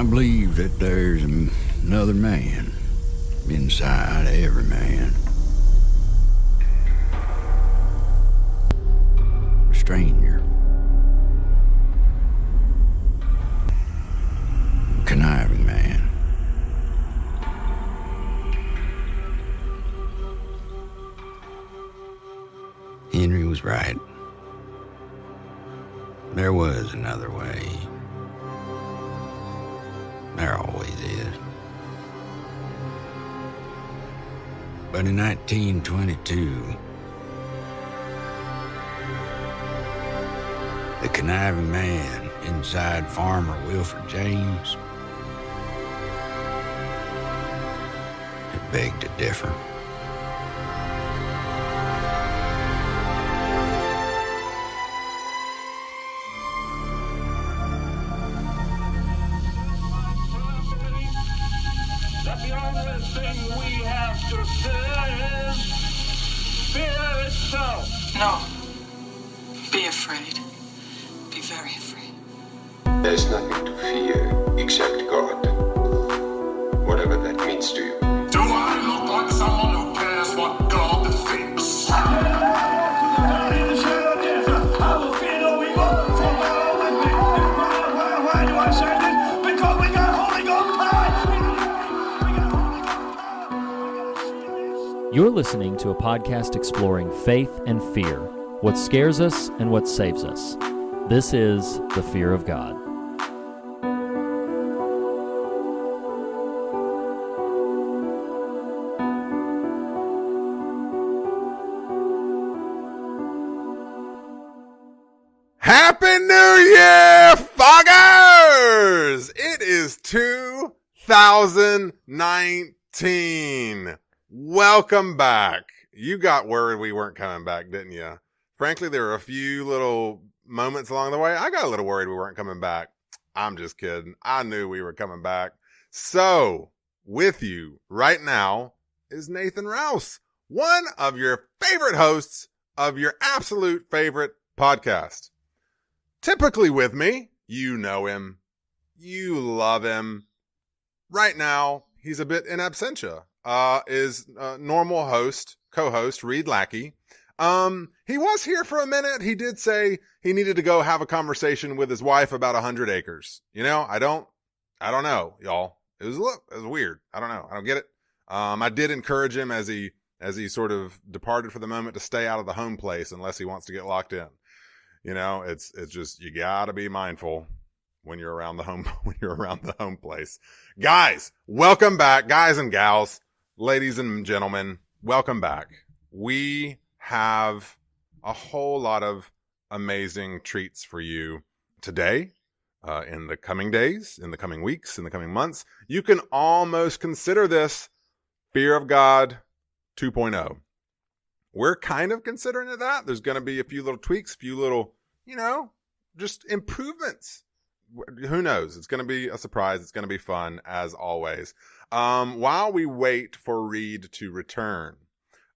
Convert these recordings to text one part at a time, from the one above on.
believe that there's another man inside every man. A stranger. A conniving man. Henry was right. There was another way. There always is. But in 1922, the conniving man inside Farmer Wilfred James had begged to differ. No. Be afraid. Be very afraid. There's nothing to fear except God. Whatever that means to you. Do I look like someone who cares what God thinks? Why do I say this? Because we got Holy Ghost power! You're listening to a podcast exploring faith and fear, what scares us and what saves us. This is The Fear of God. Happy New Year, foggers! It is 2019. Welcome back. You got worried we weren't coming back, didn't you? Frankly, there were a few little moments along the way. I got a little worried we weren't coming back. I'm just kidding. I knew we were coming back. So, with you right now is Nathan Rouse, one of your favorite hosts of your absolute favorite podcast. Typically with me, you know him. You love him. Right now, he's a bit in absentia. Is normal host, co-host, Reed Lackey. He was here for a minute. He did say he needed to go have a conversation with his wife about 100 acres. You know, I don't know, y'all. It was weird. I don't know. I don't get it. I did encourage him as he sort of departed for the moment to stay out of the home place unless he wants to get locked in. You know, it's just, you gotta be mindful when you're around the home place. Guys, welcome back, guys and gals. Ladies and gentlemen, welcome back. We have a whole lot of amazing treats for you today, in the coming days, in the coming weeks, in the coming months. You can almost consider this Fear of God 2.0. We're kind of considering it that. There's going to be a few little tweaks, a few little, just improvements. Who knows? It's going to be a surprise. It's going to be fun, as always. While we wait for Reed to return,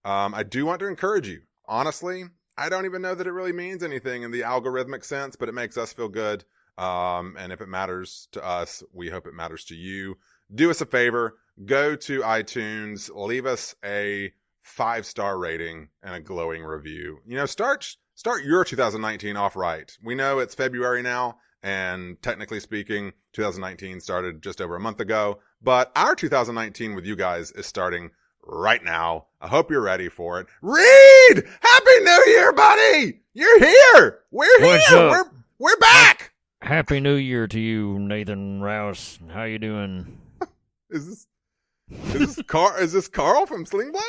I do want to encourage you. Honestly, I don't even know that it really means anything in the algorithmic sense, but it makes us feel good. And if it matters to us, we hope it matters to you. Do us a favor. Go to iTunes. Leave us a 5-star rating and a glowing review. Start your 2019 off right. We know it's February now, and technically speaking, 2019 started just over a month ago, but our 2019 with you guys is starting right now. I hope you're ready for it. Reed! Happy New Year, buddy! You're here! We're What's here! up? We're back! Happy New Year to you, Nathan Rouse. How you doing? Is this Carl from Sling Blade?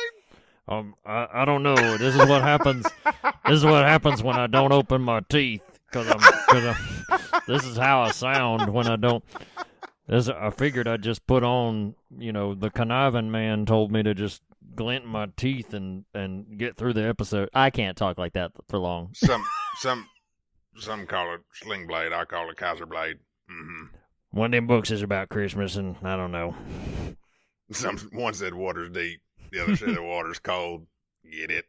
I don't know. This is what happens. This is what happens when I don't open my teeth. Cause this is how I sound when I don't. I figured I'd just put on, the conniving man told me to just glint my teeth and get through the episode. I can't talk like that for long. Some call it Sling Blade. I call it Kaiser Blade. Mm-hmm. One of them books is about Christmas, and I don't know. One said water's deep. The other said the water's cold. Get it?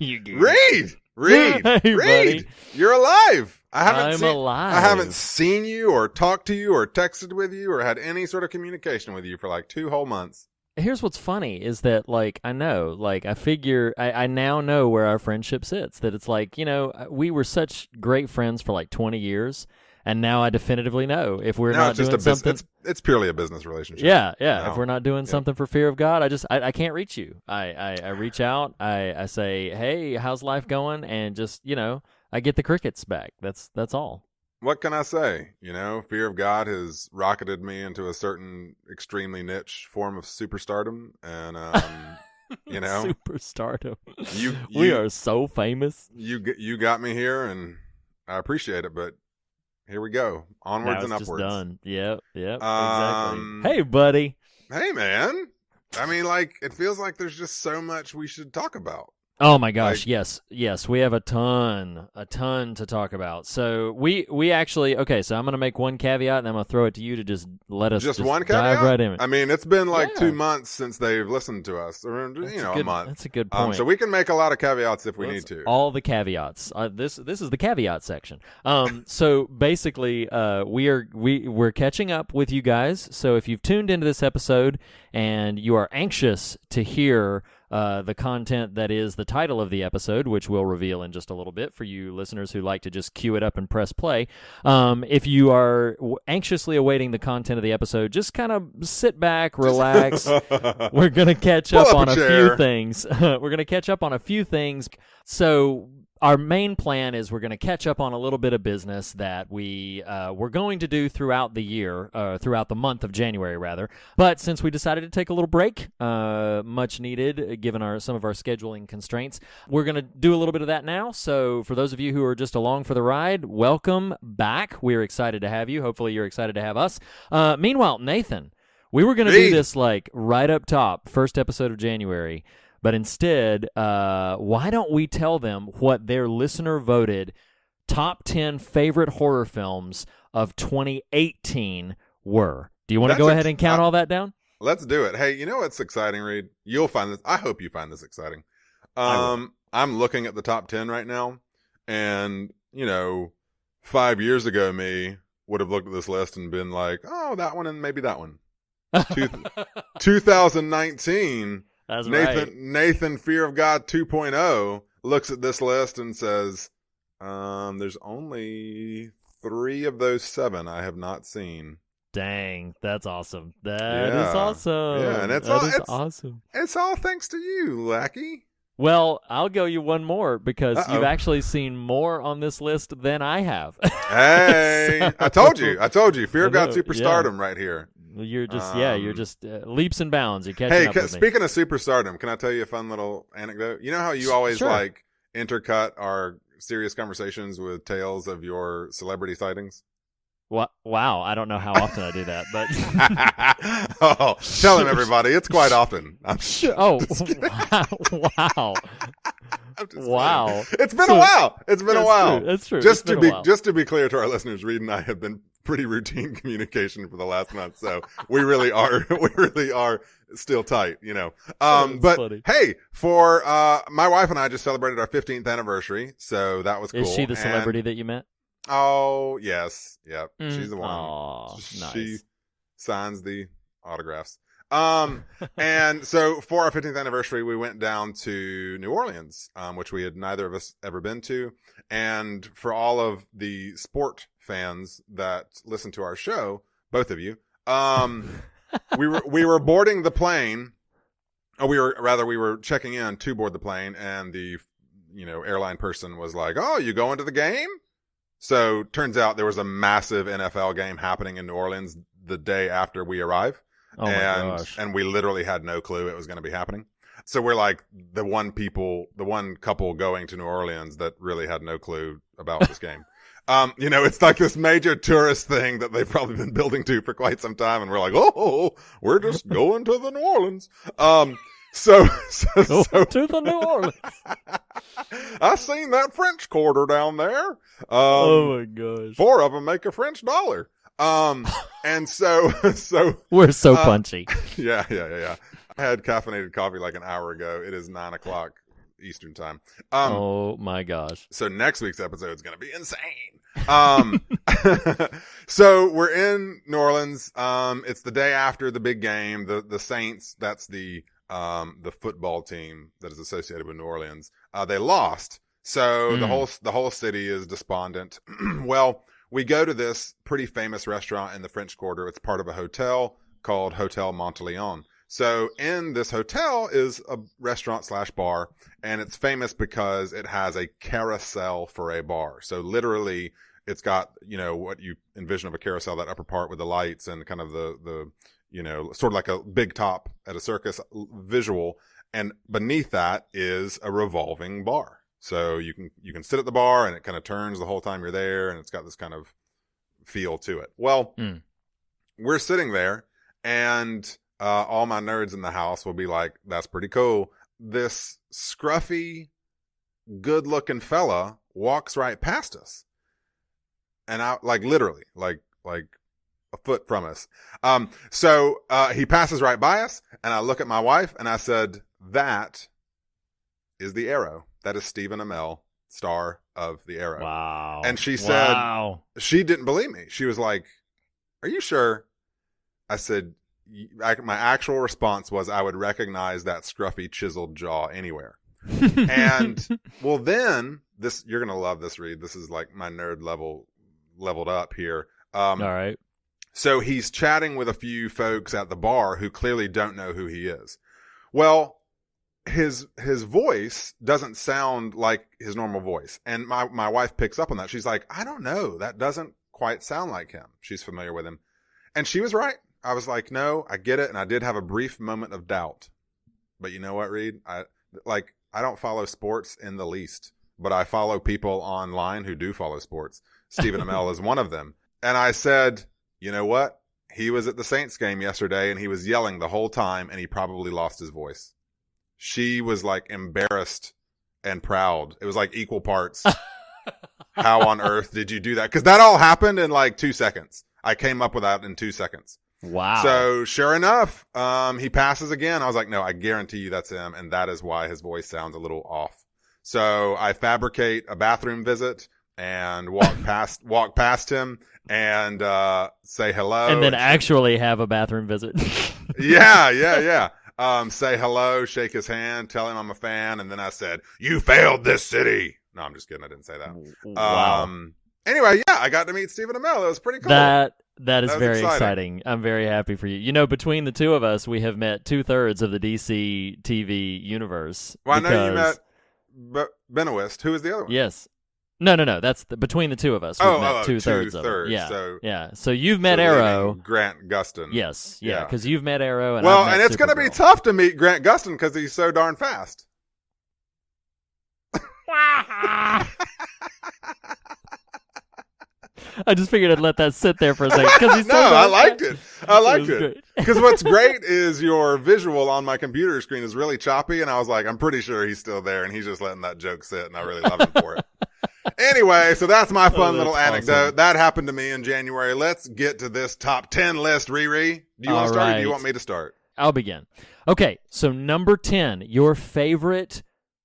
You get Reed! Hey, Reed! buddy. You're alive! I'm alive. I haven't seen you or talked to you or texted with you or had any sort of communication with you for like 2 whole months. Here's what's funny is that, like, I know, like, I now know where our friendship sits. That it's like, you know, we were such great friends for like 20 years, and now I definitively know if we're not doing something. It's purely a business relationship. Yeah. No. If we're not doing something for fear of God, I can't reach you. I reach out. I say, hey, how's life going? And just, you know, I get the crickets back. That's all. What can I say? You know, fear of God has rocketed me into a certain extremely niche form of superstardom, and you know, superstardom. We are so famous. You got me here, and I appreciate it. But here we go, onwards and upwards. Just done. Yep. Exactly. Hey, buddy. Hey, man. I mean, like, it feels like there's just so much we should talk about. Oh my gosh, yes, we have a ton to talk about. So we actually, okay, so I'm going to make one caveat, and I'm going to throw it to you to just let us just one caveat? dive right in. I mean, it's been like 2 months since they've listened to us, or a month. That's a good point. So we can make a lot of caveats if we need to. All the caveats. This is the caveat section. So basically, we're catching up with you guys. So if you've tuned into this episode and you are anxious to hear the content that is the title of the episode, which we'll reveal in just a little bit for you listeners who like to just cue it up and press play. If you are anxiously awaiting the content of the episode, just kind of sit back, relax. We're going to catch up on a few things. We're going to catch up on a few things. So our main plan is we're going to catch up on a little bit of business that we're going to do throughout the year, throughout the month of January, rather. But since we decided to take a little break, much needed, given some of our scheduling constraints, we're going to do a little bit of that now. So for those of you who are just along for the ride, welcome back. We're excited to have you. Hopefully you're excited to have us. Meanwhile, Nathan, we were going to do this like right up top, first episode of January. But instead, why don't we tell them what their listener-voted top 10 favorite horror films of 2018 were? Do you want to go ahead and count all that down? Let's do it. Hey, you know what's exciting, Reed? You'll find this. I hope you find this exciting. I'm looking at the top 10 right now, and, you know, 5 years ago, me would have looked at this list and been like, oh, that one and maybe that one. 2019... That's Nathan Fear of God 2.0 looks at this list and says, there's only 3 of those 7 I have not seen. Dang, that's awesome. That is awesome. Yeah, and it's awesome. It's all thanks to you, Lackey. Well, I'll go you one more because you've actually seen more on this list than I have. Hey, I told you. Fear of God superstardom right here. You're just leaps and bounds. You're catching up with me. Speaking of superstardom, can I tell you a fun little anecdote? You know how you always like intercut our serious conversations with tales of your celebrity sightings? What? Wow, I don't know how often I do that, but oh, tell him, everybody, it's quite often. Wow! Wow! It's been a while. It's been a while. That's true. Just to be clear to our listeners, Reed and I have been pretty routine communication for the last month, so we really are still tight, you know. But funny. Hey, for my wife and I just celebrated our 15th anniversary, so that was cool. Is she the celebrity that you met? Oh, yes. Yep. She's the one. Aw, nice. She signs the autographs. And so for our 15th anniversary, we went down to New Orleans, which we had neither of us ever been to. And for all of the sport fans that listen to our show, both of you, we were boarding the plane. We were checking in to board the plane, and the, airline person was like, "Oh, you going to the game?" So turns out there was a massive NFL game happening in New Orleans the day after we arrive. Oh my gosh. And we literally had no clue it was going to be happening. So we're like the one couple going to New Orleans that really had no clue about this game. It's like this major tourist thing that they've probably been building to for quite some time. And we're like, oh, we're just going to the New Orleans. So to the New Orleans. I seen that French Quarter down there. Oh my gosh. 4 of them make a French dollar. And so we're so punchy. Yeah. I had caffeinated coffee like an hour ago. It is 9:00 Eastern time. Oh my gosh. So next week's episode is going to be insane. So we're in New Orleans. It's the day after the big game. The Saints, that's the football team that is associated with New Orleans. They lost. So the whole city is despondent. Well, we go to this pretty famous restaurant in the French Quarter. It's part of a hotel called Hotel Monteleone. So in this hotel is a restaurant / bar, and it's famous because it has a carousel for a bar. So literally it's got, what you envision of a carousel, that upper part with the lights and kind of the sort of like a big top at a circus visual. And beneath that is a revolving bar. So you can sit at the bar and it kind of turns the whole time you're there, and it's got this kind of feel to it. Well, we're sitting there, and all my nerds in the house will be like, that's pretty cool. This scruffy, good-looking fella walks right past us. And I, literally, like a foot from us. So he passes right by us, and I look at my wife, and I said, that is The Arrow. That is Stephen Amell, star of The Arrow. Wow. And she said, she didn't believe me. She was like, are you sure? I said, my actual response was, I would recognize that scruffy, chiseled jaw anywhere. And, well, then, you're going to love this, Reed. This is like my nerd leveled up here. All right. So he's chatting with a few folks at the bar who clearly don't know who he is. Well, his voice doesn't sound like his normal voice. And my wife picks up on that. She's like, I don't know. That doesn't quite sound like him. She's familiar with him. And she was right. I was like, no, I get it. And I did have a brief moment of doubt. But you know what, Reed? I don't follow sports in the least, but I follow people online who do follow sports. Stephen Amell is one of them. And I said, you know what? He was at the Saints game yesterday, and he was yelling the whole time, and he probably lost his voice. She was like embarrassed and proud. It was like equal parts. How on earth did you do that? Because that all happened in like 2 seconds. I came up with that in 2 seconds. Wow. So sure enough, he passes again. I was like, no, I guarantee you that's him. And that is why his voice sounds a little off. So I fabricate a bathroom visit and walk past him and say hello. And then actually have a bathroom visit. Yeah. Say hello, shake his hand, tell him I'm a fan. And then I said, you failed this city. No, I'm just kidding. I didn't say that. Wow. Anyway, yeah, I got to meet Stephen Amell. It was pretty cool. That is very exciting. I'm very happy for you. Between the two of us, we have met 2/3 of the DC TV universe. Well, I know you met Benoist. Who is the other one? Yes. No. That's between the two of us. We've met 2/3 of it. Yeah. So you've met Arrow. Grant Gustin. Yes. Yeah. Because you've met Arrow. And and it's going to be tough to meet Grant Gustin because he's so darn fast. I just figured I'd let that sit there for a second. He's so I liked it. Great. Because what's great is your visual on my computer screen is really choppy, and I was like, I'm pretty sure he's still there, and he's just letting that joke sit, and I really love him for it. Anyway, so that's my fun little anecdote. Awesome. That happened to me in January. Let's get to this top 10 list, Riri. Do you want to start or do you want me to start? I'll begin. Okay, so number 10,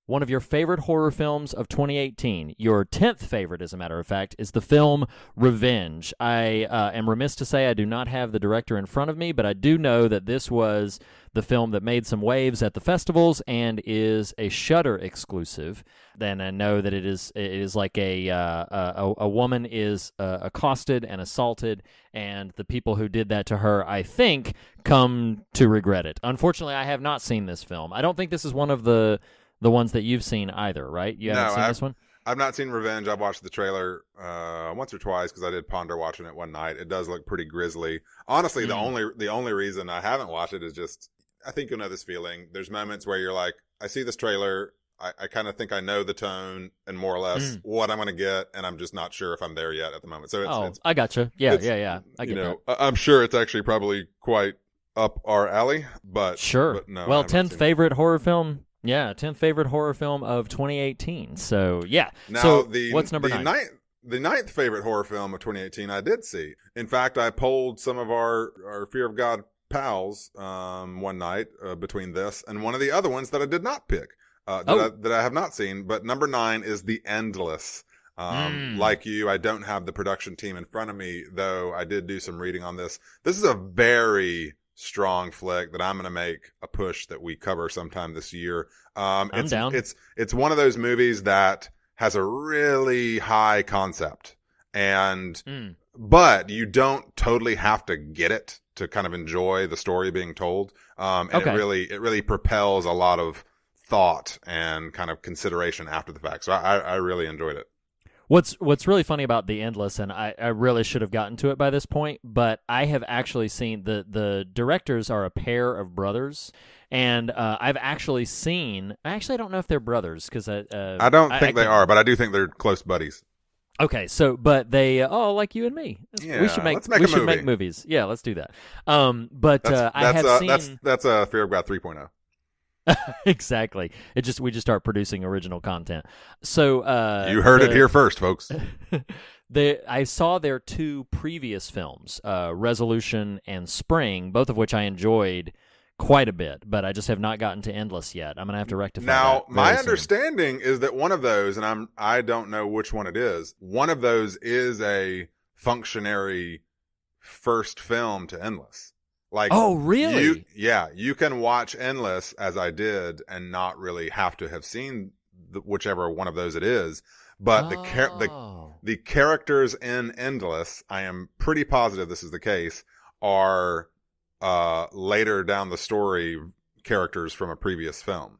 one of your favorite horror films of 2018. Your 10th favorite, as a matter of fact, is the film Revenge. I am remiss to say I do not have the director in front of me, but I do know that this was the film that made some waves at the festivals and is a Shudder exclusive. Then I know that it is like a woman is accosted and assaulted, and the people who did that to her, I think, come to regret it. Unfortunately, I have not seen this film. I don't think this is one of the ones that you've seen either, right? You haven't seen this one? I've not seen Revenge. I've watched the trailer once or twice because I did ponder watching it one night. It does look pretty grisly. Honestly, the only reason I haven't watched it is just, I think you'll know this feeling. There's moments where you're like, I see this trailer, I kind of think I know the tone and more or less what I'm going to get, and I'm just not sure if I'm there yet at the moment. So it's I gotcha. Yeah. I get that. I'm sure it's actually probably quite up our alley, but sure. But no, well, 10th favorite horror film. Yeah, 10th favorite horror film of 2018. So, yeah. Now, so, what's number 9? The 9th favorite horror film of 2018 I did see. In fact, I polled some of our Fear of God pals one night between this and one of the other ones that I did not pick, that I have not seen. But number 9 is The Endless. Like you, I don't have the production team in front of me, though I did do some reading on this. This is a very strong flick that I'm going to make a push that we cover sometime this year. I'm down. It's one of those movies that has a really high concept, and but you don't totally have to get it to kind of enjoy the story being told. And it really propels a lot of thought and kind of consideration after the fact. So I really enjoyed it. What's really funny about The Endless, and I really should have gotten to it by this point, but I have actually seen the directors are a pair of brothers, and I've actually seen. I don't know if they're brothers because I don't think they are, but I do think they're close buddies. Okay, so but they like you and me. Yeah, we should make let's make a movie. make movies. Yeah, let's do that. But I have seen that's Fear of God 3.0. Exactly. We just start producing original content. So you heard it here first, folks. I saw their two previous films, Resolution and Spring, both of which I enjoyed quite a bit, but I just have not gotten to Endless yet. I'm gonna have to rectify now, that my soon. understanding is that one of those, and I don't know which one it is. One of those is a first film to Endless. Like, oh, really? You can watch Endless as I did and not really have to have seen whichever one of those it is. But the characters in Endless, I am pretty positive this is the case, are later down the story characters from a previous film.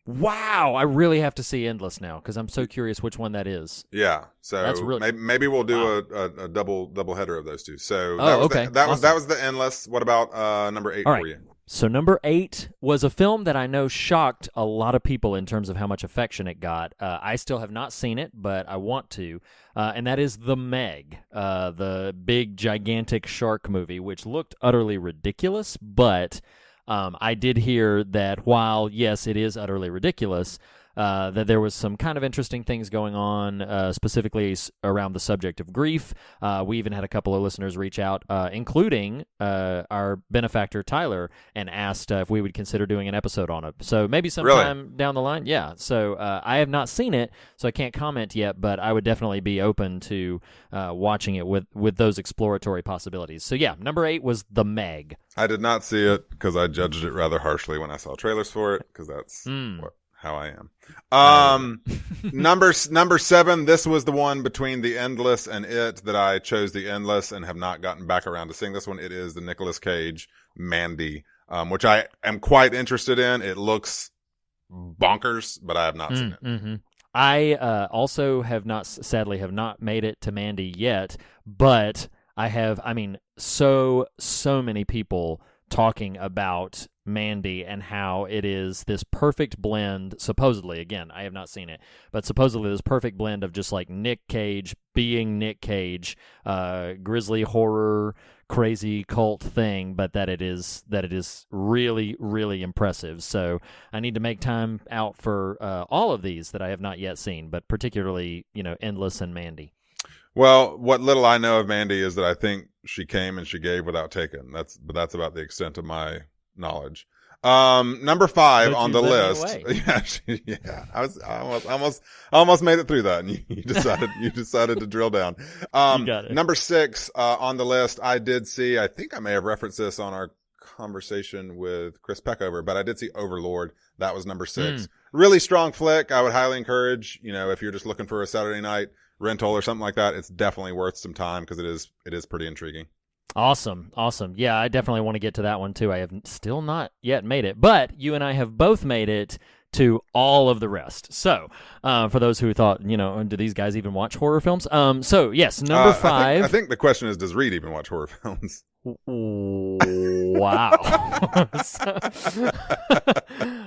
Wow, I really have to see Endless now because I'm so curious which one that is. Yeah, so that's really... maybe we'll do a double header of those two. So okay. That was the Endless. What about number 8 for you? So number 8 was a film that I know shocked a lot of people in terms of how much affection it got. I still have not seen it, but I want to, and that is The Meg, the big gigantic shark movie, which looked utterly ridiculous, but I did hear that while, yes, it is utterly ridiculous, that there was some kind of interesting things going on, specifically around the subject of grief. We even had a couple of listeners reach out, including our benefactor, Tyler, and asked if we would consider doing an episode on it. So maybe sometime down the line. Yeah. So I have not seen it, so I can't comment yet, but I would definitely be open to watching it with those exploratory possibilities. So yeah, number 8 was The Meg. I did not see it because I judged it rather harshly when I saw trailers for it, because that's how I am. Number 7, this was the one between The Endless and it that I chose The Endless and have not gotten back around to seeing this one. It is the Nicolas Cage Mandy, which I am quite interested in. It looks bonkers, but I have not seen it. Mm-hmm. I also sadly have not made it to Mandy yet, but I have, so many people talking about Mandy and how it is this perfect blend, supposedly, again, I have not seen it, but supposedly this perfect blend of just like Nick Cage being Nick Cage, grisly horror, crazy cult thing, but that it is really, really impressive. So I need to make time out for all of these that I have not yet seen, but particularly, Endless and Mandy. Well, what little I know of Mandy is that I think she came and she gave without taking. That's about the extent of my knowledge. Number 5 on the list. Yeah. I almost made it through that, and you decided to drill down. You got it. Number 6 on the list. I did see. I think I may have referenced this on our conversation with Chris Peckover, but I did see Overlord. That was number 6. Really strong flick. I would highly encourage. If you're just looking for a Saturday night rental or something like that, it's definitely worth some time because it is pretty intriguing. Awesome. Yeah, I definitely want to get to that one too. I have still not yet made it, but you and I have both made it to all of the rest. So, for those who thought, do these guys even watch horror films? So yes, number 5. I think the question is, does Reed even watch horror films? Wow.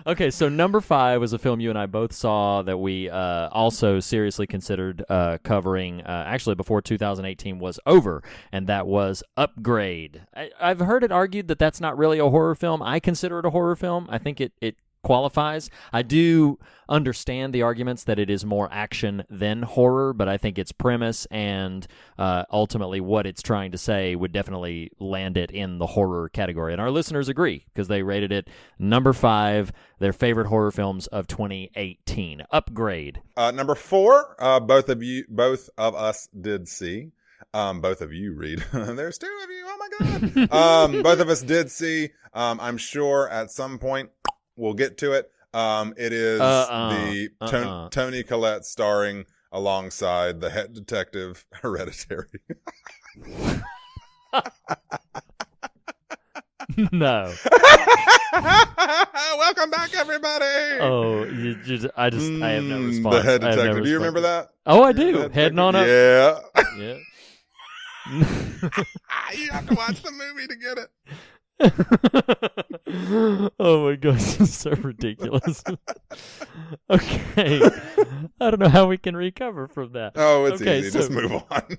Okay, so number 5 was a film you and I both saw that we also seriously considered covering actually before 2018 was over, and that was Upgrade. I've heard it argued that that's not really a horror film. I consider it a horror film. I think it qualifies. I do understand the arguments that it is more action than horror, but I think its premise and ultimately what it's trying to say would definitely land it in the horror category. And our listeners agree because they rated it number 5, their favorite horror films of 2018. Upgrade. Number 4, both of us did see. Both of you read. There's 2 of you. Oh my God. Both of us did see. I'm sure at some point we'll get to it. It is Toni Collette starring alongside the head detective Hereditary. No. Welcome back, everybody. Oh, I have no response. The head detective. Do you remember that? Oh, I do. Heading on up. Yeah. Yeah. You have to watch the movie to get it. Oh my gosh, this is so ridiculous. Okay. I don't know how we can recover from that. Oh, it's okay, easy. Just move on.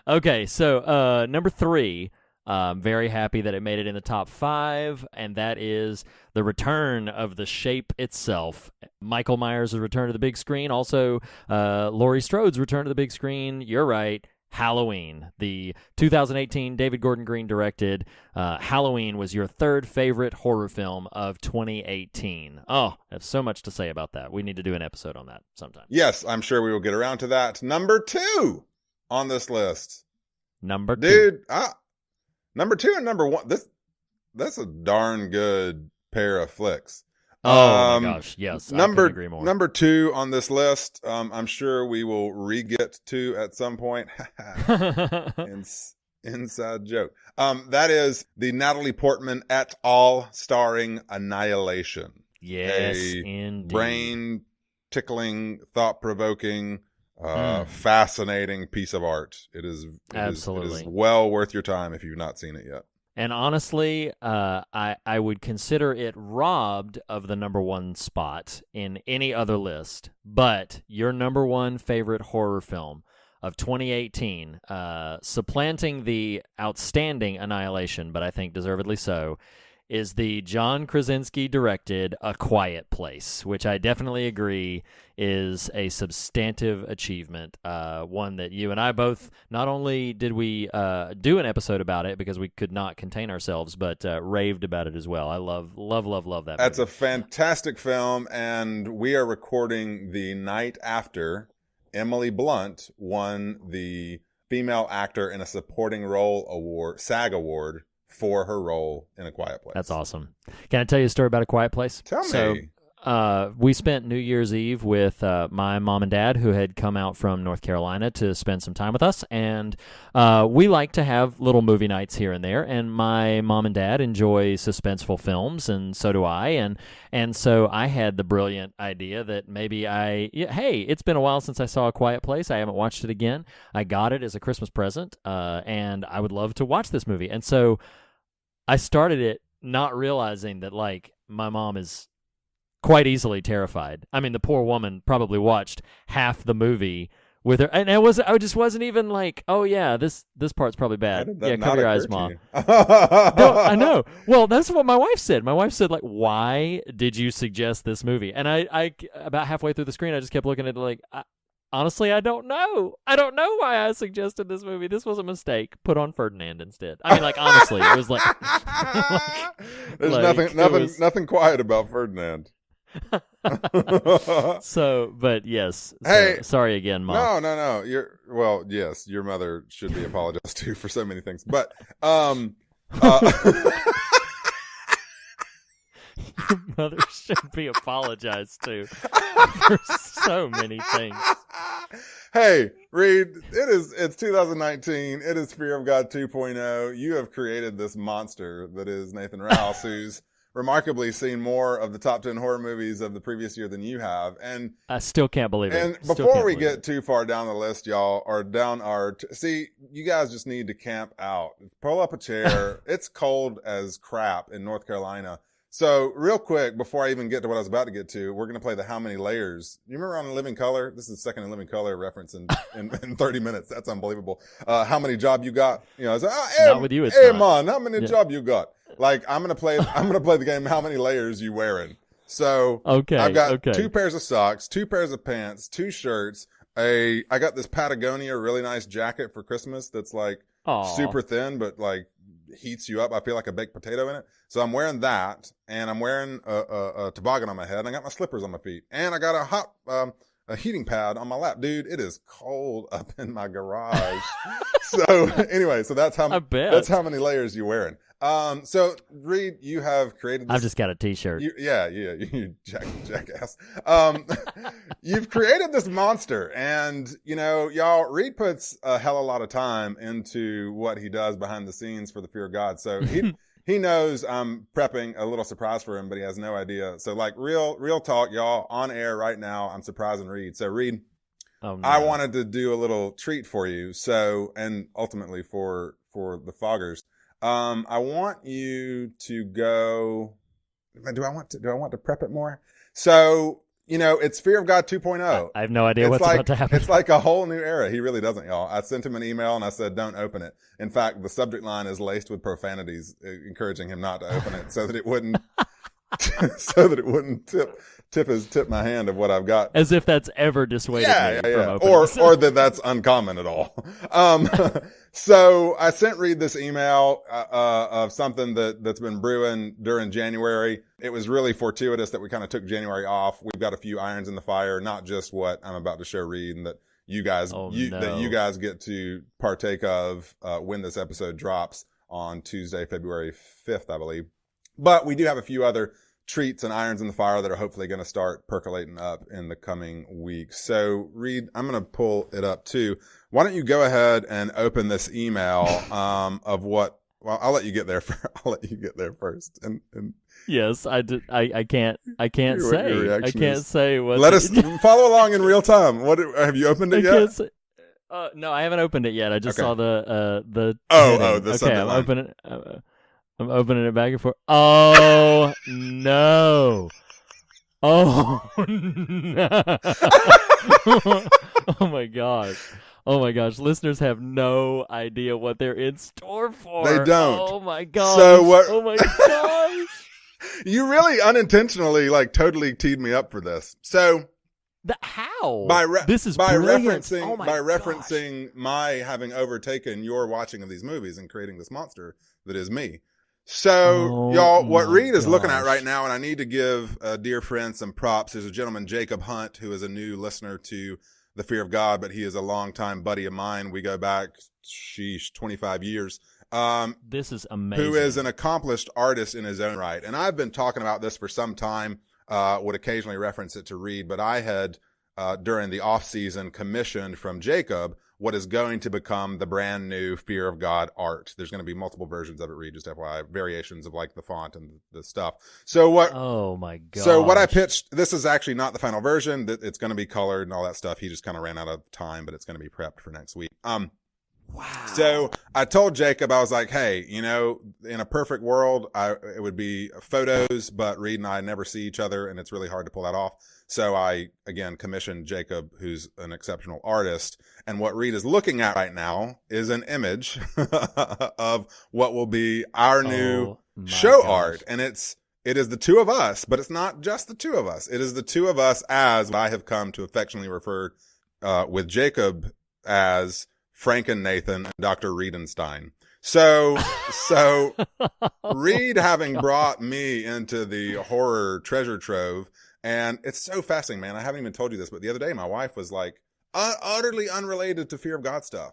Okay, so number 3, I'm very happy that it made it in the top 5, and that is the return of The Shape itself. Michael Myers' return to the big screen. Also, Laurie Strode's return to the big screen. You're right. Halloween, the 2018 David Gordon Green directed Halloween was your 3rd favorite horror film of 2018. Oh, I have so much to say about that. We need to do an episode on that sometime. Yes, I'm sure we will get around to that. Number 2 on this list. Number 2. Dude, number 2 and number 1. That's a darn good pair of flicks. Oh my gosh, yes. I couldn't agree more. Number 2 on this list, I'm sure we will re-get to at some point. Inside joke. That is the Natalie Portman et al. Starring Annihilation. Yes, indeed. Brain-tickling, thought-provoking, fascinating piece of art. It is absolutely well worth your time if you've not seen it yet. And honestly, I would consider it robbed of the number 1 spot in any other list. But your number 1 favorite horror film of 2018, supplanting the outstanding Annihilation, but I think deservedly so, is the John Krasinski directed A Quiet Place, which I definitely agree is a substantive achievement. One that you and I both, not only did we do an episode about it because we could not contain ourselves, but raved about it as well. I love that That's movie. a fantastic film, and we are recording the night after Emily Blunt won the Female Actor in a Supporting Role Award, SAG Award, for her role in A Quiet Place. That's awesome. Can I tell you a story about A Quiet Place? Tell me. So, we spent New Year's Eve with my mom and dad, who had come out from North Carolina to spend some time with us, and we like to have little movie nights here and there, and my mom and dad enjoy suspenseful films, and so do I, and so I had the brilliant idea that maybe hey, it's been a while since I saw A Quiet Place. I haven't watched it again. I got it as a Christmas present, and I would love to watch this movie, and so I started it not realizing that, like, my mom is quite easily terrified. I mean, the poor woman probably watched half the movie with her, and I just wasn't even like, oh yeah, this part's probably bad. Yeah, cover your eyes, Mom. No, I know. Well, that's what my wife said. My wife said, like, why did you suggest this movie? And I about halfway through the screen, I just kept looking at it like, honestly, I don't know. I don't know why I suggested this movie. This was a mistake. Put on Ferdinand instead. I mean, like, honestly, it was like, There's nothing quiet about Ferdinand. So, but yes. So, hey, sorry again, Mom. No. Yes, your mother should be apologized to for so many things. But your mother should be apologized to for so many things. Hey, Reed, it's 2019. It is Fear of God 2.0. You have created this monster that is Nathan Rouse, who's remarkably seen more of the top 10 horror movies of the previous year than you have. And I still can't believe it. And before we get too far down the list, y'all, or down see, you guys just need to camp out. Pull up a chair. It's cold as crap in North Carolina. So real quick, before I even get to what I was about to get to, we're going to play the How Many Layers. You remember on Living Color? This is the second in Living Color reference in 30 minutes. That's unbelievable. How many job you got? You know, it's like, not with you. It's hey not. man, how many job you got? Like I'm gonna play the game. How many layers you wearing? So Okay. I've got okay. 2 pairs of socks, 2 pairs of pants, 2 shirts. I got this Patagonia really nice jacket for Christmas that's like Aw. super thin, but like heats you up. I feel like a baked potato in it. So I'm wearing that, and I'm wearing a toboggan on my head, and I got my slippers on my feet, and I got a heating pad on my lap. Dude, it is cold up in my garage. So anyway, so that's how many layers you're wearing. So Reed, you have created this. I've just got a t-shirt. You jackass. You've created this monster, and y'all, Reed puts a hell of a lot of time into what he does behind the scenes for the fear of God. So he knows I'm prepping a little surprise for him, but he has no idea. So like real talk, y'all, on air right now, I'm surprising Reed. So Reed, Oh, no. I wanted to do a little treat for you. So, and ultimately for the foggers. I want you to go. Do I want to prep it more? So, it's Fear of God 2.0. I have no idea what's about to happen. It's like a whole new era. He really doesn't, y'all. I sent him an email and I said, don't open it. In fact, the subject line is laced with profanities, encouraging him not to open it so that it wouldn't, tip my hand of what I've got. As if that's ever dissuaded me from opening. Or that's uncommon at all. So I sent Reed this email of something that's been brewing during January. It was really fortuitous that we kind of took January off. We've got a few irons in the fire, not just what I'm about to show Reed, and that you guys that you guys get to partake of when this episode drops on Tuesday, February 5th, I believe. But we do have a few other treats and irons in the fire that are hopefully going to start percolating up in the coming weeks. So Reed, I'm going to pull it up too. Why don't you go ahead and open this email of what? Well, I'll let you get there. I'll let you get there first. And yes, I did. I can't say. I can't say what. Let us follow along in real time. What have you opened it yet? No, I haven't opened it yet. I just saw the. The okay, I'm opening it back and forth. Oh no! Oh no! Oh my gosh! Oh my gosh! Listeners have no idea what they're in store for. They don't. Oh my gosh! So what? Oh my gosh! You really unintentionally, totally teed me up for this. So. How? This is by brilliant. referencing my having overtaken your watching of these movies and creating this monster that is me. So, y'all, what Reed is looking at right now, and I need to give a dear friend some props. There's a gentleman, Jacob Hunt, who is a new listener to The Fear of God, but he is a longtime buddy of mine. We go back, 25 years. This is amazing. Who is an accomplished artist in his own right. And I've been talking about this for some time, would occasionally reference it to Reed, but I had, during the off season, commissioned from Jacob what is going to become the brand new Fear of God art. There's going to be multiple versions of it, Reed, just FYI, variations of the font and the stuff. So what? Oh my god! So what I pitched, this is actually not the final version. It's going to be colored and all that stuff. He just kind of ran out of time, but it's going to be prepped for next week. Wow. So I told Jacob, I was like, hey, in a perfect world, it would be photos, but Reed and I never see each other, and it's really hard to pull that off. So I, again, commissioned Jacob, who's an exceptional artist. And what Reed is looking at right now is an image of what will be our new show art. And it is the two of us, but it's not just the two of us. It is the two of us as I have come to affectionately refer with Jacob as Frank and Nathan and Dr. Readinstein. So Reed having brought me into the horror treasure trove, and it's so fascinating, man. I haven't even told you this, but the other day my wife was like, utterly unrelated to Fear of God stuff.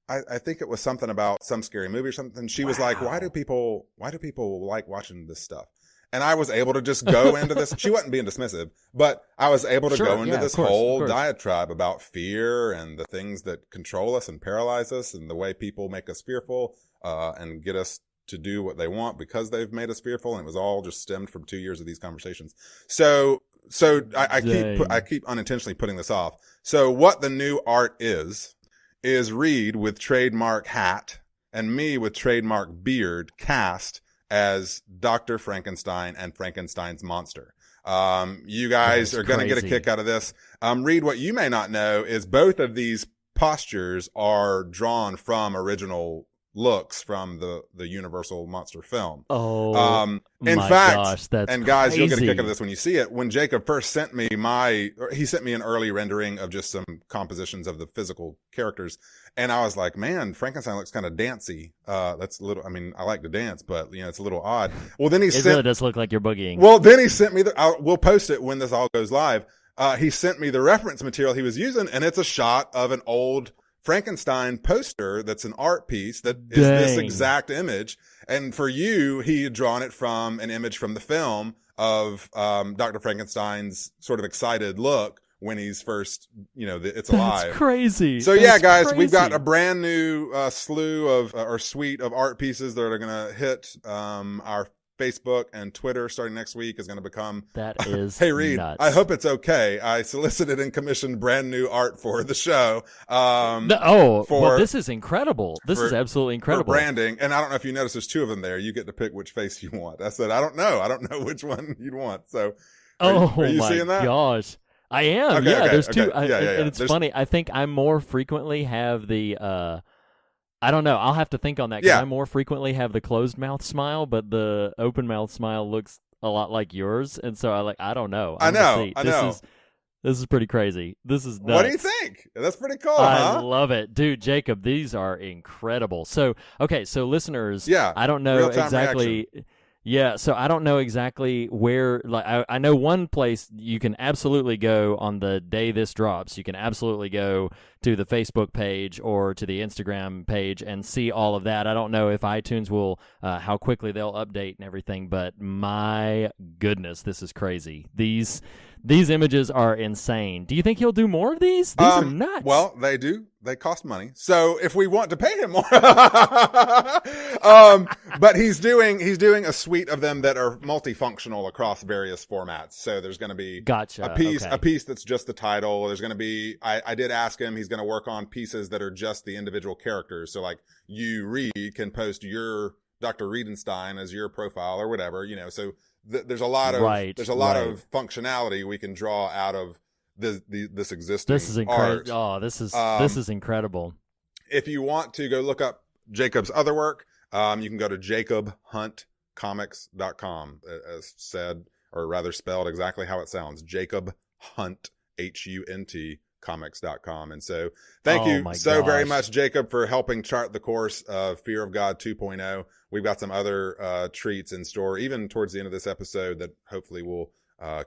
I think it was something about some scary movie or something. She was like, why do people like watching this stuff? And I was able to just go into this. She wasn't being dismissive, but I was able to go into this whole diatribe about fear and the things that control us and paralyze us and the way people make us fearful, and get us to do what they want because they've made us fearful. And it was all just stemmed from 2 years of these conversations. So I keep unintentionally putting this off. So what the new art is Reed with trademark hat and me with trademark beard cast as Dr. Frankenstein and Frankenstein's monster. You guys are going to get a kick out of this. Reed, what you may not know is both of these postures are drawn from original looks from the Universal monster film. Oh, in my fact, gosh, that's and guys, crazy. you'll get a kick out of this when you see it. When Jacob first sent me he sent me an early rendering of just some compositions of the physical characters. And I was like, man, Frankenstein looks kind of dancey. That's a little, I mean, I like to dance, but it's a little odd. Well, then it really does look like you're boogieing. Well, then he sent me we'll post it when this all goes live. He sent me the reference material he was using, and it's a shot of an old Frankenstein poster that's an art piece that is this exact image. And for you, he had drawn it from an image from the film of Dr. Frankenstein's sort of excited look when he's first, it's alive. That's crazy. So yeah, guys, we've got a brand new slew of or suite of art pieces that are going to hit our Facebook and Twitter starting next week. Is going to become that is hey Reed, nuts. I hope it's okay. I solicited and commissioned brand new art for the show. Well, this is incredible. This is absolutely incredible. For branding, and I don't know if you noticed, there's two of them there. You get to pick which face you want. I said I don't know which one you'd want. So are you seeing that? Gosh. I am. Okay, yeah, okay, there's two. okay. Yeah. And it's funny. I think I more frequently have the I don't know. I'll have to think on that, because I more frequently have the closed mouth smile, but the open mouth smile looks a lot like yours, and so I don't know. I know. This is pretty crazy. This is nuts. What do you think? That's pretty cool, I love it. Dude, Jacob, these are incredible. So listeners, I don't know exactly reaction. Yeah, so I don't know exactly where, I know one place you can absolutely go on the day this drops. You can absolutely go to the Facebook page or to the Instagram page and see all of that. I don't know if iTunes will, how quickly they'll update and everything, but my goodness, this is crazy. These images are insane. Do you think he'll do more of these? These are nuts. Well, they do. They cost money. So if we want to pay him more, but he's doing a suite of them that are multifunctional across various formats. So there's going to be a piece that's just the title. There's going to be, I did ask him, he's going to work on pieces that are just the individual characters. So like you, Reed, can post your Dr. Readinstein as your profile or whatever, so there's a lot of of functionality we can draw out of this existing. This is incredible. Oh, this is incredible. If you want to go look up Jacob's other work, you can go to jacobhuntcomics.com, as said, or rather spelled exactly how it sounds. Jacob Hunt, Hunt, comics.com. And so thank you so very much, Jacob, for helping chart the course of Fear of God 2.0. We've got some other treats in store, even towards the end of this episode, that hopefully will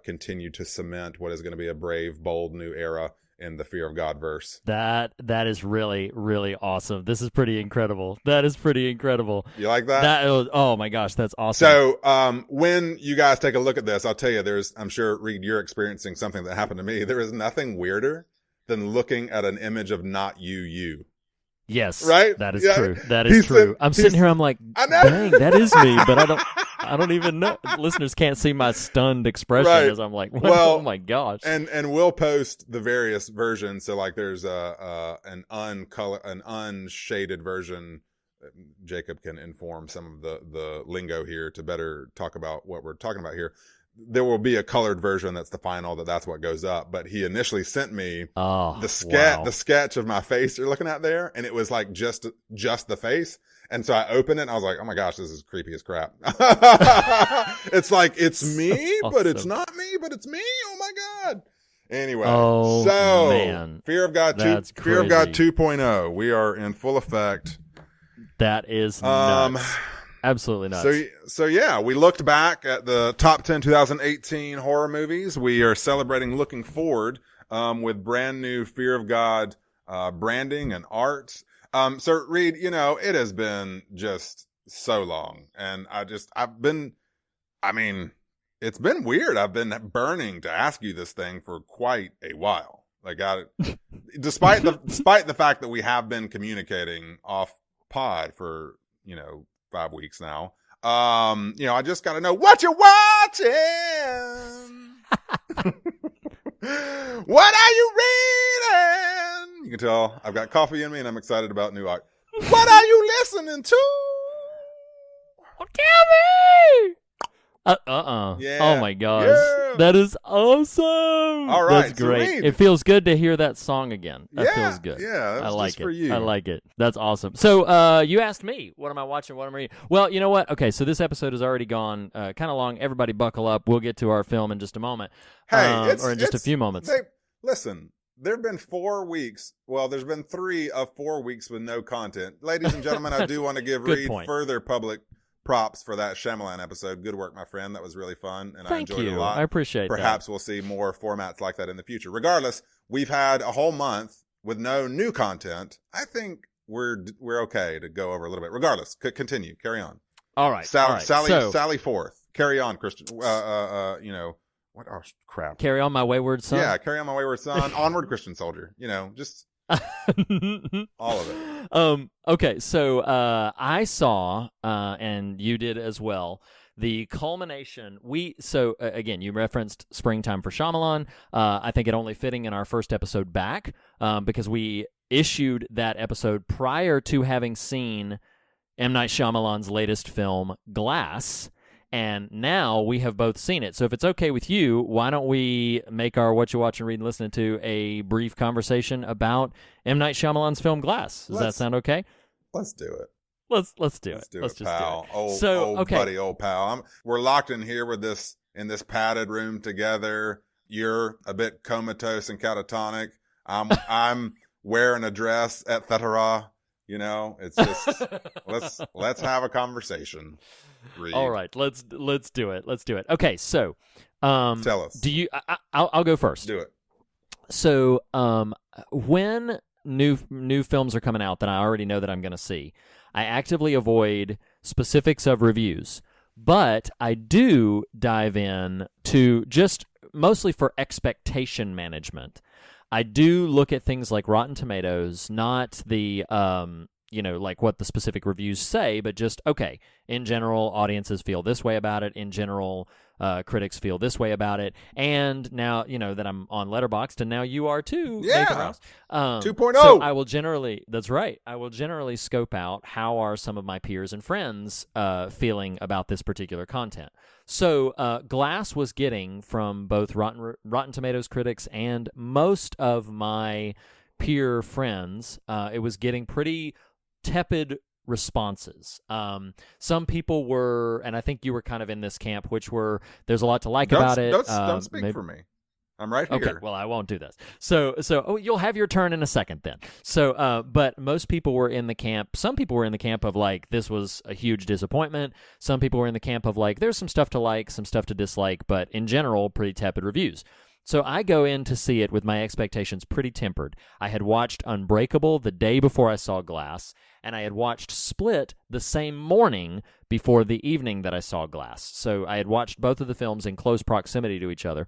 continue to cement what is going to be a brave, bold new era in the Fear of God verse. That is really, really awesome. This is pretty incredible. That is pretty incredible. You like that? Oh my gosh, that's awesome. So when you guys take a look at this, I'll tell you, I'm sure, Reed, you're experiencing something that happened to me. There is nothing weirder than looking at an image of not you. Yes. Right? That is true. That is true. I'm sitting here, I'm like, dang, that is me, but I don't even know. Listeners can't see my stunned expression as I'm like, oh my gosh. And we'll post the various versions. So like there's an unshaded version. Jacob can inform some of the lingo here to better talk about what we're talking about here. There will be a colored version that's the final, that's what goes up. But he initially sent me the sketch of my face you're looking at there, and it was like just the face. And so I opened it and I was like, oh my gosh, this is creepy as crap. It's like, it's me, awesome. But it's not me, but it's me. Oh my God. Anyway, man. Fear of God 2.0. We are in full effect. That is nuts. Absolutely nuts. So yeah, we looked back at the top 10 2018 horror movies. We are celebrating looking forward with brand new Fear of God branding and art. So Reed, it has been just so long, and it's been weird. I've been burning to ask you this thing for quite a while. Like, despite the fact that we have been communicating off pod for 5 weeks now. I just gotta know what you're watching. What are you reading? You can tell I've got coffee in me and I'm excited about new art. What are you listening to? Tell me. Yeah. Oh my gosh. Yeah. That is awesome. All right, That's great. sweet. It feels good to hear that song again. That Yeah, feels good. yeah, that was I like just it. for you. I like it. That's awesome. So you asked me, what am I watching? What am I reading? Well, you know what? Okay, so this episode has already gone kind of long. Everybody buckle up. We'll get to our film in just a moment. Hey, or in just a few moments. Listen, there have been 4 weeks. Well, there's been 3 of 4 weeks with no content. Ladies and gentlemen, I do want to give Good Reed point. further public props for that Shyamalan episode. Good work, my friend. That was really fun, and I Thank enjoyed it you. a lot. I appreciate Perhaps we'll see more formats like that in the future. Regardless, we've had a whole month with no new content. I think we're okay to go over a little bit. Regardless, continue. Carry on. All right. Sally forth. Carry on, Christian. What? Oh, crap. Carry on, my wayward son. Yeah, carry on, my wayward son. Onward, Christian soldier. Just all of it. Okay, so I saw, and you did as well, the culmination. Again, you referenced Springtime for Shyamalan. I think it only fitting in our first episode back because we issued that episode prior to having seen M. Night Shyamalan's latest film, Glass. And now we have both seen it. So if it's okay with you, why don't we make our What You Watch and Read and Listening to a brief conversation about M. Night Shyamalan's film Glass? Does that sound okay? Let's do it. Let's do Let's it. do Let's it, just pal. do it. Old buddy, old pal. We're locked in here with in this padded room together. You're a bit comatose and catatonic. I'm wearing a dress, etc. It's just let's have a conversation. Read. All right, let's do it. Let's do it. Okay, so tell us. Do you? I'll go first. Do it. So when new films are coming out that I already know that I'm going to see, I actively avoid specifics of reviews, but I do dive in to just mostly for expectation management. I do look at things like Rotten Tomatoes, not the like what the specific reviews say, but just, okay, in general, audiences feel this way about it. In general, critics feel this way about it. And now, that I'm on Letterboxd, and now you are too, yeah. Nathan Rouse. 2.0. So I will generally, that's right, I will generally scope out how are some of my peers and friends feeling about this particular content. So Glass was getting from both Rotten Tomatoes critics and most of my peer friends, it was getting pretty tepid responses. Some people were, and I think you were kind of in this camp, which were, there's a lot to like about it. Don't speak for me. I'm right here. Okay, well, I won't do this. So you'll have your turn in a second then. So, but most people were in the camp. Some people were in the camp of like, this was a huge disappointment. Some people were in the camp of like, there's some stuff to like, some stuff to dislike, but in general, pretty tepid reviews. So I go in to see it with my expectations pretty tempered. I had watched Unbreakable the day before I saw Glass, and I had watched Split the same morning before the evening that I saw Glass. So I had watched both of the films in close proximity to each other.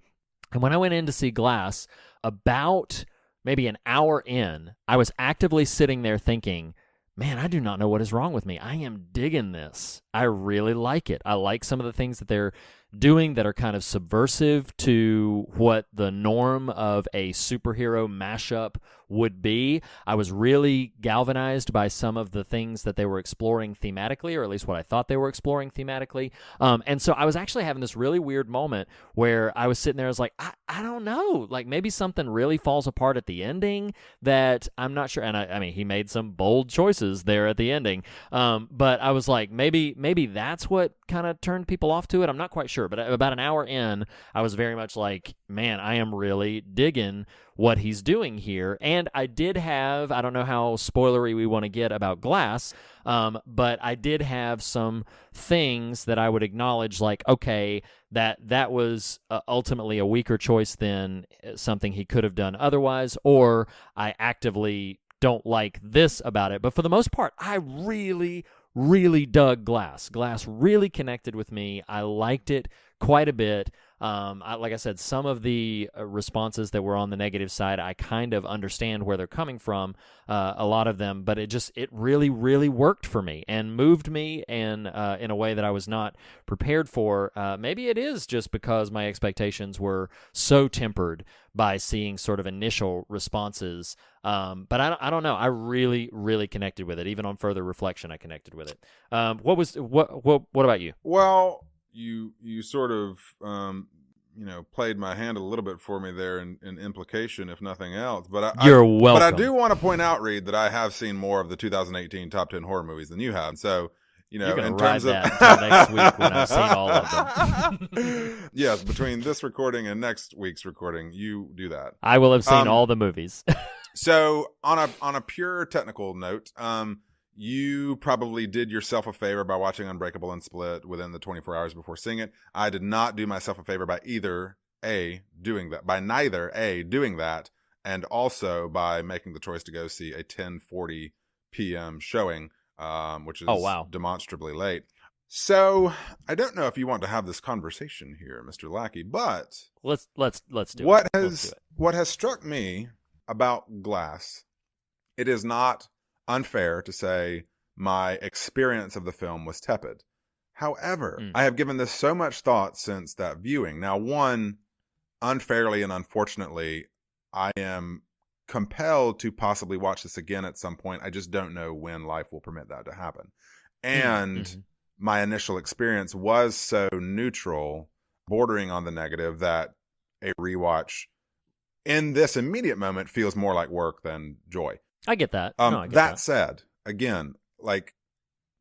And when I went in to see Glass, about maybe an hour in, I was actively sitting there thinking, man, I do not know what is wrong with me. I am digging this. I really like it. I like some of the things that they're doing that are kind of subversive to what the norm of a superhero mashup would be. I was really galvanized by some of the things that they were exploring thematically, or at least what I thought they were exploring thematically. And so I was actually having this really weird moment where I was sitting there, I was like, I don't know, like maybe something really falls apart at the ending that I'm not sure. And I mean, he made some bold choices there at the ending. But I was like, maybe that's what kind of turned people off to it. I'm not quite sure. But about an hour in, I was very much like, man, I am really digging what he's doing here. And I did have, I don't know how spoilery we want to get about Glass, but I did have some things that I would acknowledge, like, okay, that was ultimately a weaker choice than something he could have done otherwise, or I actively don't like this about it. But for the most part, I really dug Glass. Glass really connected with me. I liked it quite a bit. Like I said, some of the responses that were on the negative side, I kind of understand where they're coming from, a lot of them, but it really worked for me and moved me in a way that I was not prepared for. Maybe it is just because my expectations were so tempered by seeing sort of initial responses. But I don't know. I really connected with it. Even on further reflection, I connected with it. What about you? Well, you sort of played my hand a little bit for me there in implication, if nothing else. But You're welcome. But I do want to point out, Reed, that I have seen more of the 2018 top 10 horror movies than you have. So, you're going in to ride terms of that until next week when I've seen all of them. Yes, between this recording and next week's recording, you do that. I will have seen all the movies. So on a pure technical note, you probably did yourself a favor by watching Unbreakable and Split within the 24 hours before seeing it. I did not do myself a favor by neither A, doing that, and also by making the choice to go see a 10:40 p.m. showing, which is demonstrably late. So I don't know if you want to have this conversation here, Mr. Lackey, but let's do what it. What has struck me about Glass, it is not unfair to say my experience of the film was tepid. However, I have given this so much thought since that viewing. Now, one, unfairly and unfortunately, I am compelled to possibly watch this again at some point. I just don't know when life will permit that to happen. And my initial experience was so neutral, bordering on the negative, that a rewatch in this immediate moment feels more like work than joy. I get that. That said, again, like,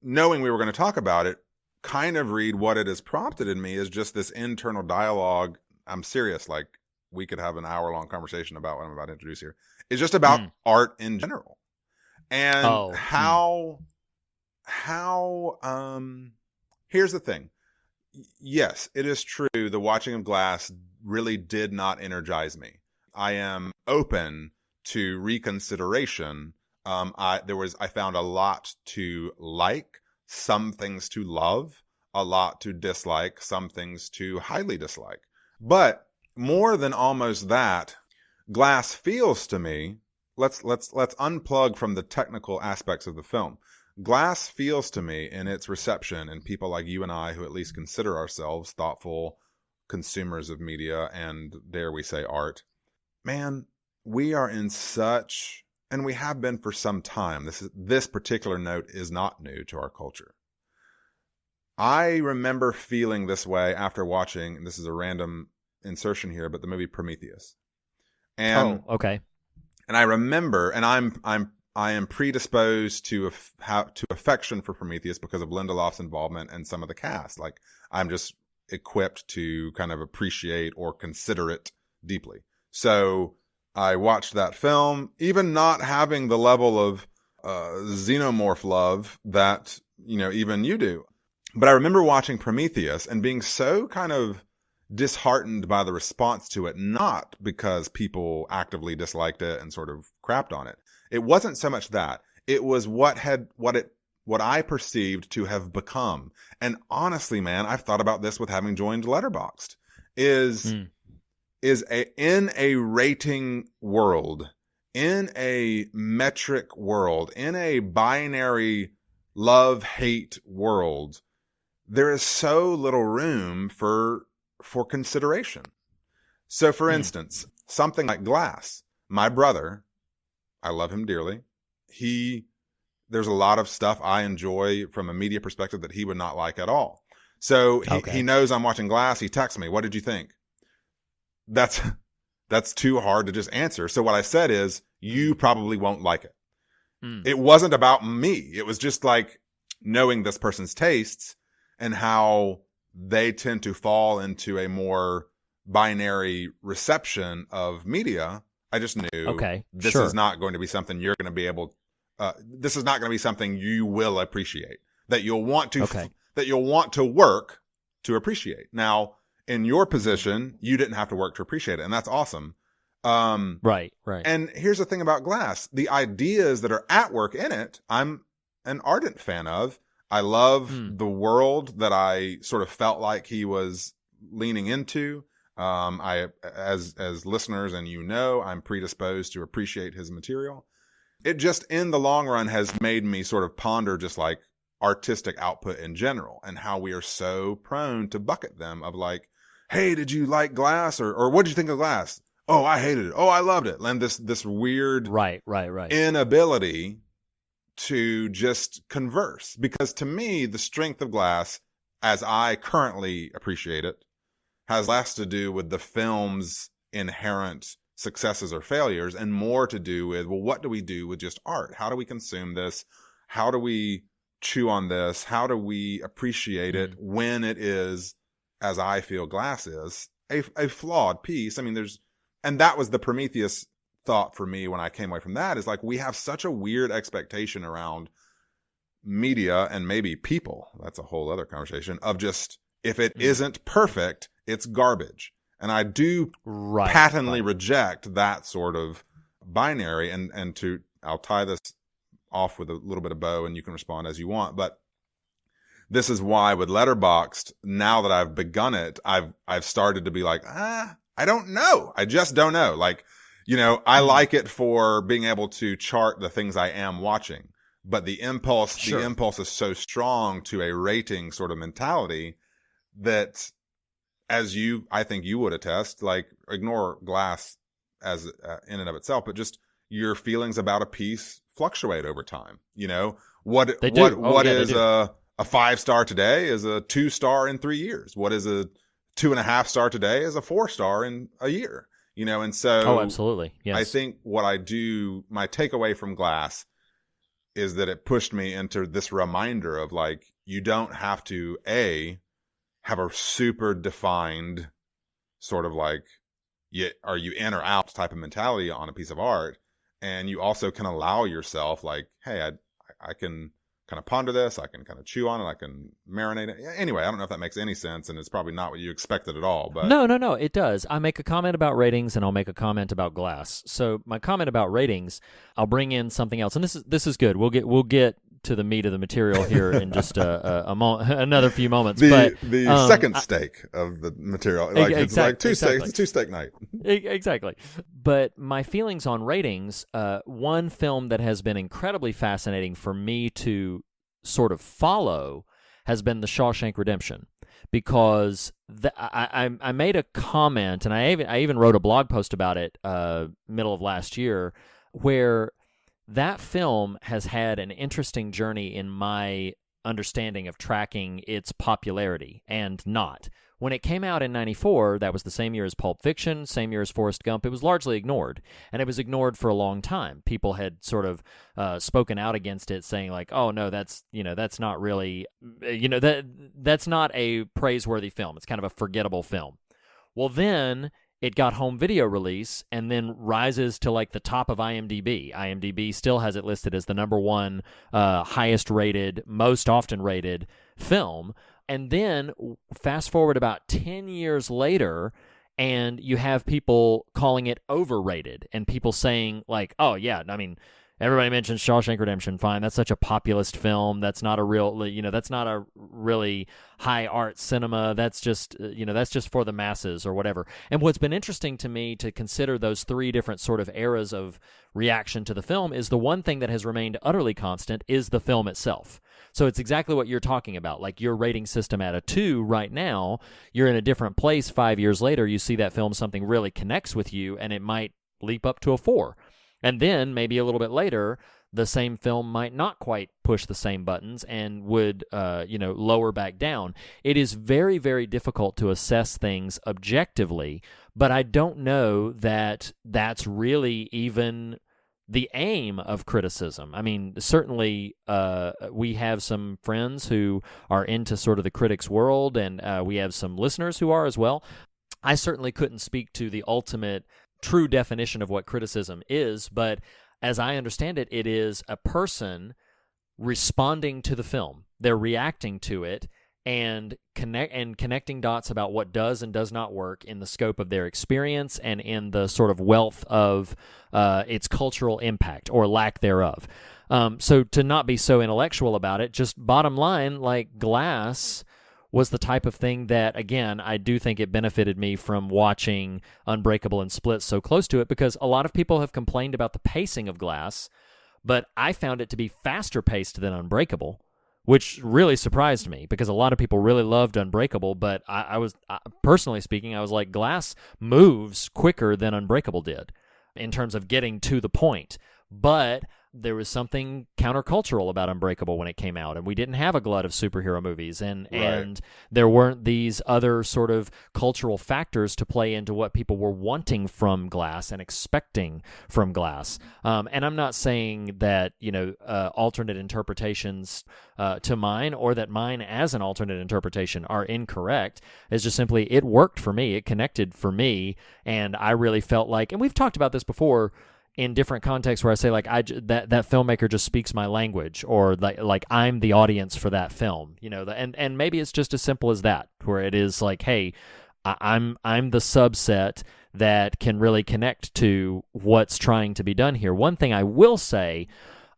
knowing we were going to talk about it, kind of Read what it has prompted in me is just this internal dialogue. I'm serious. Like, we could have an hour-long conversation about what I'm about to introduce here. It's just about art in general. And here's the thing. Yes, it is true. The watching of Glass really did not energize me. I am open to reconsideration. I found a lot to like, some things to love, a lot to dislike, some things to highly dislike. But more than almost that, Glass feels to me, let's unplug from the technical aspects of the film. Glass feels to me in its reception, and people like you and I who at least consider ourselves thoughtful consumers of media and, dare we say, art, man, we are in such, and we have been for some time. This particular note is not new to our culture. I remember feeling this way after watching, and this is a random insertion here, but the movie Prometheus. And, okay. And I remember, and I am predisposed to affection for Prometheus because of Lindelof's involvement and some of the cast. Like, I'm just equipped to kind of appreciate or consider it deeply. So I watched that film, even not having the level of xenomorph love that, even you do. But I remember watching Prometheus and being so kind of disheartened by the response to it, not because people actively disliked it and sort of crapped on it. It wasn't so much that. It was what I perceived to have become. And honestly, man, I've thought about this with having joined Letterboxd. In a rating world, in a metric world, in a binary love-hate world, there is so little room for consideration. So, for instance, something like Glass, my brother, I love him dearly. There's a lot of stuff I enjoy from a media perspective that he would not like at all. So he knows I'm watching Glass. He texts me, "What did you think?" That's too hard to just answer. So what I said is, you probably won't like it. It wasn't about me. It was just like knowing this person's tastes and how they tend to fall into a more binary reception of media. I just knew this is not going to be something you're going to be able. This is not going to be something you will appreciate. That you'll want to work to appreciate. Now, in your position, you didn't have to work to appreciate it, and that's awesome. Right. And here's the thing about Glass: the ideas that are at work in it, I'm an ardent fan of. I love the world that I sort of felt like he was leaning into. As listeners, and I'm predisposed to appreciate his material. It just, in the long run, has made me sort of ponder just like artistic output in general and how we are so prone to bucket them of like, hey, did you like Glass? Or what did you think of Glass? Oh, I hated it. Oh, I loved it. And this weird right inability to just converse. Because to me, the strength of Glass, as I currently appreciate it, has less to do with the film's inherent successes or failures and more to do with, well, what do we do with just art? How do we consume this? How do we chew on this? How do we appreciate it when it is, as I feel Glass is, a flawed piece? I mean, and that was the Prometheus thought for me when I came away from that, is like, we have such a weird expectation around media and maybe people, that's a whole other conversation, of just, if it isn't perfect, it's garbage. And I do patently reject that sort of binary. And I'll tie this off with a little bit of bow and you can respond as you want. But this is why with Letterboxd, now that I've begun it, I've started to be like, I don't know. I just don't know. Like, I like it for being able to chart the things I am watching, but the impulse is so strong to a rating sort of mentality that, as I think you would attest, like, ignore Glass as in and of itself, but just your feelings about a piece fluctuate over time. What is a 5-star today is a 2-star in 3 years. What is a 2.5-star today is a 4-star in a year. And so absolutely. Yes. I think my takeaway from Glass is that it pushed me into this reminder of, like, you don't have to have a super defined sort of like, are you in or out type of mentality on a piece of art. And you also can allow yourself, like, hey, I can kind of ponder this. I can kind of chew on it. I can marinate it. Anyway, I don't know if that makes any sense, and it's probably not what you expected at all. But No, it does. I make a comment about ratings, and I'll make a comment about Glass. So my comment about ratings, I'll bring in something else, and this is good. We'll get to the meat of the material here in just another few moments. The second steak of the material, like, it's like two steaks. It's a 2-steak night. Exactly. But my feelings on ratings, one film that has been incredibly fascinating for me to sort of follow has been The Shawshank Redemption, because I made a comment, and I even wrote a blog post about it middle of last year, where that film has had an interesting journey in my understanding of tracking its popularity and not. When it came out in 94, that was the same year as Pulp Fiction, same year as Forrest Gump, it was largely ignored. And it was ignored for a long time. People had sort of spoken out against it, saying like, oh, no, that's not really, that's not a praiseworthy film. It's kind of a forgettable film. Well, then it got home video release and then rises to like the top of IMDb. IMDb still has it listed as the number one highest rated, most often rated film. And then fast forward about 10 years later, and you have people calling it overrated, and people saying like, oh yeah, I mean, everybody mentions Shawshank Redemption, fine, that's such a populist film, that's not a real, that's not a really high art cinema, that's just for the masses or whatever. And what's been interesting to me to consider those three different sort of eras of reaction to the film is the one thing that has remained utterly constant is the film itself. So it's exactly what you're talking about. Like your rating system at a 2 right now, you're in a different place 5 years later, you see that film, something really connects with you, and it might leap up to a 4. And then maybe a little bit later, the same film might not quite push the same buttons and would, lower back down. It is very, very difficult to assess things objectively, but I don't know that that's really even the aim of criticism. I mean, certainly we have some friends who are into sort of the critics world, and we have some listeners who are as well. I certainly couldn't speak to the ultimate true definition of what criticism is, but as I understand it, it is a person responding to the film. They're reacting to it and connecting dots about what does and does not work in the scope of their experience and in the sort of wealth of its cultural impact or lack thereof. So to not be so intellectual about it, just bottom line, like Glass was the type of thing that, again, I do think it benefited me from watching Unbreakable and Split so close to it, because a lot of people have complained about the pacing of Glass, but I found it to be faster paced than Unbreakable, which really surprised me because a lot of people really loved Unbreakable, but I was, personally speaking, I was like, Glass moves quicker than Unbreakable did in terms of getting to the point. But there was something countercultural about Unbreakable when it came out, and we didn't have a glut of superhero movies, and there weren't these other sort of cultural factors to play into what people were wanting from Glass and expecting from Glass. And I'm not saying that, alternate interpretations to mine, or that mine as an alternate interpretation are incorrect. It's just simply, it worked for me, it connected for me, and I really felt like, and we've talked about this before in different contexts where I say, like, that filmmaker just speaks my language, or like I'm the audience for that film, and maybe it's just as simple as that, where it is like, hey, I'm the subset that can really connect to what's trying to be done here. One thing I will say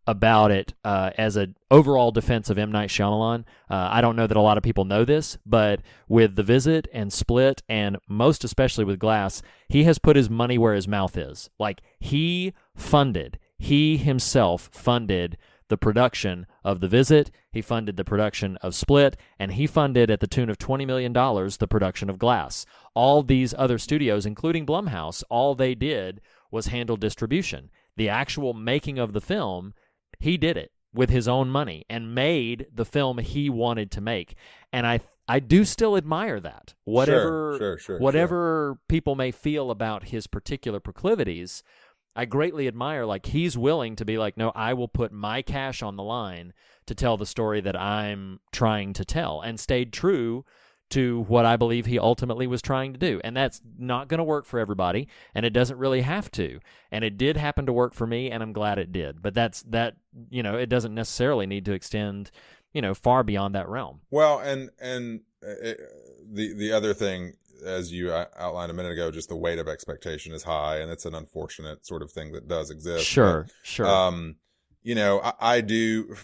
about it, as an overall defense of M. Night Shyamalan, I don't know that a lot of people know this, but with The Visit and Split, and most especially with Glass, he has put his money where his mouth is. Like, he himself funded the production of The Visit, he funded the production of Split, and he funded, at the tune of $20 million, the production of Glass. All these other studios, including Blumhouse, all they did was handle distribution. The actual making of the film, he did it with his own money and made the film he wanted to make. And I do still admire that. Whatever people may feel about his particular proclivities, I greatly admire, like, he's willing to be like, no, I will put my cash on the line to tell the story that I'm trying to tell, and stayed true to what I believe he ultimately was trying to do. And that's not going to work for everybody, and it doesn't really have to. And it did happen to work for me, and I'm glad it did. But it doesn't necessarily need to extend, far beyond that realm. Well, and the other thing, as you outlined a minute ago, just the weight of expectation is high, and it's an unfortunate sort of thing that does exist. Sure. I do...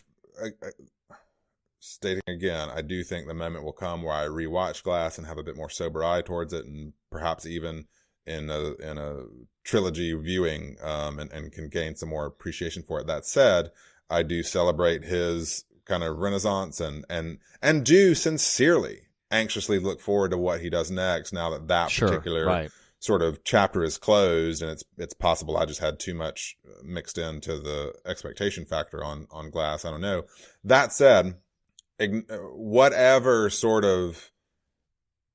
Stating again, I do think the moment will come where I rewatch Glass and have a bit more sober eye towards it, and perhaps even in a trilogy viewing, and can gain some more appreciation for it. That said, I do celebrate his kind of renaissance, and do sincerely, anxiously look forward to what he does next, now that particular sort of chapter is closed, and it's possible I just had too much mixed into the expectation factor on Glass. I don't know. That said, whatever sort of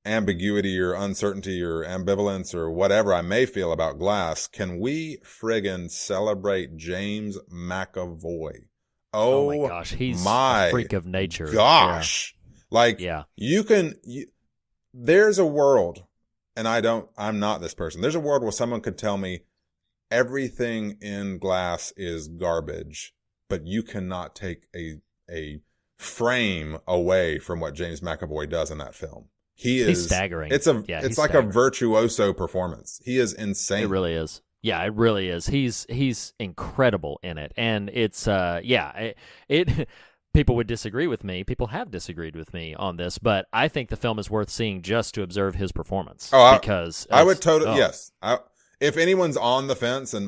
ambiguity or uncertainty or ambivalence or whatever I may feel about Glass, can we friggin' celebrate James McAvoy? Oh my gosh, he's a freak of nature. Gosh. Yeah. There's a world, and I'm not this person. There's a world where someone could tell me everything in Glass is garbage, but you cannot take a frame away from what James McAvoy does in that film. He's staggering. It's like a virtuoso performance. He is insane. It really is. Yeah, it really is. He's incredible in it, and it's people would disagree with me. People have disagreed with me on this, but I think the film is worth seeing just to observe his performance. Because I would totally yes. If anyone's on the fence and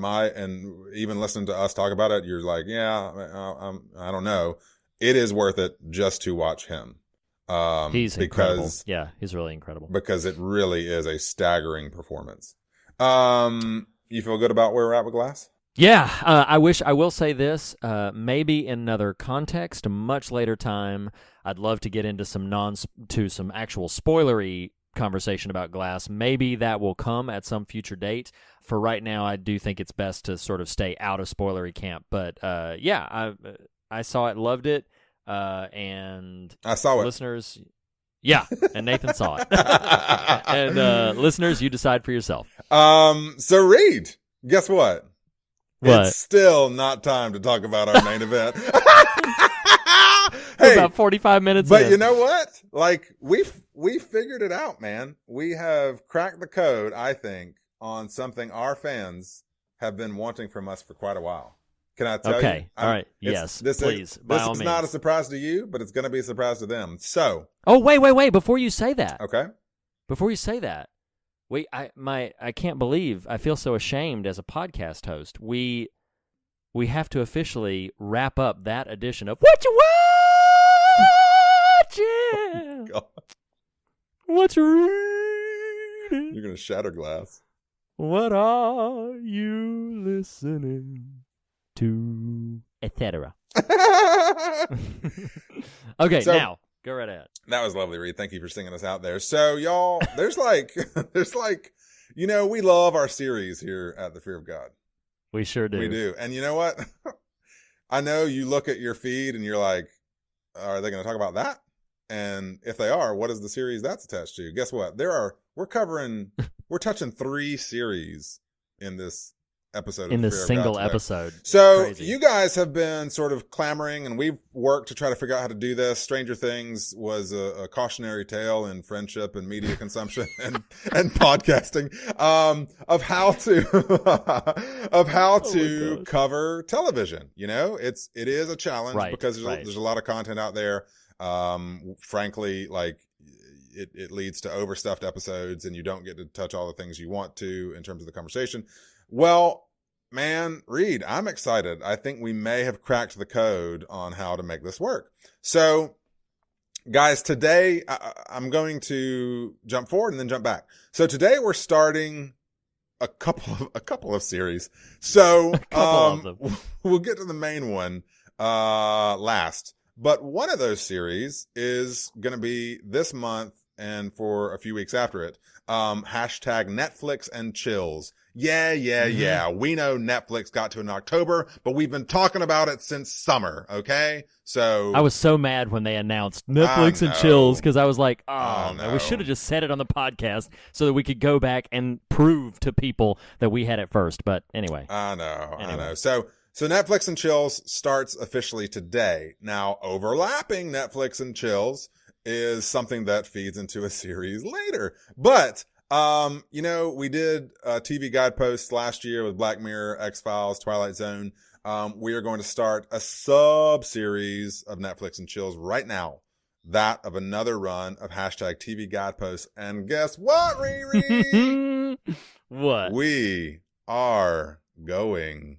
even listening to us talk about it, you're like, I don't know. It is worth it just to watch him. He's incredible. Yeah, he's really incredible. Because it really is a staggering performance. You feel good about where we're at with Glass? Yeah, I will say this, maybe in another context, a much later time, I'd love to get into some actual spoilery conversation about Glass. Maybe that will come at some future date. For right now, I do think it's best to sort of stay out of spoilery camp. But I saw it, loved it, and I saw it. Listeners, and Nathan saw it. And listeners, you decide for yourself. So Reed, guess what? What? It's still not time to talk about our main event. Hey, about 45 minutes but in. You know what? Like, we figured it out, man. We have cracked the code, I think, on something our fans have been wanting from us for quite a while. Can I tell you? Okay. All right. Yes. This please. is not a surprise to you, but it's going to be a surprise to them. So. Oh, wait. Before you say that. Okay. Before you say that. Wait, I can't believe, I feel so ashamed as a podcast host. We have to officially wrap up that edition of What You Watchin'? Oh, What's reading? You're going to shatter Glass. What are you listening? 2, etc. Okay, So- now go right ahead. That was lovely, Reed. Thank you for singing us out there. So, y'all, there's like, we love our series here at The Fear of God. We sure do. We do. And you know what? I know you look at your feed and you're like, are they going to talk about that? And if they are, what is the series that's attached to? Guess what? We're touching 3 series in this episode. In of this Fear of single God today. episode. So Crazy. you guys have been sort of clamoring, and we've worked to try to figure out how to do this. Stranger Things was a cautionary tale in friendship and media consumption and podcasting, of how to cover television. You know, it is a challenge, Right, because right. there's a lot of content out there. Frankly, like it leads to overstuffed episodes, and you don't get to touch all the things you want to in terms of the conversation. Well, man, Reed, I'm excited. I think we may have cracked the code on how to make this work. So, guys, today I'm going to jump forward and then jump back. So today we're starting a couple of series. So of them. We'll get to the main one last. But one of those series is going to be this month and for a few weeks after it. Hashtag Netflix and chills. Yeah. We know Netflix got to in October, but we've been talking about it since summer. Okay. So I was so mad when they announced Netflix and know. chills, because I was like, I man, we know. should have just said it on the podcast so that we could go back and prove to people that we had it first. But anyway. I know. Anyway. So Netflix and chills starts officially today. Now, overlapping Netflix and chills is something that feeds into a series later. But we did TV guideposts last year with Black Mirror, X-Files, Twilight Zone. We are going to start a sub-series of Netflix and chills right now. That of another run of hashtag TV guideposts. And guess what, Riri? What? We are going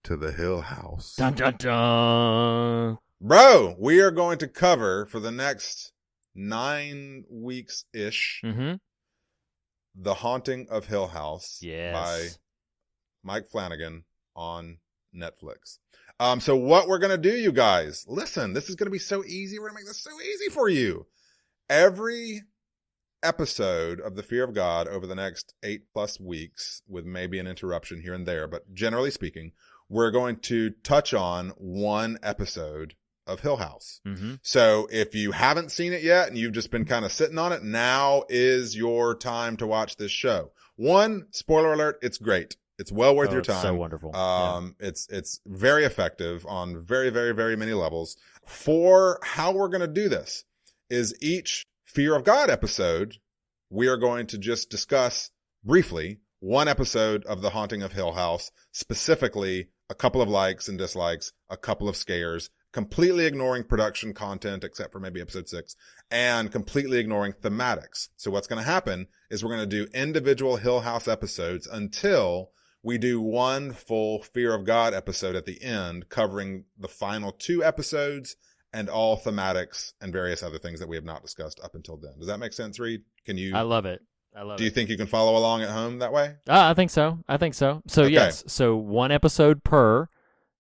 to the Hill House. Dun, dun, dun. Bro, we are going to cover for the next 9 weeks-ish Mm-hmm. The Haunting of Hill House Yes. by Mike Flanagan on Netflix. So what we're going to do, you guys, listen, this is going to be so easy. We're going to make this so easy for you. Every episode of The Fear of God over the next 8+ weeks, with maybe an interruption here and there, but generally speaking, we're going to touch on one episode of Hill House. Mm-hmm. So if you haven't seen it yet and you've just been kind of sitting on it, now is your time to watch this show. One, spoiler alert, it's great. It's well worth your It's time. so wonderful. It's very effective on very, very, very many levels. For how we're going to do this is each Fear of God episode, we are going to just discuss briefly one episode of The Haunting of Hill House, specifically a couple of likes and dislikes, a couple of scares, completely ignoring production content except for maybe episode 6, and completely ignoring thematics. So what's going to happen is we're going to do individual Hill House episodes until we do one full Fear of God episode at the end, covering the final 2 episodes and all thematics and various other things that we have not discussed up until then. Does that make sense, Reed? I love it. Do you think you can follow along at home that way? I think so. So Okay. yes. So one episode per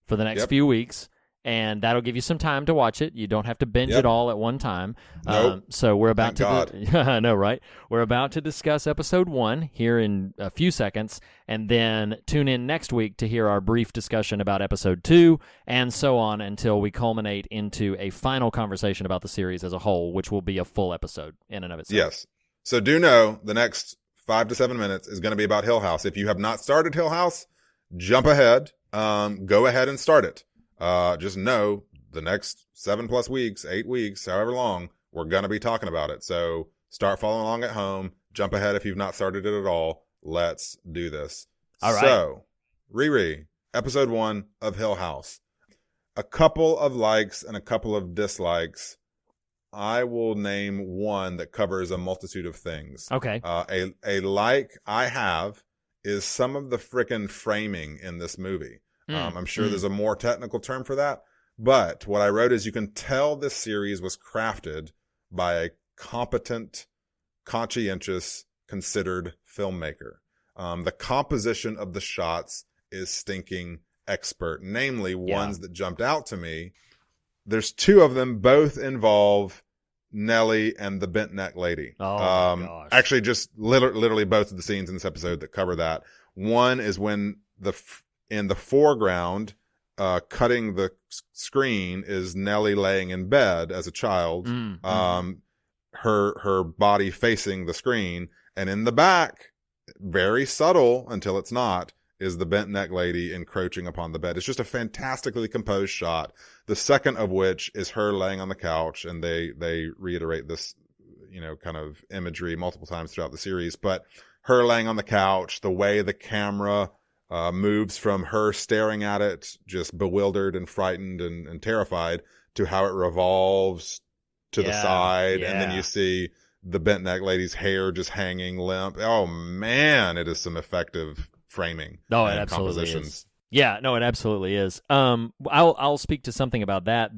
for the next Yep. few weeks. And that'll give you some time to watch it. You don't have to binge Yep. it all at one time. Nope. So we're about Thank I know, right? We're about to discuss episode 1 here in a few seconds, and then tune in next week to hear our brief discussion about episode 2, and so on until we culminate into a final conversation about the series as a whole, which will be a full episode in and of itself. Yes. So do know the next 5 to 7 minutes is going to be about Hill House. If you have not started Hill House, jump ahead. Go ahead and start it. Just know the next 7+ weeks, 8 weeks, however long, we're going to be talking about it. So start following along at home. Jump ahead if you've not started it at all. Let's do this. All right. So, Riri, episode 1 of Hill House. A couple of likes and a couple of dislikes. I will name one that covers a multitude of things. Okay. A like I have is some of the frickin' framing in this movie. I'm sure there's a more technical term for that, but what I wrote is you can tell this series was crafted by a competent, conscientious, considered filmmaker. The composition of the shots is stinking expert, namely ones that jumped out to me. There's two of them, both involve Nellie and the bent neck lady. Oh my gosh. Actually, just literally both of the scenes in this episode that cover that. One is when in the foreground, cutting the screen, is Nellie laying in bed as a child, her body facing the screen, and in the back, very subtle until it's not, is the bent neck lady encroaching upon the bed. It's just a fantastically composed shot. The second of which is her laying on the couch, and they reiterate this, kind of imagery multiple times throughout the series. But her laying on the couch, the way the camera moves from her staring at it, just bewildered and frightened and terrified, to how it revolves to the side, and then you see the bent neck lady's hair just hanging limp. Oh man, it is some effective framing. No, it absolutely is. Yeah, no, it absolutely is. I'll speak to something about that.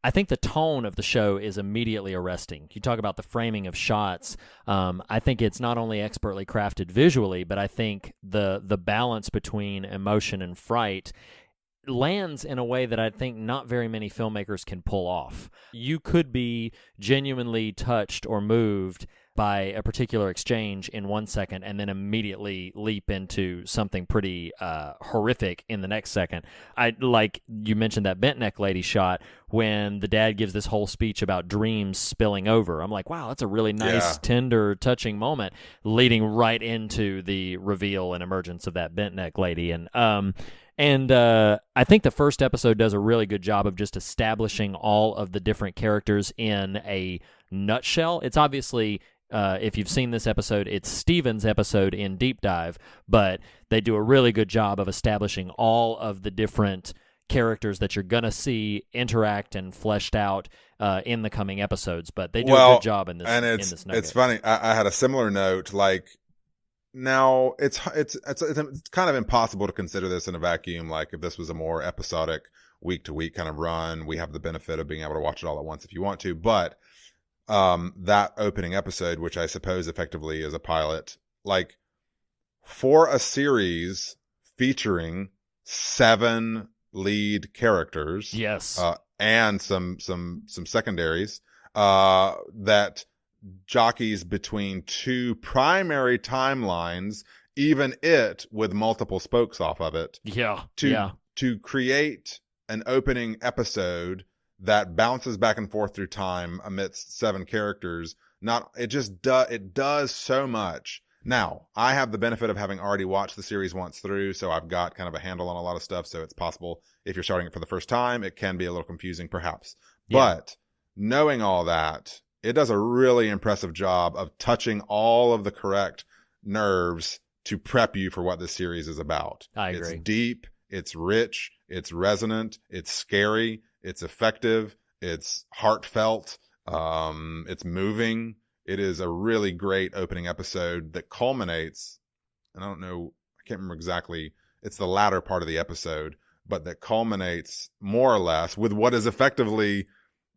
I think the tone of the show is immediately arresting. You talk about the framing of shots. I think it's not only expertly crafted visually, but I think the balance between emotion and fright lands in a way that I think not very many filmmakers can pull off. You could be genuinely touched or moved by a particular exchange in 1 second and then immediately leap into something pretty horrific in the next second. Like you mentioned that bent neck lady shot when the dad gives this whole speech about dreams spilling over. I'm like, wow, that's a really nice, tender, touching moment leading right into the reveal and emergence of that bent neck lady. And I think the first episode does a really good job of just establishing all of the different characters in a nutshell. It's obviously, if you've seen this episode, it's Steven's episode in Deep Dive, but they do a really good job of establishing all of the different characters that you're going to see interact and fleshed out in the coming episodes. But they do a good job in this. And it's funny. I had a similar note, like, now it's kind of impossible to consider this in a vacuum. Like, if this was a more episodic week to week kind of run, we have the benefit of being able to watch it all at once if you want to. But that opening episode, which I suppose effectively is a pilot, like, for a series featuring 7 lead characters, and some secondaries, that jockeys between 2 primary timelines, even it with multiple spokes off of it. To create an opening episode that bounces back and forth through time amidst 7 characters, it does so much. Now, I have the benefit of having already watched the series once through, so I've got kind of a handle on a lot of stuff. So it's possible if you're starting it for the first time, it can be a little confusing perhaps. But knowing all that, it does a really impressive job of touching all of the correct nerves to prep you for what this series is about. I agree. It's deep, it's rich, it's resonant, it's scary, it's effective, it's heartfelt, it's moving. It is a really great opening episode that culminates, and I can't remember exactly, it's the latter part of the episode, but that culminates more or less with what is effectively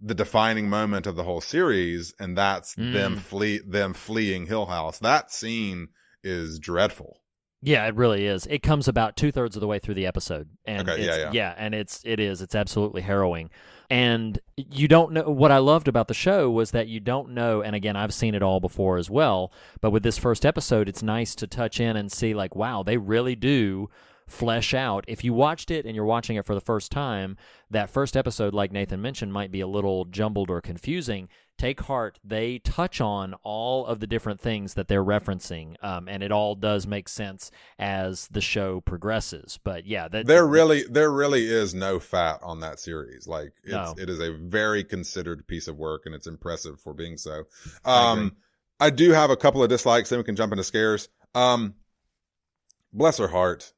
the defining moment of the whole series, and that's them fleeing Hill House. That scene is dreadful. Yeah, it really is. It comes about 2/3 of the way through the episode, and and it's absolutely harrowing. And you don't know, what I loved about the show was that you don't know, and again, I've seen it all before as well, but with this first episode, it's nice to touch in and see, like, wow, they really do flesh out. If you watched it and you're watching it for the first time, that first episode, like Nathan mentioned, might be a little jumbled or confusing. Take heart, they touch on all of the different things that they're referencing, and it all does make sense as the show progresses. But yeah, there really is no fat on that series. Like, it is a very considered piece of work, and it's impressive for being so. I do have a couple of dislikes, then we can jump into scares. Bless her heart,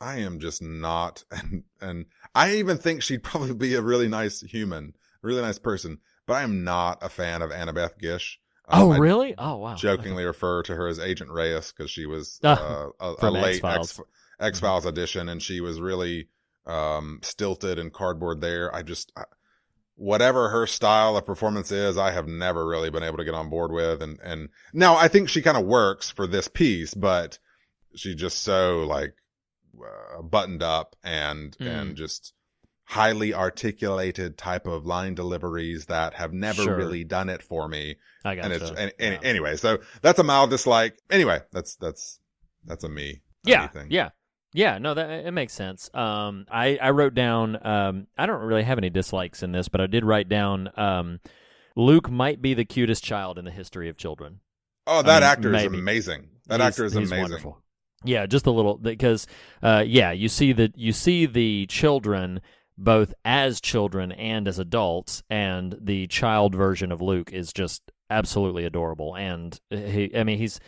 I am just not, and I even think she'd probably be a really nice human, a really nice person, but I am not a fan of Annabeth Gish. Really? Oh, wow. Jokingly refer to her as Agent Reyes because she was a late X-Files edition, and she was really stilted and cardboard there. Whatever her style of performance is, I have never really been able to get on board with. And now I think she kind of works for this piece, but she just so, like, buttoned up and just highly articulated type of line deliveries that have never really done it for me. I got and anyway, so that's a mild dislike. Anyway, that's a me. Thing. Yeah, no, that it makes sense. I wrote down. I don't really have any dislikes in this, but I did write down. Luke might be the cutest child in the history of children. Oh, that actor is amazing. That actor is amazing. Wonderful. Yeah, just a little because you see the children both as children and as adults, and the child version of Luke is just absolutely adorable. And he's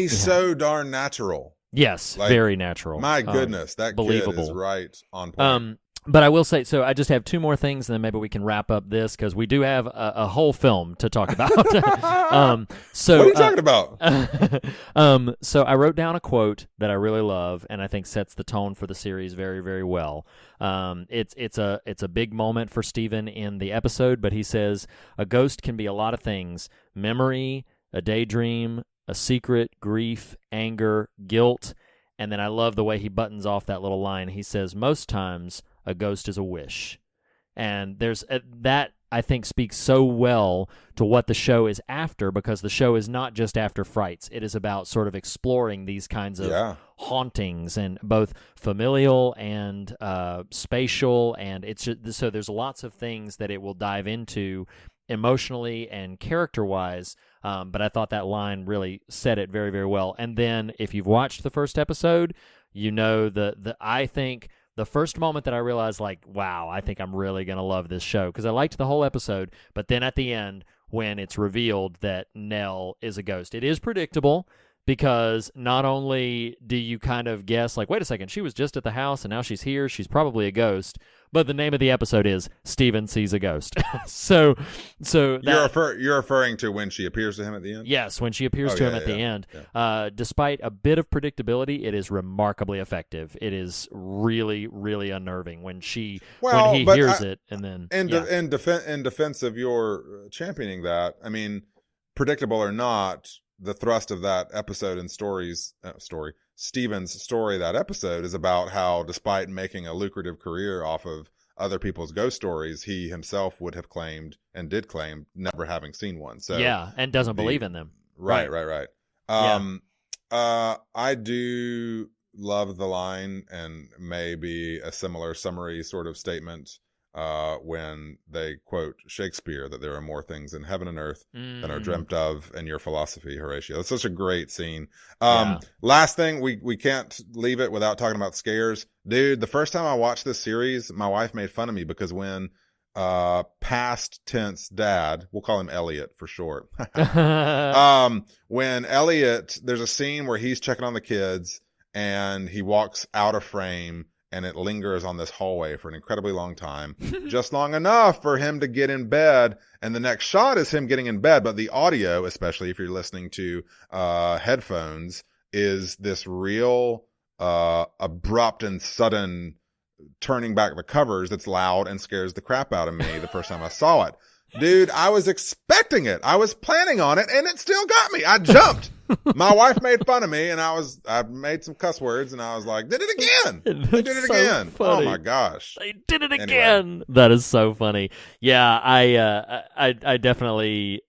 so darn natural. Yes, like, very natural. My goodness, that believable. Kid is right on point. But I will say, so I just have two more things, and then maybe we can wrap up this, because we do have a whole film to talk about. So what are you talking about? So I wrote down a quote that I really love, and I think sets the tone for the series very, very well. It's a big moment for Stephen in the episode, but he says, "A ghost can be a lot of things: memory, a daydream, a secret, grief, anger, guilt." And then I love the way he buttons off that little line. He says, "Most times, a ghost is a wish." And there's that, I think, speaks so well to what the show is after, because the show is not just after frights. It is about sort of exploring these kinds of hauntings, and both familial and spatial. And it's just, so there's lots of things that it will dive into emotionally and character-wise. But I thought that line really said it very, very well. And then if you've watched the first episode, you know I think the first moment that I realized, like, wow, I think I'm really going to love this show, because I liked the whole episode, but then at the end, when it's revealed that Nell is a ghost, it is predictable, because not only do you kind of guess, like, wait a second, she was just at the house and now she's here, she's probably a ghost, but the name of the episode is Steven Sees a Ghost. so you're referring to when she appears to him at the end? Yes, when she appears to him at the end. Yeah. Despite a bit of predictability, it is remarkably effective. It is really, really unnerving when he hears it, and then in defense of your championing that, I mean, predictable or not, the thrust of that episode and Steven's story, that episode, is about how, despite making a lucrative career off of other people's ghost stories, he himself would have claimed, and did claim, never having seen one. So and doesn't believe in them. Right. I do love the line, and maybe a similar summary sort of statement when they quote Shakespeare, that there are more things in heaven and earth than are dreamt of in your philosophy, Horatio. That's such a great scene. Last thing, we can't leave it without talking about scares. Dude, the first time I watched this series, my wife made fun of me because when past tense dad, we'll call him Elliot for short. When Elliot, there's a scene where he's checking on the kids and he walks out of frame, and it lingers on this hallway for an incredibly long time, just long enough for him to get in bed. And the next shot is him getting in bed. But the audio, especially if you're listening to headphones, is this real abrupt and sudden turning back the covers that's loud and scares the crap out of me the first time I saw it. Dude, I was expecting it. I was planning on it, and it still got me. I jumped. My wife made fun of me, and I made some cuss words, and I was like, did it again. They did it again. Funny. Oh my gosh. They did it again. That is so funny. Yeah, I definitely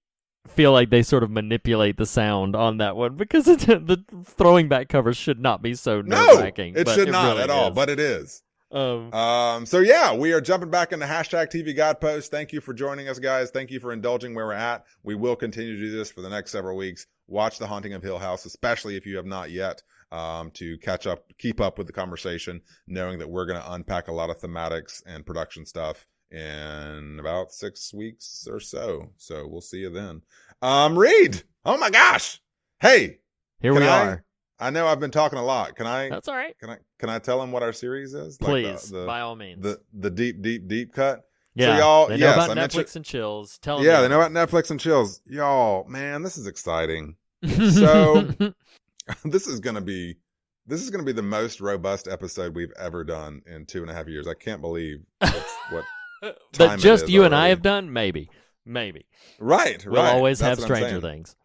feel like they sort of manipulate the sound on that one, because the throwing back covers should not be so nerve-wracking. No, it should not really at all, but it is. So yeah, we are jumping back into hashtag TV Guideposts. Thank you for joining us, guys. Thank you for indulging where we're at. We will continue to do this for the next several weeks. Watch The Haunting of Hill House, especially if you have not yet, to keep up with the conversation, knowing that we're going to unpack a lot of thematics and production stuff in about 6 weeks or so. So we'll see you then. Reed. Oh my gosh. Hey, here we are. I know I've been talking a lot. Can I? That's all right. Can I tell them what our series is? Please, by all means. The deep cut. Yeah. So y'all, they know about Netflix and chills. Tell them. Yeah, they know about Netflix and chills. Y'all, man, this is exciting. So this is gonna be the most robust episode we've ever done in 2.5 years. I can't believe what that just you already. And I have done. Maybe. Right. We'll always have Stranger Things.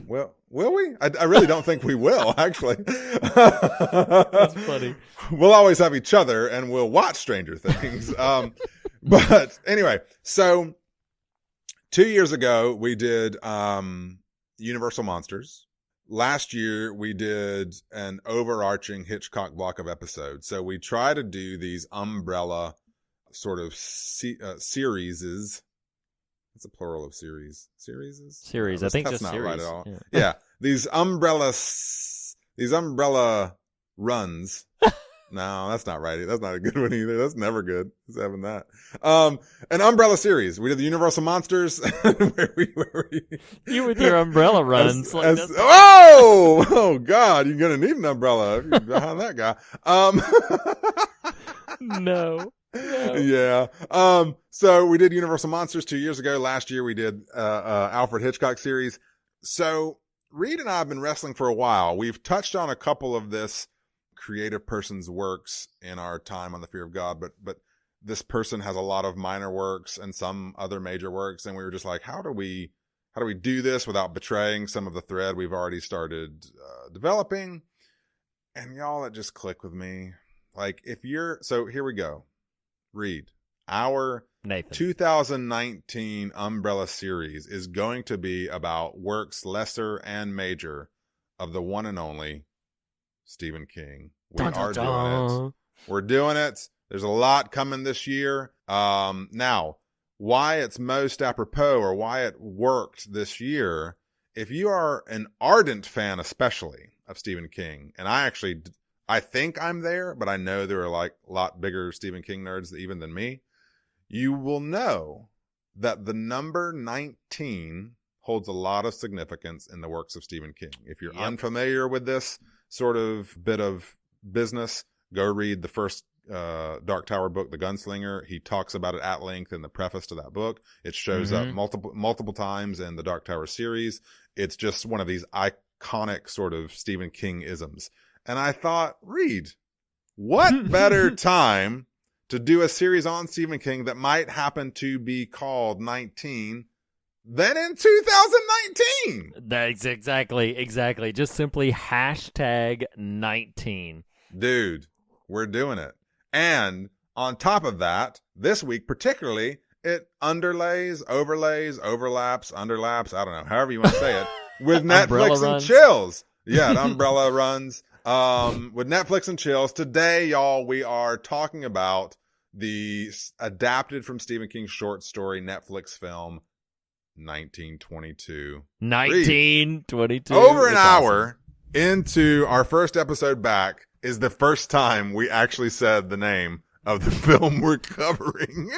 Well, will we? I really don't think we will, actually. That's funny. We'll always have each other, and we'll watch Stranger Things. But anyway, so 2 years ago, we did Universal Monsters. Last year, we did an overarching Hitchcock block of episodes. So we try to do these umbrella sort of series. It's a plural of series. Series? Series. I think that's just not series. right at all. Yeah. Yeah. These umbrella runs. No, that's not right. That's not a good one either. That's never good. Just having that. An umbrella series. We did the Universal Monsters. where we You with your umbrella runs. oh God, you're gonna need an umbrella if you're behind that guy. No. Yeah. So we did Universal Monsters 2 years ago. Last year we did Alfred Hitchcock series. So Reed and I have been wrestling for a while. We've touched on a couple of this creative person's works in our time on The Fear of God, but this person has a lot of minor works and some other major works, and we were just like, how do we do this without betraying some of the thread we've already started developing? And y'all, it just clicked with me. Like, so here we go. Read. Our Nathan. 2019 Umbrella series is going to be about works lesser and major of the one and only Stephen King. We are doing it. We're doing it. There's a lot coming this year. Now, why it's most apropos or why it worked this year, if you are an ardent fan especially of Stephen King, and I think I'm there, but I know there are like a lot bigger Stephen King nerds even than me, you will know that the number 19 holds a lot of significance in the works of Stephen King. If you're unfamiliar with this sort of bit of business, go read the first Dark Tower book, The Gunslinger. He talks about it at length in the preface to that book. It shows up multiple times in the Dark Tower series. It's just one of these iconic sort of Stephen King isms. And I thought, Reed, what better time to do a series on Stephen King that might happen to be called 19 than in 2019? That's exactly. Just simply hashtag 19. Dude, we're doing it. And on top of that, this week particularly, it overlaps, underlaps, I don't know, however you want to say it, with Netflix and chills. Yeah, umbrella runs. With Netflix and chills. Today, y'all, we are talking about the adapted from Stephen King's short story Netflix film 1922. 1922. Over an hour into our first episode back is the first time we actually said the name of the film we're covering.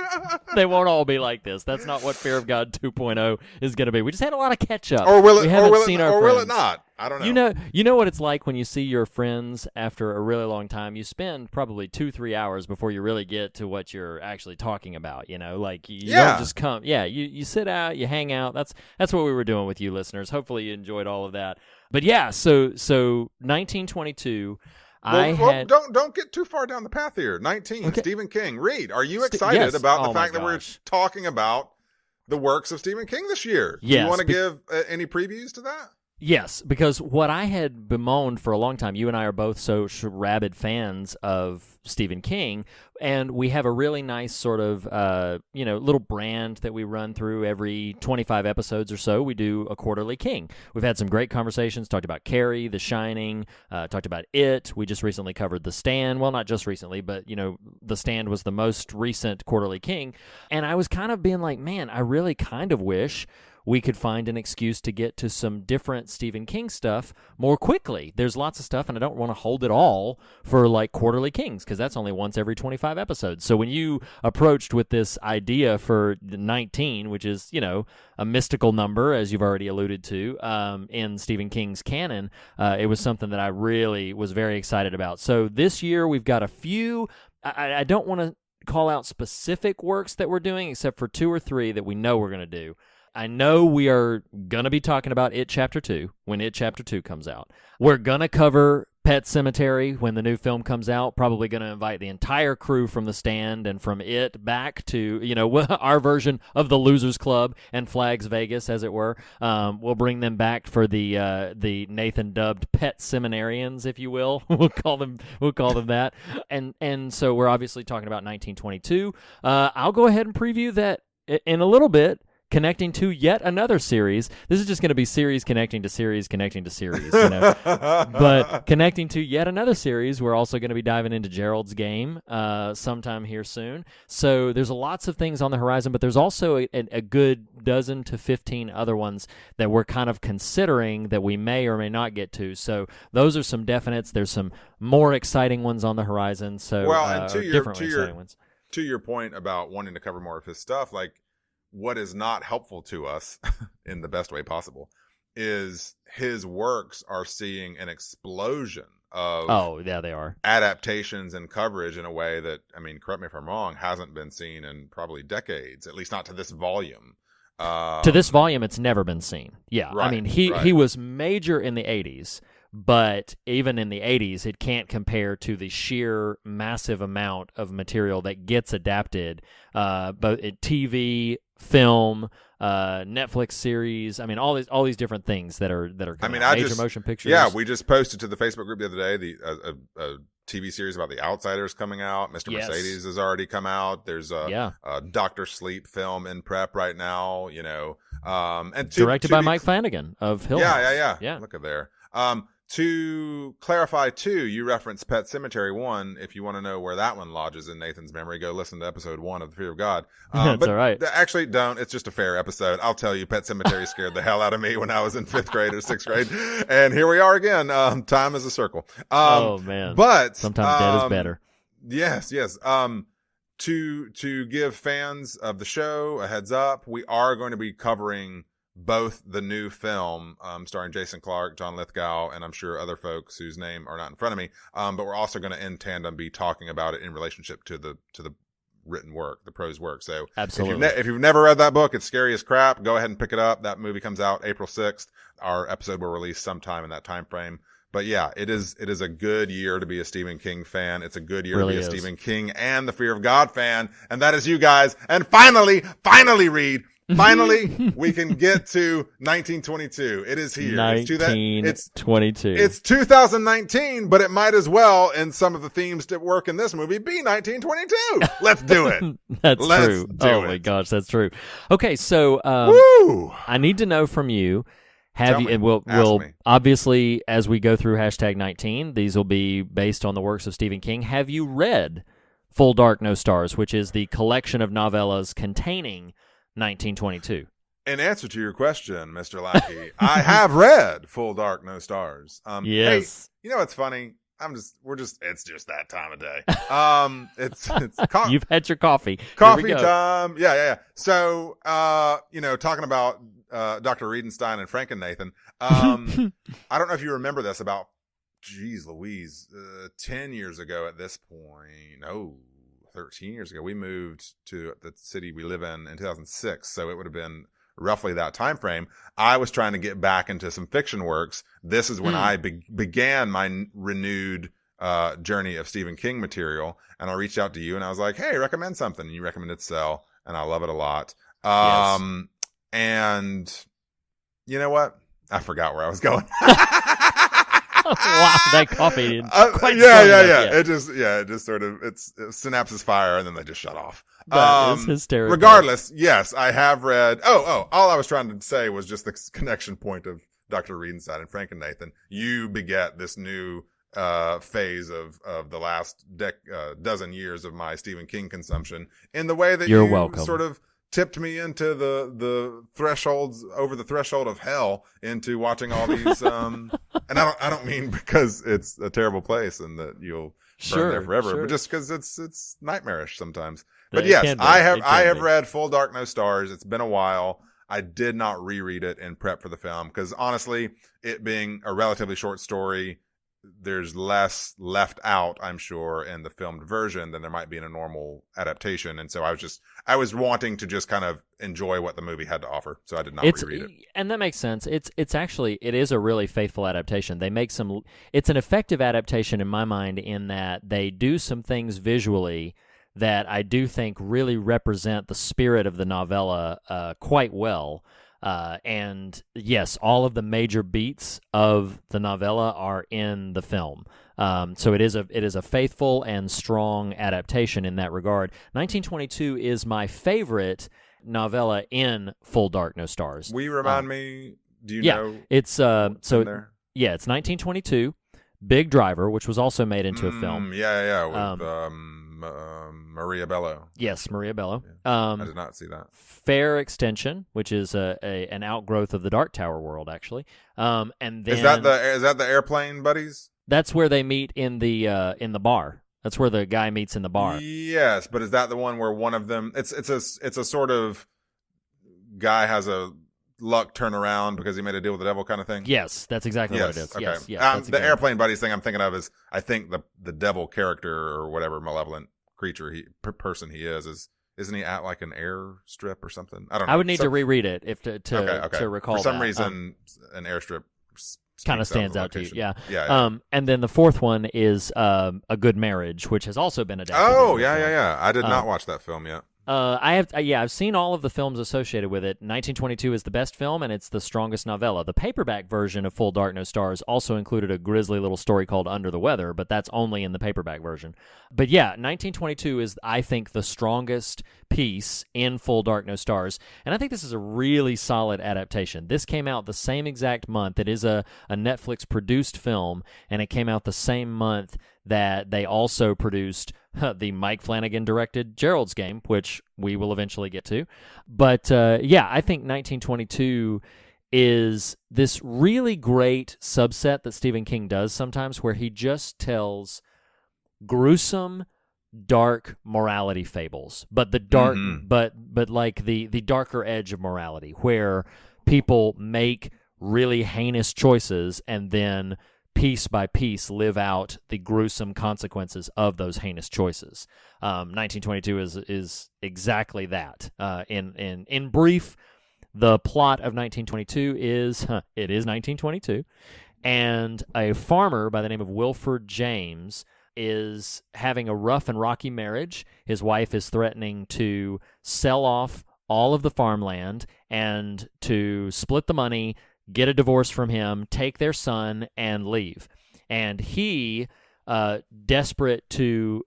They won't all be like this. That's not what Fear of God 2.0 is going to be. We just had a lot of catch up. Or will it? We haven't Or will seen it? our Or friends. will it not? I don't know. You know what it's like when you see your friends after a really long time. You spend probably 2-3 hours before you really get to what you're actually talking about. You know, like you don't just come. Yeah, you sit out, you hang out. That's what we were doing with you listeners. Hopefully you enjoyed all of that. But yeah, so 1922. Don't get too far down the path here. 19, okay. Stephen King. Reed, are you excited about the fact that we're talking about the works of Stephen King this year? Yes. Do you want to give any previews to that? Yes, because what I had bemoaned for a long time, you and I are both so rabid fans of Stephen King, and we have a really nice sort of, little brand that we run through every 25 episodes or so. We do a quarterly King. We've had some great conversations, talked about Carrie, The Shining, talked about It. We just recently covered The Stand. Well, not just recently, but, The Stand was the most recent quarterly King. And I was kind of being like, man, I really kind of wish we could find an excuse to get to some different Stephen King stuff more quickly. There's lots of stuff, and I don't want to hold it all for like quarterly Kings, because that's only once every 25 episodes. So when you approached with this idea for 19, which is, a mystical number, as you've already alluded to, in Stephen King's canon, it was something that I really was very excited about. So this year we've got a few, I don't want to call out specific works that we're doing, except for 2 or 3 that we know we're going to do. I know we are going to be talking about It Chapter 2 when It Chapter 2 comes out. We're going to cover Pet Cemetery, when the new film comes out, probably going to invite the entire crew from The Stand and from It back to, our version of the Losers Club and Flags Vegas, as it were. We'll bring them back for the Nathan dubbed Pet Seminarians, if you will. We'll call them that. And so we're obviously talking about 1922. I'll go ahead and preview that in a little bit. Connecting to yet another series. This is just going to be series connecting to series connecting to series, But connecting to yet another series, we're also going to be diving into Gerald's Game sometime here soon. So there's lots of things on the horizon, but there's also a good dozen to 15 other ones that we're kind of considering that we may or may not get to. So those are some definites. There's some more exciting ones on the horizon. So and exciting ones. To your point about wanting to cover more of his stuff, like, what is not helpful to us in the best way possible is his works are seeing an explosion of they are adaptations and coverage in a way that, I mean, correct me if I'm wrong, hasn't been seen in probably decades, at least not to this volume. To this volume, it's never been seen. Yeah, right, I mean, he was major in the 80s, but even in the 80s, it can't compare to the sheer massive amount of material that gets adapted, both in TV, film, Netflix series. I mean, all these different things that are coming out. Major motion pictures. Yeah, we just posted to the Facebook group the other day a TV series about The Outsiders coming out. Mr. Yes. Mercedes has already come out. There's a Dr. Sleep film in prep right now. And directed by Mike Flanagan of Hill House. Yeah. Look at there. To clarify, too, you referenced Pet Cemetery 1. If you want to know where that one lodges in Nathan's memory, go listen to episode 1 of The Fear of God. That's all right. Actually, don't. It's just a fair episode. I'll tell you, Pet Cemetery scared the hell out of me when I was in 5th grade or 6th grade. And here we are again. Time is a circle. Oh, man. But sometimes dead is better. Yes. To give fans of the show a heads up, we are going to be covering both the new film starring Jason Clarke, John Lithgow, and I'm sure other folks whose name are not in front of me. But we're also going to in tandem be talking about it in relationship to the written work, the prose work. So absolutely, if you've never read that book, it's scary as crap. Go ahead and pick it up. That movie comes out April 6th. Our episode will release sometime in that time frame. But yeah, it is a good year to be a Stephen King fan. It's a good year to be a Stephen King and the Fear of God fan. And that is you guys. And finally, Reed. Finally, we can get to 1922. It is here. 1922. It's 2019, but it might as well, in some of the themes that work in this movie, be 1922. Let's do it. That's true. My gosh, that's true. Okay, so I need to know from you. We'll obviously, as we go through #19, these will be based on the works of Stephen King. Have you read Full Dark, No Stars, which is the collection of novellas containing 1922? In answer to your question, Mr. Lackey, I have read Full Dark, No Stars. Yes. Hey, you know what's funny? It's just that time of day. You've had your coffee. Coffee time. Yeah. So, talking about Dr. Readinstein and Franken-Nathan, I don't know if you remember this about, 10 years ago at this point. 13 years ago, we moved to the city we live in 2006. So it would have been roughly that time frame. I was trying to get back into some fiction works. This is when I began my renewed journey of Stephen King material. And I reached out to you and I was like, hey, recommend something. And you recommended Cell, and I love it a lot. Yes. And you know what? I forgot where I was going. Wow, that coffee didn't quite yeah. It just sort of, it synapses fire and then they just shut off. That is hysterical. Regardless, yes, I have read. All I was trying to say was just the connection point of Dr. Readinstein and Franken-Nathan. You beget this new phase of the last dozen years of my Stephen King consumption in the way that you're you welcome. Sort of tipped me into the thresholds, over the threshold of hell, into watching all these and I don't mean because it's a terrible place and that you'll burn there forever, but just because it's nightmarish sometimes. But yes, I have read Full Dark, No Stars. It's been a while. I did not reread it in prep for the film because honestly, it being a relatively short story, there's less left out, I'm sure, in the filmed version than there might be in a normal adaptation. And so I was wanting to just kind of enjoy what the movie had to offer. So I did not reread it. And that makes sense. It's actually, it is a really faithful adaptation. It's an effective adaptation in my mind in that they do some things visually that I do think really represent the spirit of the novella quite well. And yes, all of the major beats of the novella are in the film. So it is a faithful and strong adaptation in that regard. 1922 is my favorite novella in Full Dark No Stars. Will you remind me? Do you know? It's what's in there? Yeah, it's 1922. Big Driver, which was also made into a film. Yeah, with Maria Bello. Yes, Maria Bello. Yeah. I did not see that. Fair Extension, which is an outgrowth of the Dark Tower world, actually. And then is that the airplane buddies? That's where they meet in the bar. That's where the guy meets in the bar. Yes, but is that the one where one of them? It's a sort of guy has a luck turn around because he made a deal with the devil kind of thing. Yes, that's exactly what it is. Okay. Yes, the exactly. airplane buddies thing I'm thinking of is I think the devil character or whatever malevolent creature person he is isn't he at like an airstrip or something? I don't know. I would need to reread it to recall. For some that. reason, an airstrip kind of stands out to you. Yeah. Yeah. And then the fourth one is A Good Marriage, which has also been adapted. Oh, yeah. I did not watch that film yet. I've seen all of the films associated with it. 1922 is the best film, and it's the strongest novella. The paperback version of Full Dark No Stars also included a grisly little story called Under the Weather, but that's only in the paperback version. But yeah, 1922 is, I think, the strongest piece in Full Dark No Stars, and I think this is a really solid adaptation. This came out the same exact month. It is a Netflix-produced film, and it came out the same month that they also produced the Mike Flanagan-directed Gerald's Game, which we will eventually get to. But yeah, I think 1922 is this really great subset that Stephen King does sometimes where he just tells gruesome, dark morality fables, but the dark, but like the darker edge of morality where people make really heinous choices and then piece by piece live out the gruesome consequences of those heinous choices. 1922 is exactly that. In brief, the plot of 1922 is it is 1922, and a farmer by the name of Wilford James is having a rough and rocky marriage. His wife is threatening to sell off all of the farmland and to split the money, get a divorce from him, take their son, and leave. And he, desperate to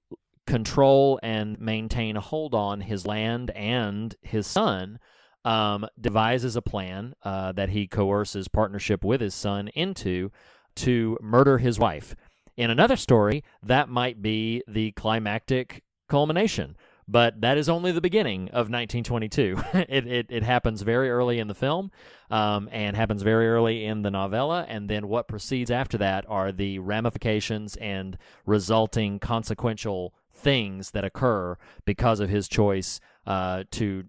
control and maintain a hold on his land and his son, devises a plan that he coerces partnership with his son into to murder his wife. In another story, that might be the climactic culmination. But that is only the beginning of 1922. It happens very early in the film and happens very early in the novella, and then what proceeds after that are the ramifications and resulting consequential things that occur because of his choice to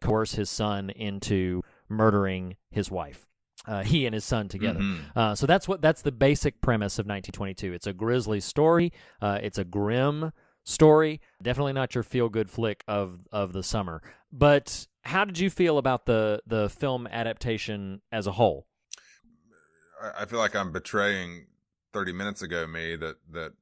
coerce his son into murdering his wife. He and his son together. So that's the basic premise of 1922. It's a grisly story. It's a grim story. Definitely not your feel-good flick of the summer. But how did you feel about the film adaptation as a whole? I feel like I'm betraying 30 minutes ago me that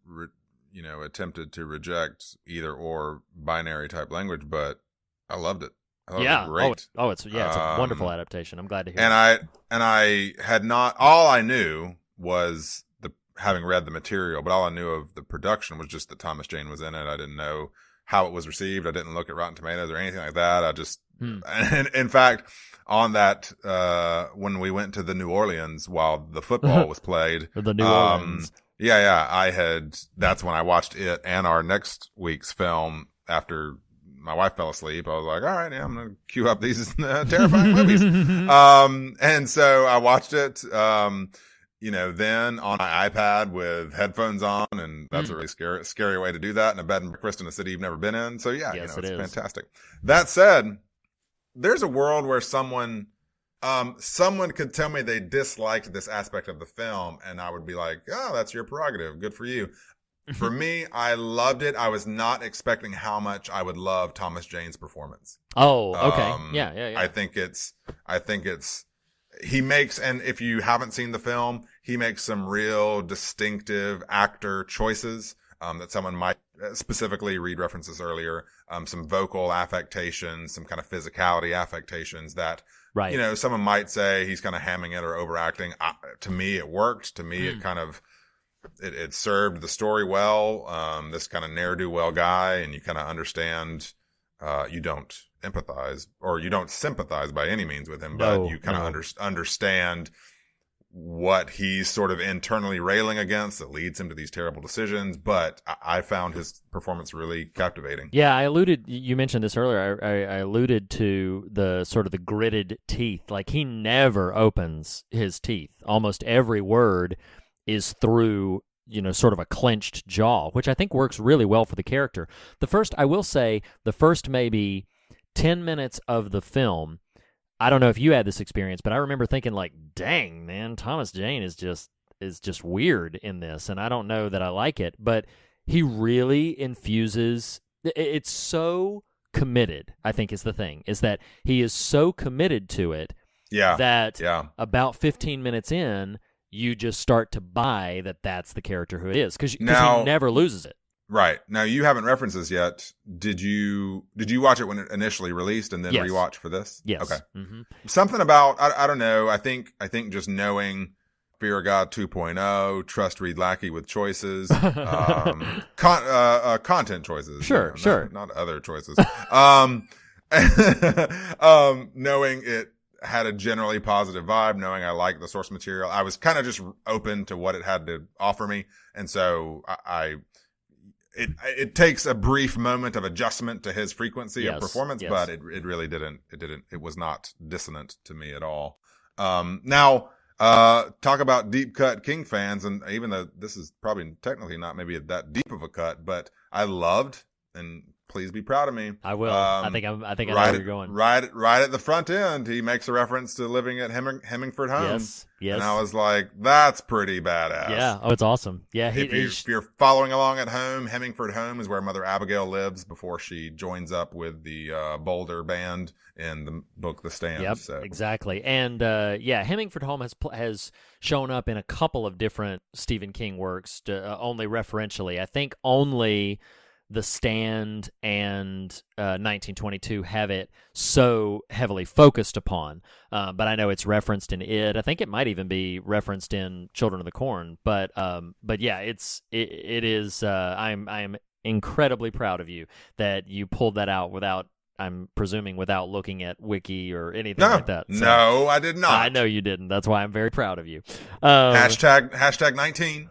attempted to reject either or binary type language, but I loved it. I thought it was great. It's a wonderful adaptation. I'm glad to hear. And I had not, all I knew was having read the material, but all I knew of the production was just that Thomas Jane was in it. I didn't know how it was received. I didn't look at Rotten Tomatoes or anything like that. I just, and in fact, on that, when we went to the New Orleans while the football was played, the New Orleans. That's when I watched it and our next week's film after my wife fell asleep. I was like, all right, I'm going to queue up these terrifying movies. And so I watched it, then on my iPad with headphones on, and that's a really scary way to do that in a bed and breakfast in a city you've never been in. So yeah, yes, it's fantastic. That said, there's a world where someone Someone could tell me they disliked this aspect of the film, and I would be like, oh, that's your prerogative. Good for you. For me, I loved it. I was not expecting how much I would love Thomas Jane's performance. Oh, okay. Yeah. I think it's, he makes, and if you haven't seen the film, he makes some real distinctive actor choices, that someone might specifically read references earlier, some vocal affectations, some kind of physicality affectations that, right. You know, someone might say he's kind of hamming it or overacting. To me, it worked. To me, it kind of, it served the story well. This kind of ne'er-do-well guy, and you kind of understand, you don't empathize or you don't sympathize by any means with him, but you kind of understand what he's sort of internally railing against that leads him to these terrible decisions. But I found his performance really captivating. Yeah, you mentioned this earlier. I alluded to the sort of the gritted teeth. Like, he never opens his teeth. Almost every word is through, you know, sort of a clenched jaw, which I think works really well for the character. I will say, the first maybe 10 minutes of the film, I don't know if you had this experience, but I remember thinking, like, dang, man, Thomas Jane is just weird in this, and I don't know that I like it. But he really infuses, it's so committed, I think is the thing, is that he is so committed to it that about 15 minutes in, you just start to buy that that's the character who it is, because he never loses it. Right. Now, you haven't referenced this yet. Did you watch it when it initially released and then rewatch for this? Yes. Okay. Mm-hmm. Something about, I don't know, I think just knowing Fear of God 2.0, trust Reed Lackey with choices, content choices. Sure, sure. Not other choices. Knowing it had a generally positive vibe, knowing I liked the source material, I was kind of just open to what it had to offer me. And so it takes a brief moment of adjustment to his frequency of performance, but it really didn't, it was not dissonant to me at all. Now, talk about deep cut King fans. And even though this is probably technically not maybe that deep of a cut, but I loved, and please be proud of me. I will. I think I know where you're going. Right at the front end, he makes a reference to living at Hemingford Home. Yes. And I was like, that's pretty badass. Yeah. Oh, it's awesome. Yeah. If you're following along at home, Hemingford Home is where Mother Abigail lives before she joins up with the Boulder band in the book The Stand. Yep. So. Exactly. And Hemingford Home has shown up in a couple of different Stephen King works, only referentially. I think only The Stand and 1922 have it so heavily focused upon, but I know it's referenced in it. I think it might even be referenced in Children of the Corn. But yeah, it is. I'm incredibly proud of you that you pulled that out without, I'm presuming, without looking at Wiki or anything like that. So, no, I did not. I know you didn't. That's why I'm very proud of you. Hashtag 19.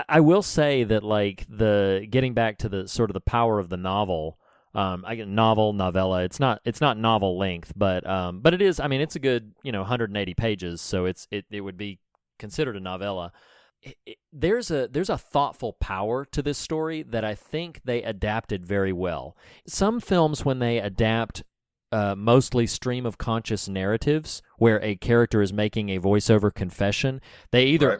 I will say that, like, getting back to the sort of the power of the novel, novella. It's not novel length, but it is. I mean, it's a good 180 pages, so it would be considered a novella. There's a thoughtful power to this story that I think they adapted very well. Some films, when they adapt mostly stream of conscious narratives where a character is making a voiceover confession, they either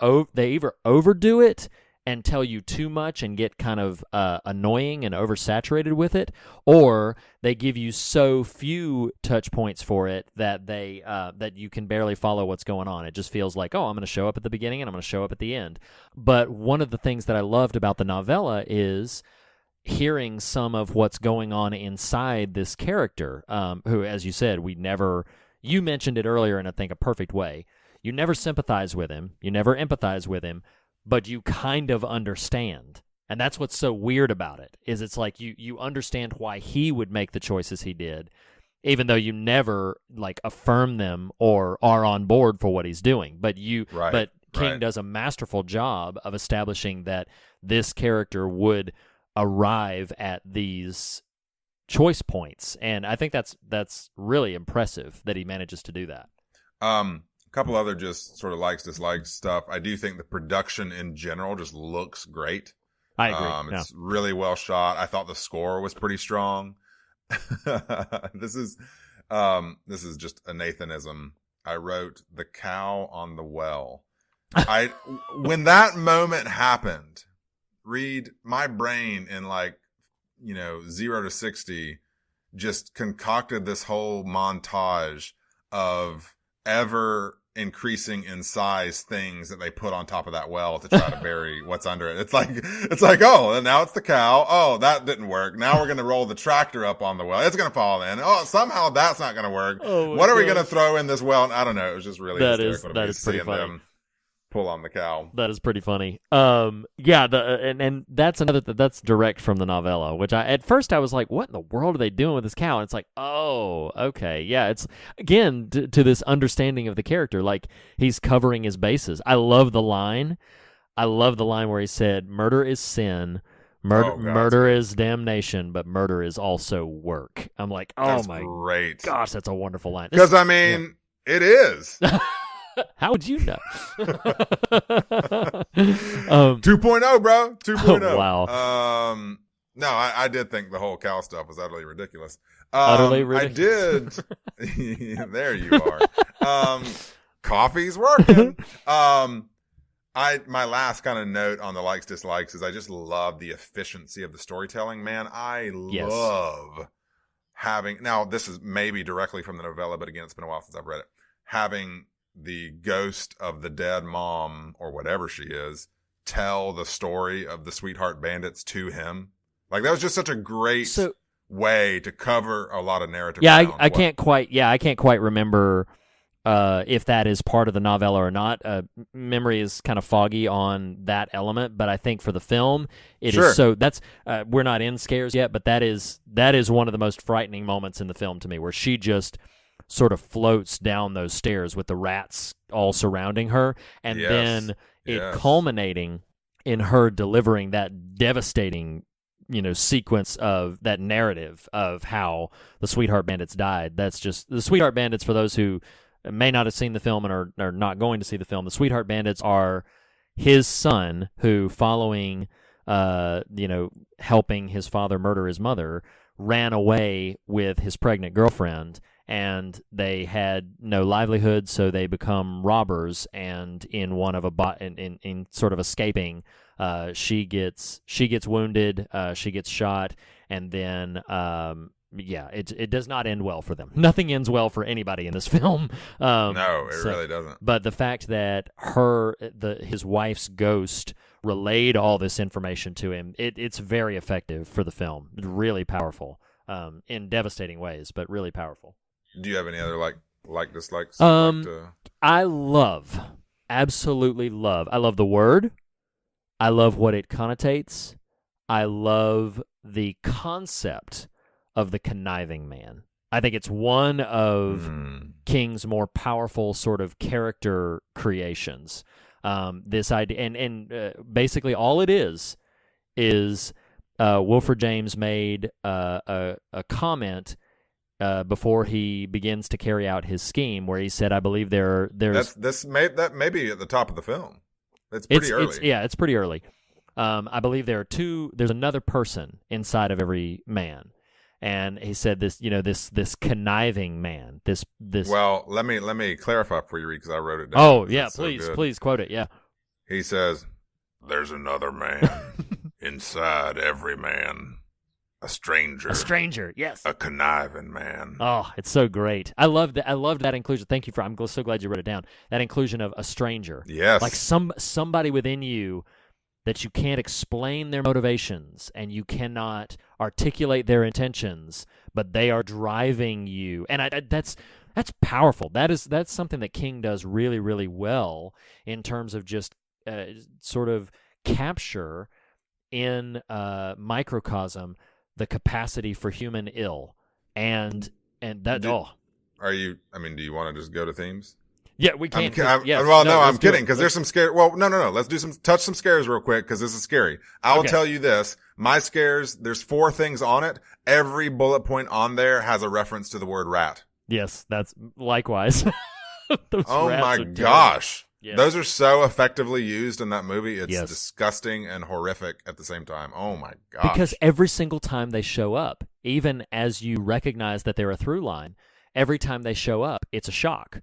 overdo it and tell you too much and get kind of annoying and oversaturated with it, or they give you so few touch points for it that that you can barely follow what's going on. It just feels like, oh, I'm going to show up at the beginning and I'm going to show up at the end. But one of the things that I loved about the novella is hearing some of what's going on inside this character, who, as you said, you mentioned it earlier in, I think, a perfect way. You never sympathize with him. You never empathize with him, but you kind of understand. And that's what's so weird about it, is it's like you understand why he would make the choices he did, even though you never, like, affirm them or are on board for what he's doing. But King does a masterful job of establishing that this character would arrive at these choice points, and I think that's really impressive that he manages to do that. A couple other just sort of likes, dislikes stuff. I do think the production in general just looks great. I agree. It's really well shot. I thought the score was pretty strong. This is This is just a Nathanism. I wrote the cow on the well. When that moment happened, Reed, my brain in 0 to 60 just concocted this whole montage of ever increasing in size things that they put on top of that well to try to bury what's under it. It's like, oh, and now it's the cow. Oh, that didn't work. Now we're going to roll the tractor up on the well. It's going to fall in. Oh, somehow that's not going to work. Oh, what are we going to throw in this well? I don't know. It was just really that hysterical is pretty funny. them pull on the cow. That is pretty funny. And that's another that's direct from the novella, which at first I was like, what in the world are they doing with this cow? And it's like, oh, okay. Yeah, it's again to this understanding of the character, like he's covering his bases. I love the line where he said, "Murder is sin, murder is damnation, but murder is also work." I'm like, oh that's my great. gosh, that's a wonderful line. Because it is. How would you know? 2.0, bro. 2.0. Oh, wow. No, I did think the whole cow stuff was utterly ridiculous. Utterly ridiculous. I did. There you are. Coffee's working. My last kind of note on the likes dislikes is I just love the efficiency of the storytelling. Man, I love having. Now this is maybe directly from the novella, but again, it's been a while since I've read it. Having the ghost of the dead mom or whatever she is tell the story of the Sweetheart Bandits to him. Like that was just such a great way to cover a lot of narrative. Yeah, I can't quite remember if that is part of the novella or not. Memory is kind of foggy on that element, but I think for the film it is so. That's we're not in scares yet, but that is one of the most frightening moments in the film to me, where she just sort of floats down those stairs with the rats all surrounding her, and then it culminating in her delivering that devastating, sequence of that narrative of how the Sweetheart Bandits died. That's just the Sweetheart Bandits, for those who may not have seen the film and are not going to see the film. The Sweetheart Bandits are his son who, following, helping his father murder his mother, ran away with his pregnant girlfriend, and they had no livelihood, so they become robbers. And in one of in sort of escaping, she gets wounded, she gets shot, and then it does not end well for them. Nothing ends well for anybody in this film. No, it really doesn't. But the fact that his wife's ghost relayed all this information to him, it's very effective for the film. It's really powerful, in devastating ways, but really powerful. Do you have any other like dislikes? I absolutely love. I love the word. I love what it connotates. I love the concept of the conniving man. I think it's one of King's more powerful sort of character creations. This idea, and basically all it is Wilford James made a comment before he begins to carry out his scheme, where he said, "I believe there's that may be at the top of the film. It's pretty early. It's pretty early. I believe there's another person inside of every man." And he said this conniving man, this. Well, let me clarify for you, Reed, because I wrote it down. Oh yeah, please quote it. Yeah. He says, "There's another man inside every man, a stranger. A stranger, yes. A conniving man." Oh, it's so great. I loved that inclusion. Thank you I'm so glad you wrote it down. That inclusion of a stranger. Yes. Like somebody within you that you can't explain their motivations and you cannot articulate their intentions, but they are driving you. And that's powerful. That's something that King does really, really well in terms of just sort of capture in microcosm the capacity for human ill. And that do you want to just go to themes? Yeah, we can. I'm kidding, because there's some scare. Well, no. Let's touch some scares real quick, because this is scary. I will tell you this. My scares, there's 4 things on it. Every bullet point on there has a reference to the word rat. Yes, that's likewise. Oh my gosh. Yeah. Those are so effectively used in that movie. It's disgusting and horrific at the same time. Oh my gosh. Because every single time they show up, even as you recognize that they're a through line, every time they show up, it's a shock.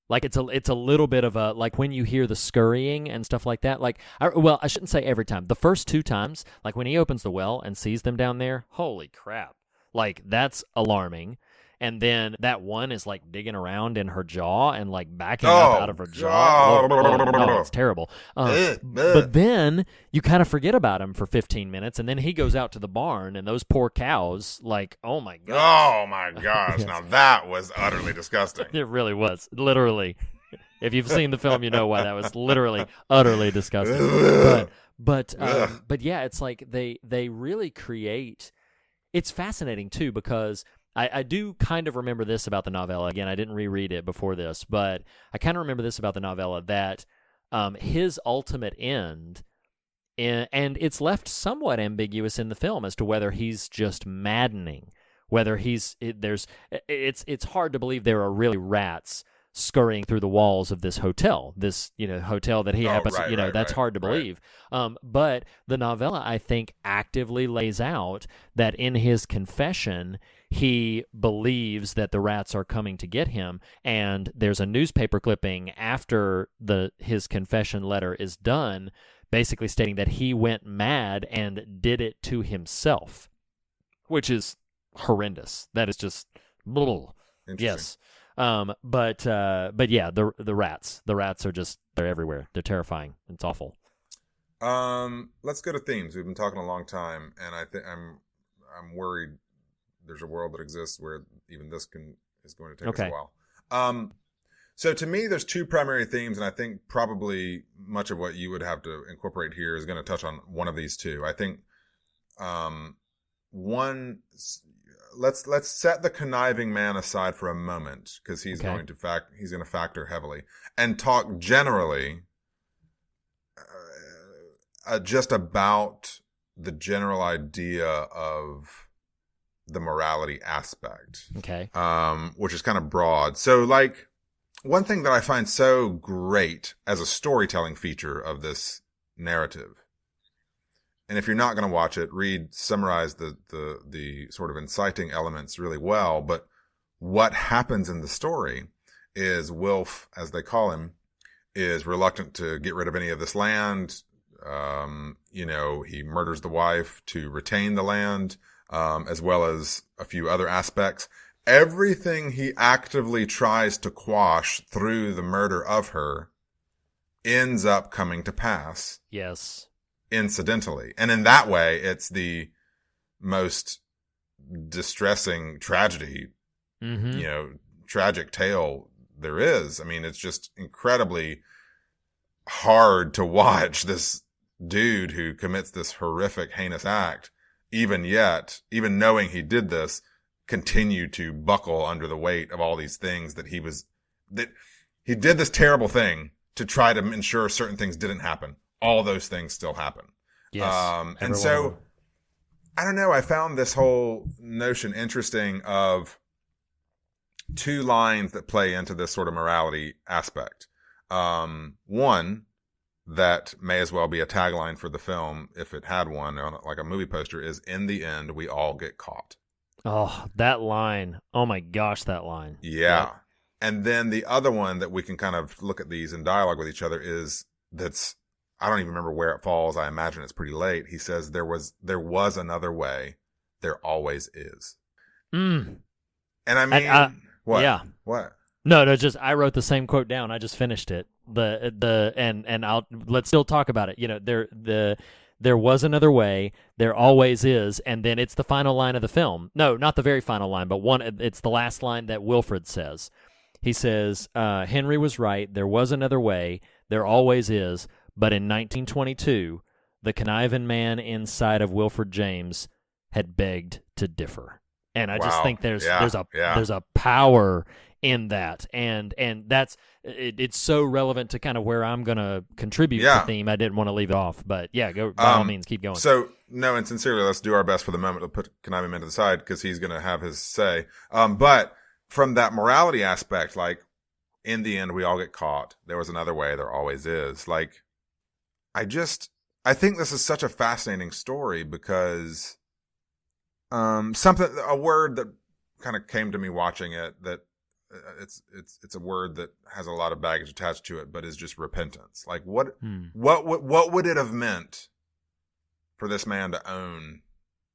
Like it's a little bit of a, like when you hear the scurrying and stuff like that. Like, I shouldn't say every time. The first 2 times, like when he opens the well and sees them down there, holy crap! Like that's alarming. And then that one is like digging around in her jaw and like backing up out of her jaw. Oh, it's terrible. But then you kind of forget about him for 15 minutes, and then he goes out to the barn, and those poor cows, like, oh my god. Oh my gosh! Yes. Now that was utterly disgusting. It really was, literally. If you've seen the film, you know why that was literally utterly disgusting. But yeah, it's like they really create. It's fascinating too, because I do kind of remember this about the novella. Again, I didn't reread it before this, but I kind of remember this about the novella, that his ultimate end, and it's left somewhat ambiguous in the film as to whether he's just maddening, whether it's hard to believe there are really rats scurrying through the walls of this hotel, hotel that he happens, that's hard to believe. But the novella, I think, actively lays out that in his confession, he believes that the rats are coming to get him, and there's a newspaper clipping after his confession letter is done, basically stating that he went mad and did it to himself, which is horrendous. That is just, yes. But yeah, the rats are just, they're everywhere. They're terrifying. It's awful. Let's go to themes. We've been talking a long time, and I think I'm worried there's a world that exists where even this is going to take us a while. So to me, there's 2 primary themes, and I think probably much of what you would have to incorporate here is going to touch on one of these 2. I think one. Let's set the conniving man aside for a moment, because he's going to factor heavily, and talk generally just about the general idea of the morality aspect. Okay. Which is kind of broad. So, like, one thing that I find so great as a storytelling feature of this narrative, and if you're not going to watch it, summarize the sort of inciting elements really well. But what happens in the story is Wilf, as they call him, is reluctant to get rid of any of this land. He murders the wife to retain the land, as well as a few other aspects. Everything he actively tries to quash through the murder of her ends up coming to pass. Yes. Incidentally. And in that way, it's the most distressing tragedy, tragic tale there is. I mean, it's just incredibly hard to watch this dude who commits this horrific, heinous act, even knowing he did this, continue to buckle under the weight of all these things that he did this terrible thing to try to ensure certain things didn't happen. All those things still happen. Yes. And so, I don't know, I found this whole notion interesting of 2 lines that play into this sort of morality aspect. One that may as well be a tagline for the film, if it had one, like a movie poster, is, "In the end, we all get caught." Oh, that line. Oh my gosh, that line. Yeah. Yep. And then the other one that we can kind of look at these in dialogue with each other is, I don't even remember where it falls. I imagine it's pretty late. He says, there was another way. There always is. And I mean, what? Yeah. What? No, just, I wrote the same quote down. I just finished it. Let's still talk about it. There was another way. There always is. And then it's the final line of the film. No, not the very final line, but it's the last line that Wilfred says. He says, Henry was right. There was another way. There always is. But in 1922, the conniving man inside of Wilfred James had begged to differ. And I just think there's a power in that, and that's it's so relevant to kind of where I'm gonna contribute the theme. I didn't want to leave it off, but go by all means, keep going. So no, and sincerely, let's do our best for the moment to put Conniving Man to the side, because he's gonna have his say. But from that morality aspect, like, in the end, we all get caught. There was another way. There always is. Like, I think this is such a fascinating story because a word that kind of came to me watching it that it's a word that has a lot of baggage attached to it, but is just repentance. Like what would it have meant for this man to own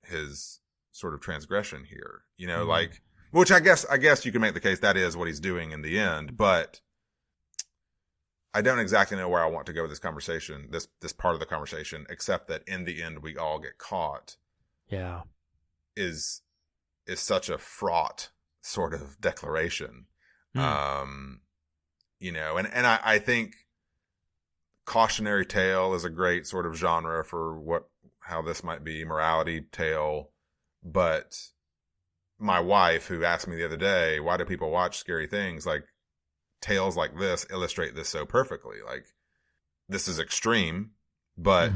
his sort of transgression here? You know, like, which I guess you can make the case that is what he's doing in the end, but I don't exactly know where I want to go with this conversation, this part of the conversation, except that in the end we all get caught. Yeah. Is such a fraught sort of declaration. You know, and I think cautionary tale is a great sort of genre for how this might be, morality tale. But my wife, who asked me the other day, why do people watch scary things? Like, tales like this illustrate this so perfectly. Like, this is extreme, but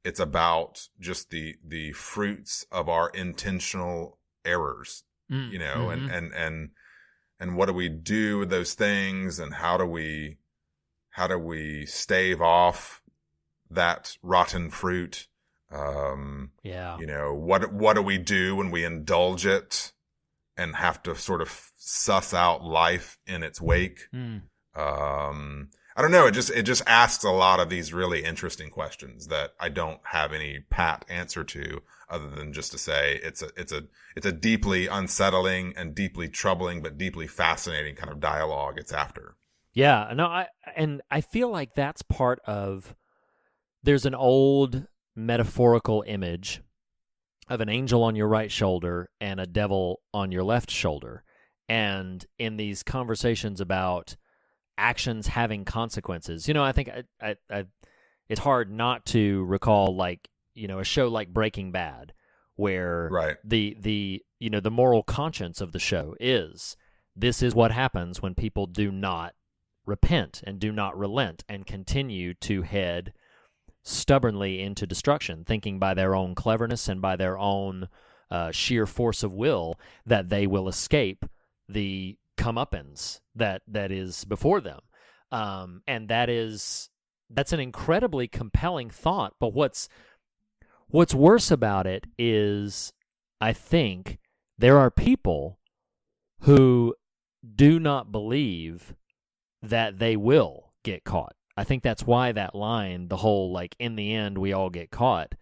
it's about just the fruits of our intentional errors, you know, and what do we do with those things, and how do we stave off that rotten fruit? You know, what do we do when we indulge it and have to sort of suss out life in its wake? I don't know. It just asks a lot of these really interesting questions that I don't have any pat answer to, other than just to say it's a deeply unsettling and deeply troubling but deeply fascinating kind of dialogue it's after. Yeah, no, I feel like that's part of. There's an old metaphorical image of an angel on your right shoulder and a devil on your left shoulder, and in these conversations about actions having consequences, you know, I think I it's hard not to recall, like, you know, a show like Breaking Bad, where the you know, the moral conscience of the show is this is what happens when people do not repent and do not relent and continue to head stubbornly into destruction, thinking by their own cleverness and by their own sheer force of will that they will escape the comeuppance that is before them. And that's an incredibly compelling thought. But what's worse about it is, I think there are people who do not believe that they will get caught. I think that's why that line, the whole, like, in the end we all get caught,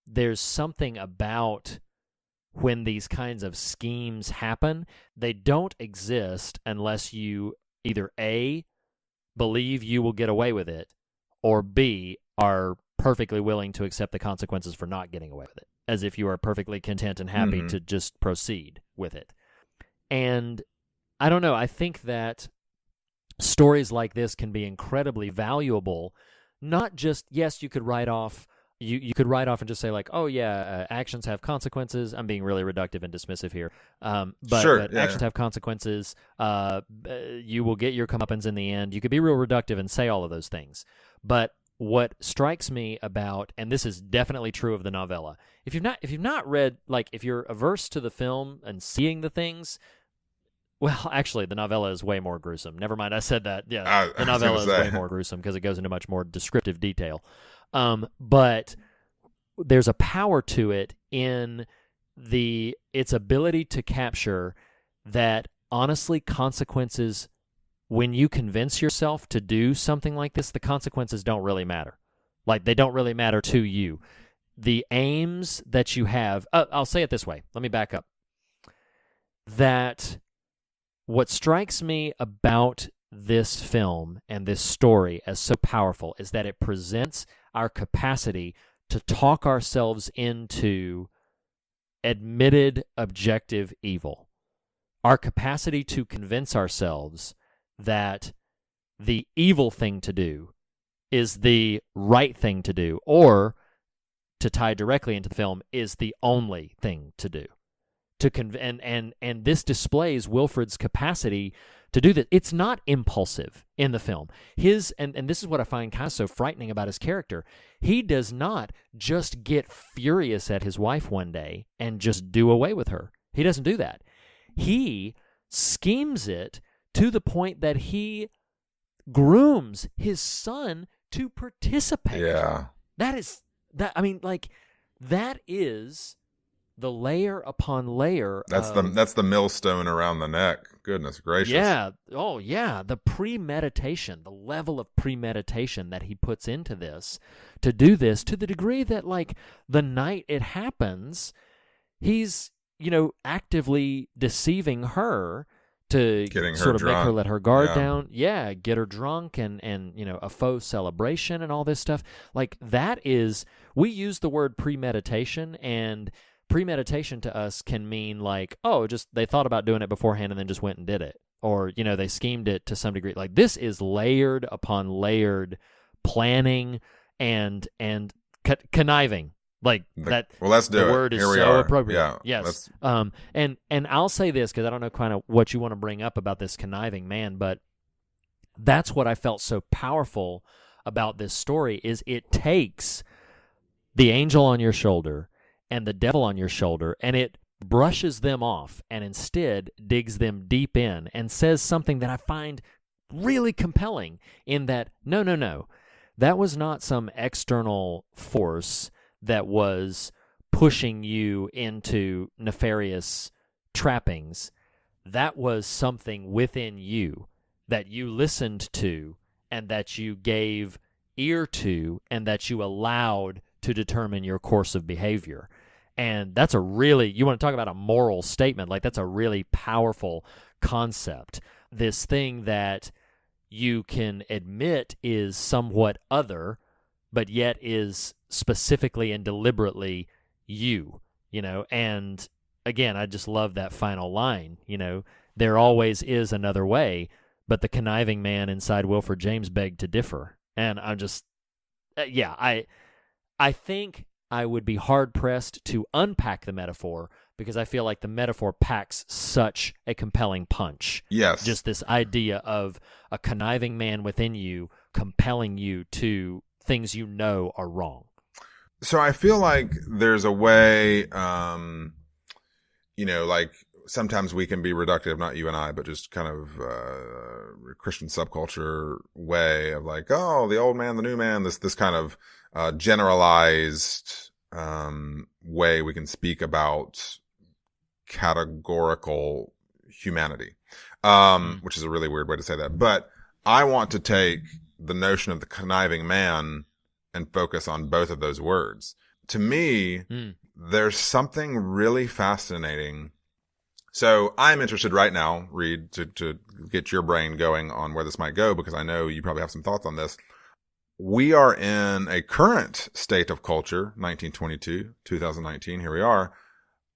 there's something about when these kinds of schemes happen, they don't exist unless you either A, believe you will get away with it, or B, are perfectly willing to accept the consequences for not getting away with it, as if you are perfectly content and happy to just proceed with it. And I don't know, I think that stories like this can be incredibly valuable. Not just, yes, you could write off you could write off and just say, like, oh yeah, actions have consequences. I'm being really reductive and dismissive here, but actions have consequences. You will get your comeuppance in the end. You could be real reductive and say all of those things, but what strikes me about, and this is definitely true of the novella, if you've not read, like, if you're averse to the film and seeing the things. Well, actually, the novella is way more gruesome. Never mind, I said that. Yeah, the novella is way more gruesome because it goes into much more descriptive detail. But there's a power to it in its ability to capture that, honestly, consequences, when you convince yourself to do something like this, the consequences don't really matter. Like, they don't really matter to you. The aims that you have, I'll say it this way. Let me back up. That what strikes me about this film and this story as so powerful is that it presents our capacity to talk ourselves into admitted objective evil. Our capacity to convince ourselves that the evil thing to do is the right thing to do, or, to tie directly into the film, is the only thing to do. And this displays Wilfred's capacity to do that. It's not impulsive in the film. And this is what I find kind of so frightening about his character. He does not just get furious at his wife one day and just do away with her. He doesn't do that. He schemes it to the point that he grooms his son to participate. Yeah. That is the layer upon layer. That's the millstone around the neck. Goodness gracious. Yeah. Oh, yeah. The premeditation, the level of premeditation that he puts into this, to do this, to the degree that, like, the night it happens, he's, actively deceiving her to sort of drunk. make her let her guard down. Yeah, get her drunk and a faux celebration and all this stuff. Like, that is, we use the word premeditation, and premeditation to us can mean like, oh, just they thought about doing it beforehand and then just went and did it. Or, they schemed it to some degree. Like, this is layered upon layered planning and conniving. Like that. Well, let's do the it. word is Here we so are. appropriate. Yeah, yes. And I'll say this because I don't know kind of what you want to bring up about this conniving man, but that's what I felt so powerful about this story is it takes the angel on your shoulder and the devil on your shoulder, and it brushes them off and instead digs them deep in and says something that I find really compelling in that, no, that was not some external force that was pushing you into nefarious trappings. That was something within you that you listened to and that you gave ear to and that you allowed to determine your course of behavior. And that's you want to talk about a moral statement, like that's a really powerful concept. This thing that you can admit is somewhat other, but yet is specifically and deliberately you, and again, I just love that final line, there always is another way, but the conniving man inside Wilford James begged to differ. And I'm just, I think I would be hard-pressed to unpack the metaphor because I feel like the metaphor packs such a compelling punch. Yes. Just this idea of a conniving man within you compelling you to things are wrong. So I feel like there's a way, like sometimes we can be reductive, not you and I, but just kind of Christian subculture way of like, oh, the old man, the new man, this kind of generalized way we can speak about categorical humanity, which is a really weird way to say that. But I want to take the notion of the conniving man and focus on both of those words. To me, there's something really fascinating. So I'm interested right now, Reed, to get your brain going on where this might go, because I know you probably have some thoughts on this. We are in a current state of culture, 1922, 2019, here we are,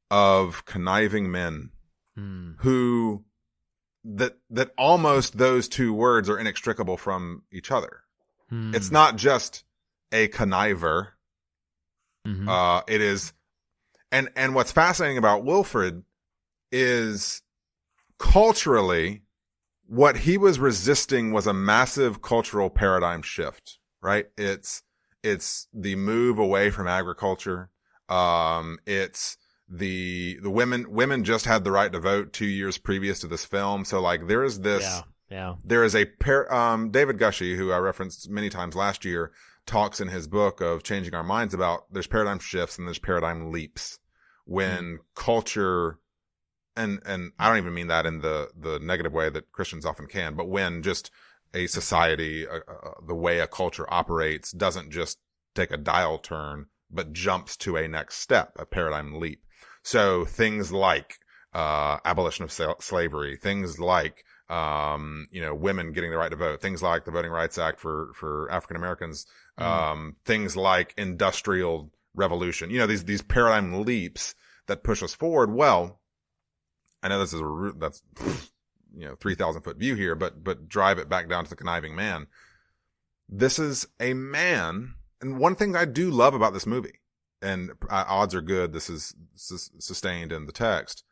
of conniving men who that almost those two words are inextricable from each other. It's not just a conniver. It is, and what's fascinating about Wilfred is culturally, what he was resisting was a massive cultural paradigm shift, right? It's the move away from agriculture. It's the women just had the right to vote 2 years previous to this film. So like there is this, there is David Gushee, who I referenced many times last year, talks in his book of Changing Our Minds about there's paradigm shifts and there's paradigm leaps when culture, and I don't even mean that in the negative way that Christians often can, but when just a society, the way a culture operates doesn't just take a dial turn, but jumps to a next step, a paradigm leap. So things like abolition of slavery, things like women getting the right to vote, things like the Voting Rights Act for African Americans, things like industrial revolution, these paradigm leaps that push us forward. Well, I know this is that's 3,000 foot view here, but drive it back down to the conniving man. This is a man, and one thing I do love about this movie, and odds are good this is sustained in the text,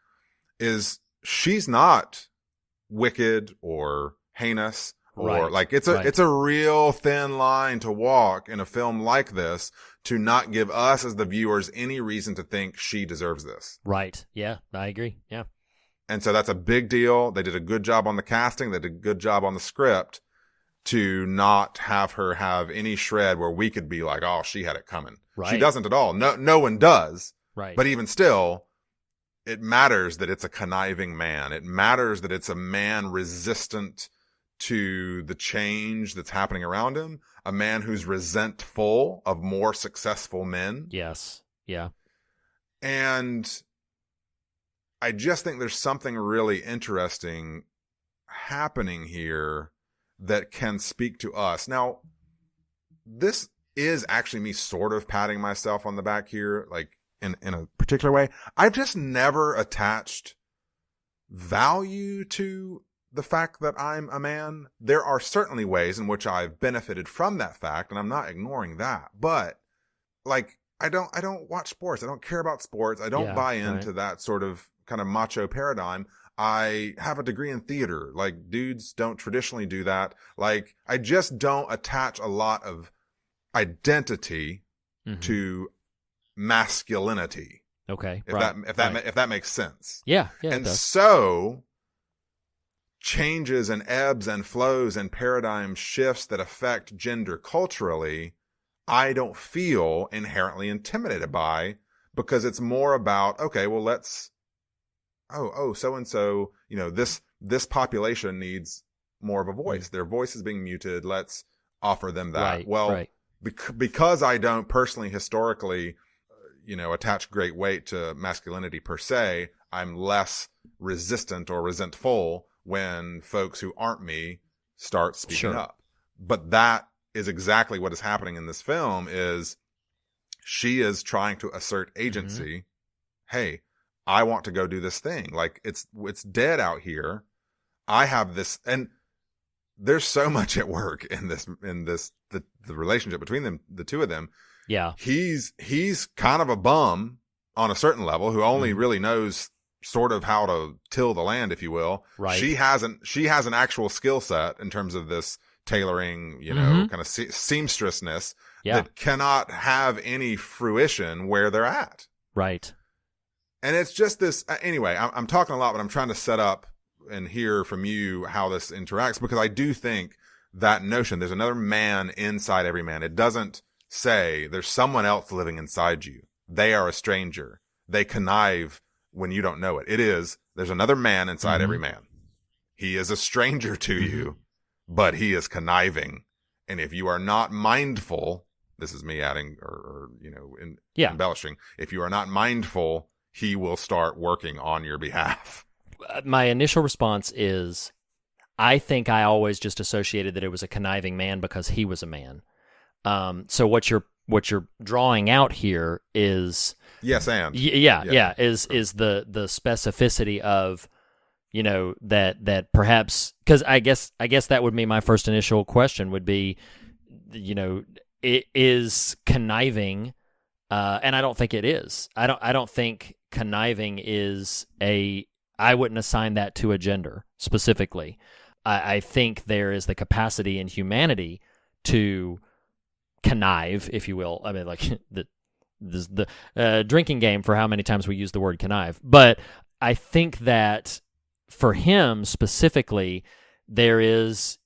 is she's not wicked or heinous or it's a real thin line to walk in a film like this to not give us as the viewers any reason to think she deserves this. Right. Yeah, I agree. Yeah. And so that's a big deal. They did a good job on the casting. They did a good job on the script to not have her have any shred where we could be like, oh, she had it coming. Right. She doesn't at all. No one does. Right. But even still, it matters that it's a conniving man. It matters that it's a man resistant to the change that's happening around him, a man who's resentful of more successful men. Yes. Yeah. And I just think there's something really interesting happening here that can speak to us. Now, this is actually me sort of patting myself on the back here, like in a particular way. I've just never attached value to the fact that I'm a man. There are certainly ways in which I've benefited from that fact, and I'm not ignoring that. But like, I don't watch sports. I don't care about sports. I don't buy into that sort of kind of macho paradigm. I have a degree in theater. Like, dudes don't traditionally do that. Like, I just don't attach a lot of identity to masculinity. Okay. If that makes sense. Yeah. Yeah. And so changes and ebbs and flows and paradigm shifts that affect gender culturally, I don't feel inherently intimidated by, because it's more about, okay, well, let's, so-and-so, this population needs more of a voice. Their voice is being muted. Let's offer them that. Because I don't personally historically, attach great weight to masculinity per se, I'm less resistant or resentful when folks who aren't me start speaking up. But that is exactly what is happening in this film. Is she is trying to assert agency. Hey, I want to go do this thing. Like, it's dead out here. I have this, and there's so much at work in the relationship between them, the two of them. Yeah. He's kind of a bum on a certain level who only really knows sort of how to till the land, if you will. Right. She has an actual skill set in terms of this tailoring, kind of seamstressness that cannot have any fruition where they're at. Right. And it's just this, anyway, I'm talking a lot, but I'm trying to set up and hear from you how this interacts, because I do think that notion, there's another man inside every man. It doesn't say there's someone else living inside you. They are a stranger. They connive when you don't know it. It is, there's another man inside every man. He is a stranger to you, but he is conniving. And if you are not mindful, this is me adding or embellishing. If you are not mindful, he will start working on your behalf. My initial response is, I think I always just associated that it was a conniving man because he was a man. So what you're drawing out here is yes, and is the specificity of, that perhaps, because I guess that would be my first initial question would be, it is conniving, and I don't think it is. I don't think conniving is I wouldn't assign that to a gender specifically. I think there is the capacity in humanity to connive, if you will. I mean, like the drinking game for how many times we use the word connive. But I think that for him specifically, here's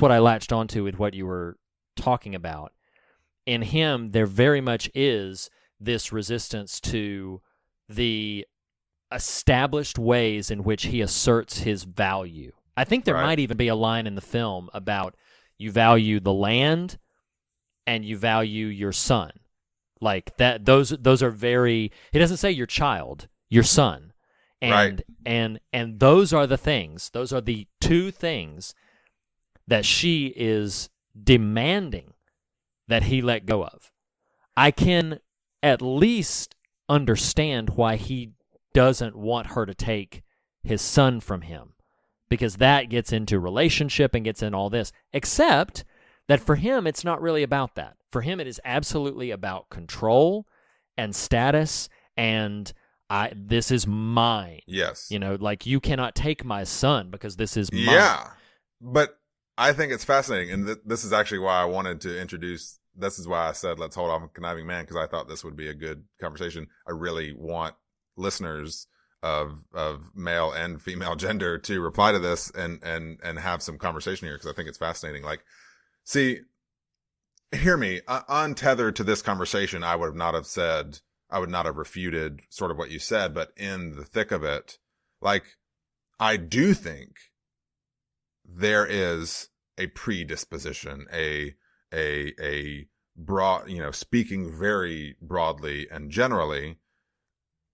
what I latched onto with what you were talking about. In him, there very much is this resistance to the established ways in which he asserts his value. I think there might even be a line in the film about you value the land and you value your son. Like that, those are very, he doesn't say your child, your son. And those are the things, those are the two things that she is demanding that he let go of. I can at least understand why he doesn't want her to take his son from him, because that gets into relationship and gets in all this, except that for him, it's not really about that. For him, it is absolutely about control and status, and this is mine. Yes. Like, you cannot take my son because this is mine. Yeah. But I think it's fascinating, and this is actually why I wanted to introduce, this is why I said let's hold off on Conniving Man, because I thought this would be a good conversation. I really want listeners of male and female gender to reply to this and have some conversation here, because I think it's fascinating. Like, see, hear me, untethered to this conversation, I would not have said, I would not have refuted sort of what you said, but in the thick of it, like, I do think there is a predisposition, a broad, speaking very broadly and generally,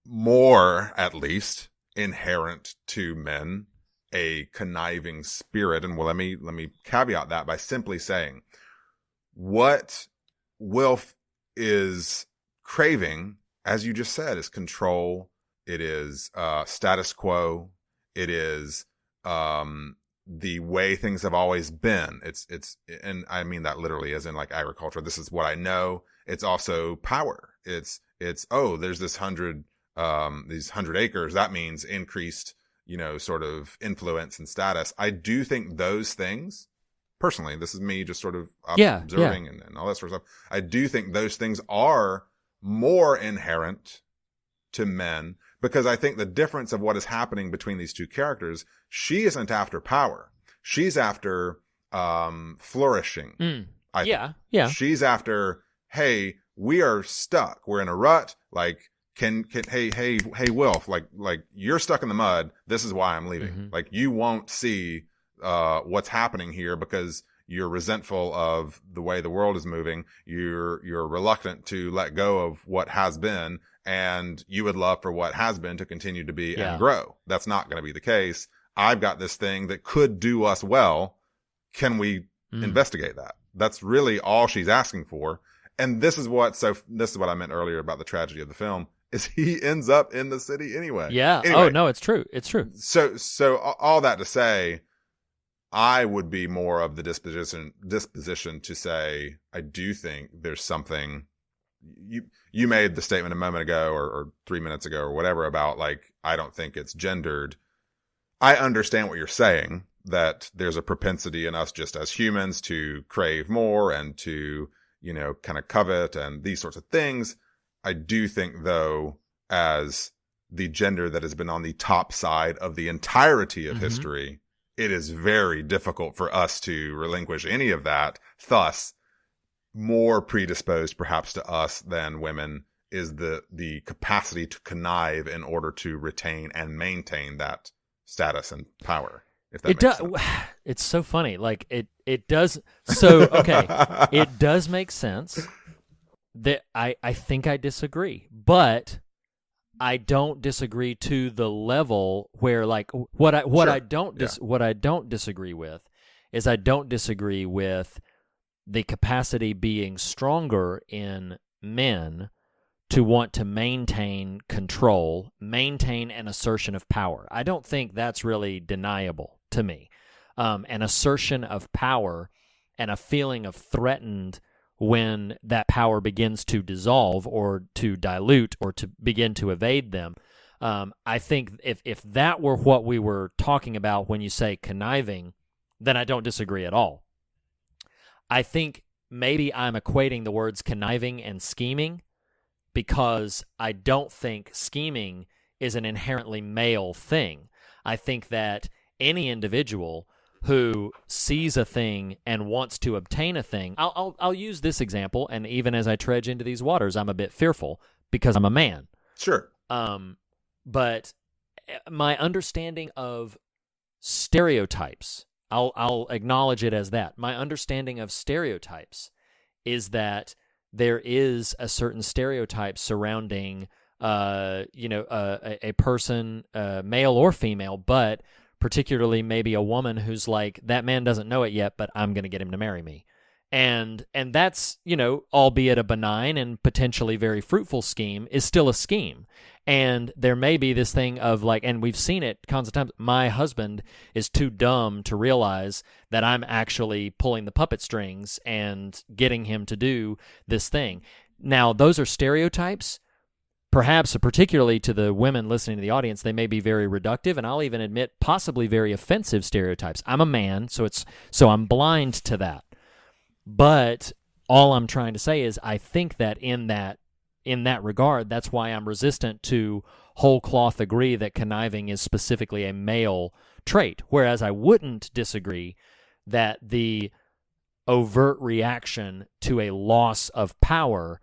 more at least inherent to men, a conniving spirit. And well, let me caveat that by simply saying what Wilf is craving, as you just said, is control. It is status quo. It is the way things have always been. It's and I mean that literally as in like agriculture. This is what I know. It's also power. It's there's this 100 acres. That means increased, sort of influence and status. I do think those things, personally, this is me just sort of observing and all that sort of stuff. I do think those things are more inherent to men, because I think the difference of what is happening between these two characters, she isn't after power. She's after flourishing. Yeah. She's after, hey, we are stuck. We're in a rut. Like, hey, Wilf, like you're stuck in the mud. This is why I'm leaving. Mm-hmm. Like, you won't see what's happening here because you're resentful of the way the world is moving. You're reluctant to let go of what has been, and you would love for what has been to continue to be and grow. That's not going to be the case. I've got this thing that could do us well. Can we investigate that? That's really all she's asking for. And this is what I meant earlier about the tragedy of the film, is he ends up in the city anyway. Yeah. Anyway, Oh, no, it's true. It's true. So all that to say, I would be more of the disposition to say, I do think there's something. You made the statement a moment ago or 3 minutes ago or whatever about, like, I don't think it's gendered. I understand what you're saying, that there's a propensity in us just as humans to crave more and to, kind of covet and these sorts of things. I do think, though, as the gender that has been on the top side of the entirety of history, it is very difficult for us to relinquish any of that. Thus, more predisposed perhaps to us than women is the capacity to connive in order to retain and maintain that status and power. If that makes sense. It's so funny. Like it does. So, okay. It does make sense that I think I disagree, but I don't disagree to the level where, like, what I don't disagree with is, I don't disagree with the capacity being stronger in men to want to maintain control, maintain an assertion of power. I don't think that's really deniable to me. An assertion of power and a feeling of threatened when that power begins to dissolve or to dilute or to begin to evade them. I think if that were what we were talking about when you say conniving, then I don't disagree at all. I think maybe I'm equating the words conniving and scheming, because I don't think scheming is an inherently male thing. I think that any individual who sees a thing and wants to obtain a thing, I'll use this example, and even as I trudge into these waters, I'm a bit fearful because I'm a man. Sure. But my understanding of stereotypes, I'll acknowledge it as that. My understanding of stereotypes is that there is a certain stereotype surrounding, a person, male or female, but particularly maybe a woman who's like, that man doesn't know it yet, but I'm going to get him to marry me. And that's, albeit a benign and potentially very fruitful scheme, is still a scheme. And there may be this thing of, like, and we've seen it constant times, my husband is too dumb to realize that I'm actually pulling the puppet strings and getting him to do this thing. Now, those are stereotypes. Perhaps, particularly to the women listening to the audience, they may be very reductive, and I'll even admit possibly very offensive stereotypes. I'm a man, so I'm blind to that. But all I'm trying to say is, I think that in that regard, that's why I'm resistant to whole cloth agree that conniving is specifically a male trait, whereas I wouldn't disagree that the overt reaction to a loss of power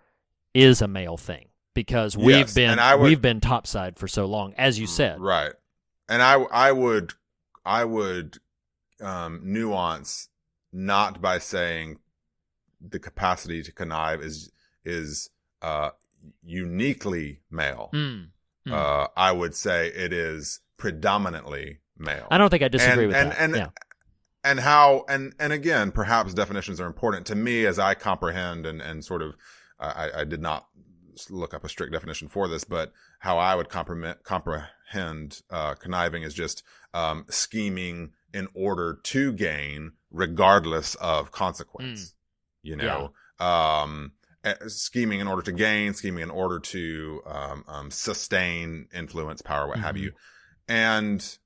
is a male thing. because we've Yes, we've been topside for so long, as you said. Right. And I would nuance, not by saying the capacity to connive is uniquely male. I would say it is predominantly male. I don't think I disagree with that. And again, perhaps definitions are important to me as I comprehend and sort of, I did not look up a strict definition for this, but how I would comprehend conniving is just scheming in order to gain regardless of consequence. Scheming in order to gain, scheming in order to sustain influence, power, what have you. And,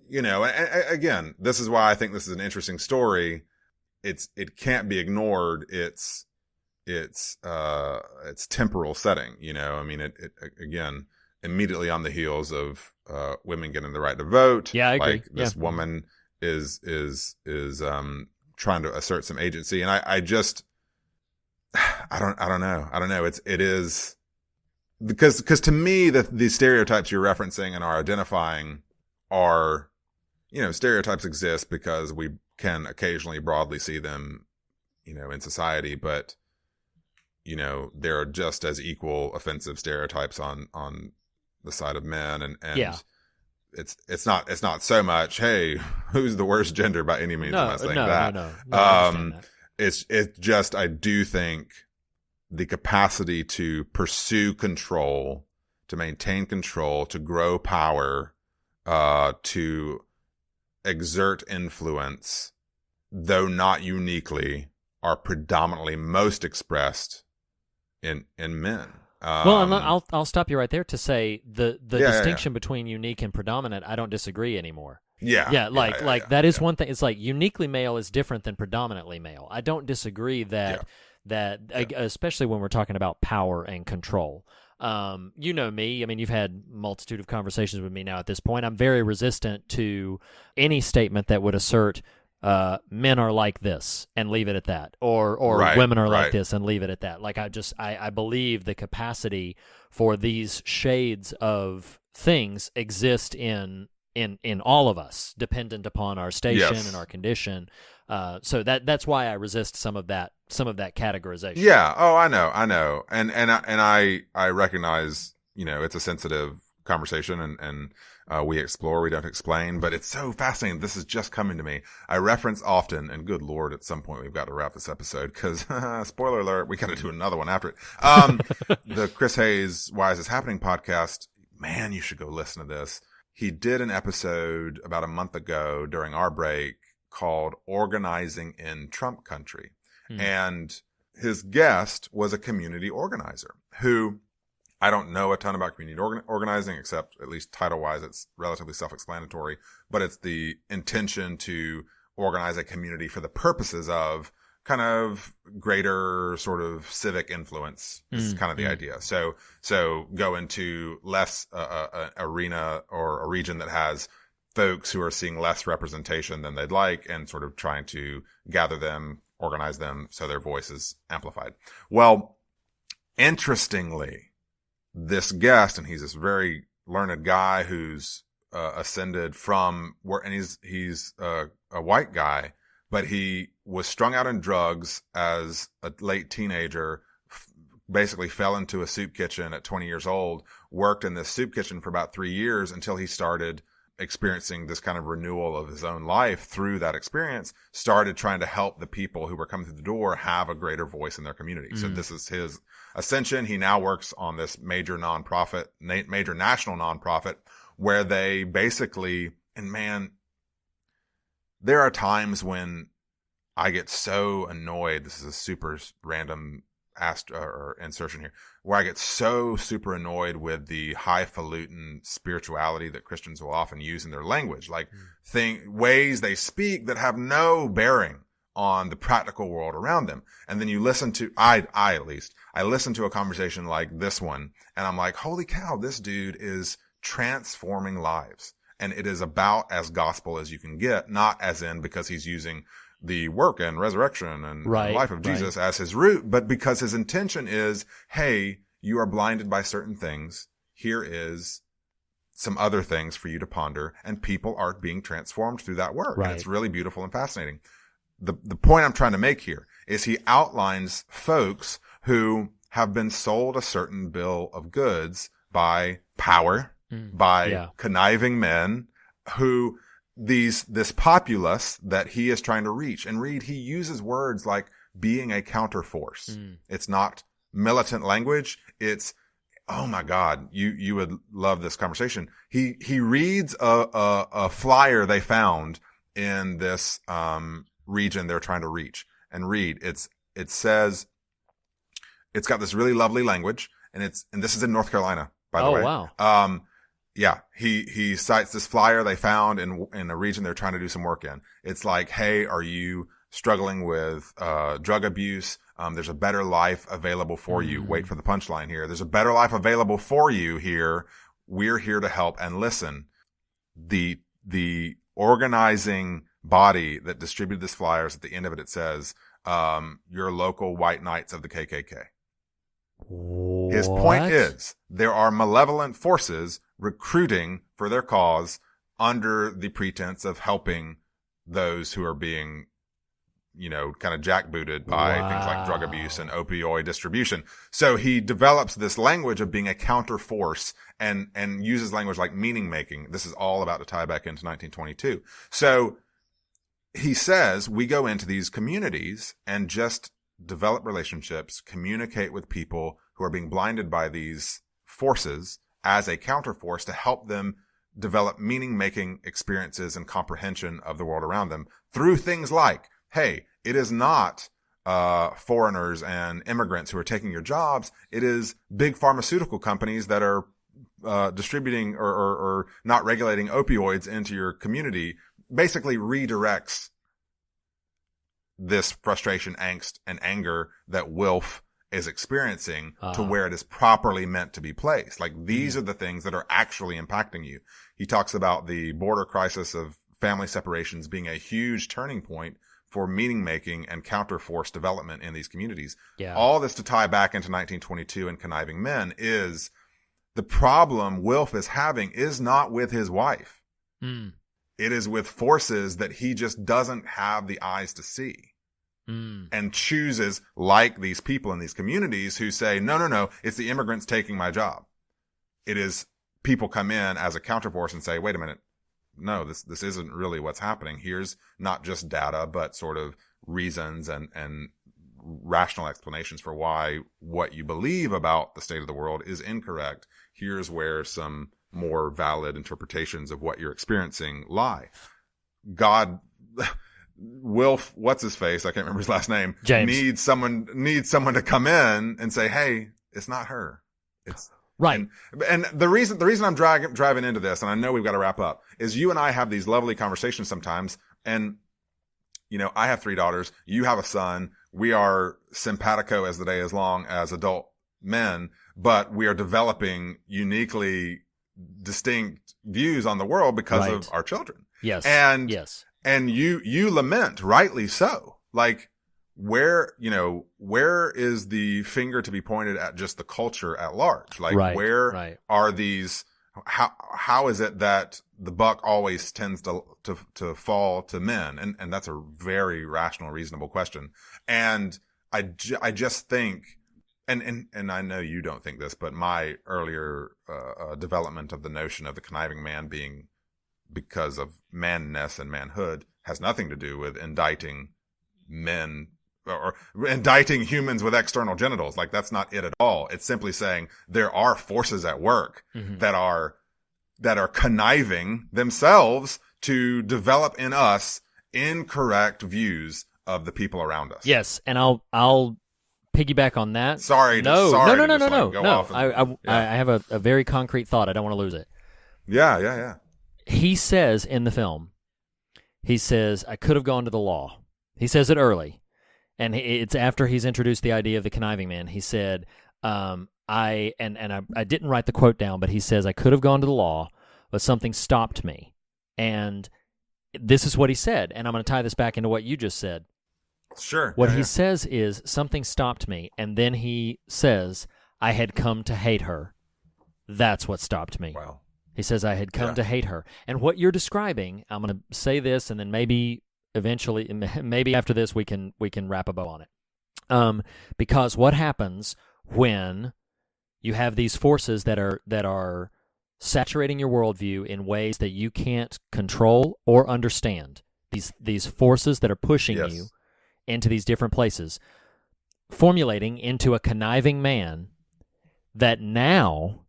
again, this is why I think this is an interesting story. It can't be ignored. It's temporal setting, I mean, it again, immediately on the heels of women getting the right to vote. Yeah, I agree. Like this woman is trying to assert some agency, and I just I don't know. It is because to me the stereotypes you're referencing and are identifying are, stereotypes exist because we can occasionally broadly see them, in society, but there are just as equal offensive stereotypes on the side of men, and it's not so much, hey, who's the worst gender by any means. I'm not saying that. No, it's just, I do think the capacity to pursue control, to maintain control, to grow power, to exert influence, though not uniquely, are predominantly most expressed in men. Well, I'll stop you right there to say the distinction between unique and predominant, I don't disagree anymore. That is one thing. It's like uniquely male is different than predominantly male. I don't disagree that especially when we're talking about power and control. You know me. I mean, you've had multitude of conversations with me now at this point. I'm very resistant to any statement that would assert men are like this and leave it at that, or women are like this and leave it at that. Like I believe the capacity for these shades of things exist in all of us, dependent upon our station and our condition. So that's why I resist some of that categorization. Yeah. Oh, I know. And I recognize, it's a sensitive conversation and we explore, we don't explain, but it's so fascinating. This is just coming to me. I reference often, and good Lord, at some point we've got to wrap this episode because spoiler alert, we got to do another one after it. The Chris Hayes Why Is This Happening podcast, man, you should go listen to this. He did an episode about a month ago during our break called Organizing in Trump Country. And his guest was a community organizer who, I don't know a ton about community organizing, except at least title-wise, it's relatively self-explanatory, but it's the intention to organize a community for the purposes of kind of greater sort of civic influence is kind of the idea. So go into less arena or a region that has folks who are seeing less representation than they'd like and sort of trying to gather them, organize them so their voice is amplified. Well, interestingly, this guest, and he's this very learned guy who's ascended from where, and he's a white guy, but he was strung out on drugs as a late teenager, basically fell into a soup kitchen at 20 years old, worked in this soup kitchen for about 3 years until he started experiencing this kind of renewal of his own life through that experience, started trying to help the people who were coming through the door have a greater voice in their community. So this is his ascension. He now works on this major national nonprofit where they basically, and man, there are times when I get so annoyed. This is a super random or insertion here, where I get so super annoyed with the highfalutin spirituality that Christians will often use in their language, like ways they speak that have no bearing on the practical world around them. And then you listen to, I listen to a conversation like this one, and I'm like, holy cow, this dude is transforming lives. And it is about as gospel as you can get, not as in because he's using the work and resurrection and life of Jesus as his root, but because his intention is, hey, you are blinded by certain things. Here is some other things for you to ponder, and people are being transformed through that work. Right. And it's really beautiful and fascinating. The point I'm trying to make here is he outlines folks who have been sold a certain bill of goods by power, by conniving men who this populace that he is trying to reach. And Reed, he uses words like being a counterforce. It's not militant language. It's, oh my God, you would love this conversation. He reads a flyer they found in this, region they're trying to reach. And Reed, it says, it's got this really lovely language, and this is in North Carolina, by the way. Oh, wow. Yeah, he cites this flyer they found in a region they're trying to do some work in. It's like, hey, are you struggling with drug abuse? There's a better life available for you. Wait for the punchline here. There's a better life available for you here. We're here to help. And listen, the organizing body that distributed this flyers, at the end of it says, your local white knights of the KKK. What? His point is, there are malevolent forces recruiting for their cause under the pretense of helping those who are being, kind of jackbooted by things like drug abuse and opioid distribution. So he develops this language of being a counterforce and uses language like meaning making. This is all about to tie back into 1922. So he says we go into these communities and just develop relationships, communicate with people who are being blinded by these forces as a counterforce to help them develop meaning-making experiences and comprehension of the world around them through things like, hey, it is not foreigners and immigrants who are taking your jobs. It is big pharmaceutical companies that are distributing or not regulating opioids into your community. Basically redirects this frustration, angst, and anger that Wilf is experiencing to where it is properly meant to be placed. Like, these are the things that are actually impacting you. He talks about the border crisis of family separations being a huge turning point for meaning making and counterforce development in these communities. Yeah. All this to tie back into 1922 and Conniving Men is the problem Wilf is having is not with his wife. It is with forces that he just doesn't have the eyes to see. And chooses, like these people in these communities who say, no, it's the immigrants taking my job. It is people come in as a counterforce and say, wait a minute, no, this isn't really what's happening. Here's not just data, but sort of reasons and rational explanations for why what you believe about the state of the world is incorrect. Here's where some more valid interpretations of what you're experiencing lie. God, Wilf, what's his face? I can't remember his last name. James needs someone to come in and say, hey, it's not her. It's right. And the reason I'm driving into this, and I know we've got to wrap up, is you and I have these lovely conversations sometimes. And, I have 3 daughters. You have a son. We are simpatico as the day is long as adult men, but we are developing uniquely distinct views on the world because of our children. Yes. And you lament, rightly so. Like, where is the finger to be pointed at just the culture at large? Like, where are these, how is it that the buck always tends to fall to men? And that's a very rational, reasonable question. And I just think, and I know you don't think this, but my earlier development of the notion of the conniving man being because of manness and manhood has nothing to do with indicting men or indicting humans with external genitals. Like, that's not it at all. It's simply saying there are forces at work that are conniving themselves to develop in us incorrect views of the people around us. Yes, and I'll piggyback on that. No. I have a very concrete thought. I don't want to lose it. Yeah. He says in the film, I could have gone to the law. He says it early, and it's after he's introduced the idea of the conniving man. He said, I didn't write the quote down, but he says, I could have gone to the law, but something stopped me. And this is what he said, and I'm going to tie this back into what you just said. Sure. What he says is, something stopped me, and then he says, I had come to hate her. That's what stopped me. Wow. He says, I had come to hate her. And what you're describing, I'm going to say this, and then maybe eventually, maybe after this, we can wrap a bow on it. Because what happens when you have these forces that are saturating your worldview in ways that you can't control or understand? These forces that are pushing you into these different places, formulating into a conniving man that now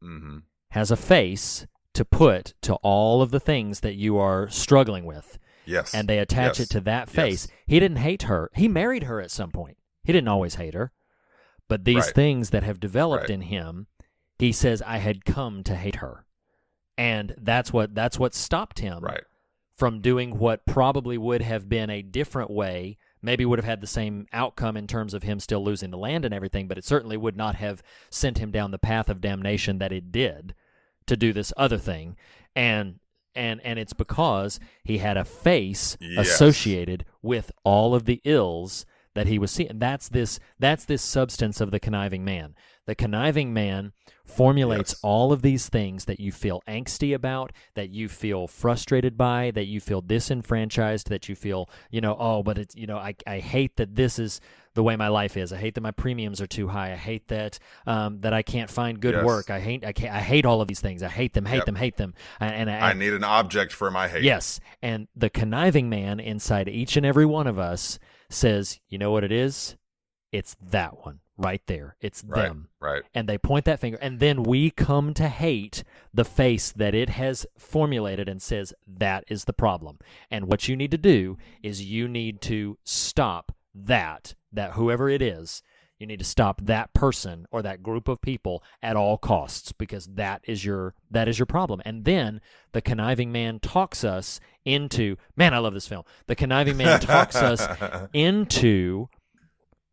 has a face to put to all of the things that you are struggling with. Yes. And they attach it to that face. He didn't hate her. He married her at some point. He didn't always hate her. But these things that have developed in him, he says, I had come to hate her. And that's what stopped him from doing what probably would have been a different way, maybe would have had the same outcome in terms of him still losing the land and everything, but it certainly would not have sent him down the path of damnation that it did to do this other thing. And it's because he had a face associated with all of the ills that he was seeing. That's this substance of the conniving man. The conniving man formulates all of these things that you feel angsty about, that you feel frustrated by, that you feel disenfranchised, that you feel, but it's, I hate that this is the way my life is. I hate that my premiums are too high. I hate that that I can't find good work. I hate all of these things. I hate them, hate them. And I need an object for my hate. Yes, and the conniving man inside each and every one of us says, you know what it is? It's that one right there. It's them. Right. And they point that finger, and then we come to hate the face that it has formulated and says that is the problem. And what you need to do is you need to stop that whoever it is, you need to stop that person or that group of people at all costs, because that is your problem. And then the conniving man talks us into, man, I love this film. The conniving man talks us into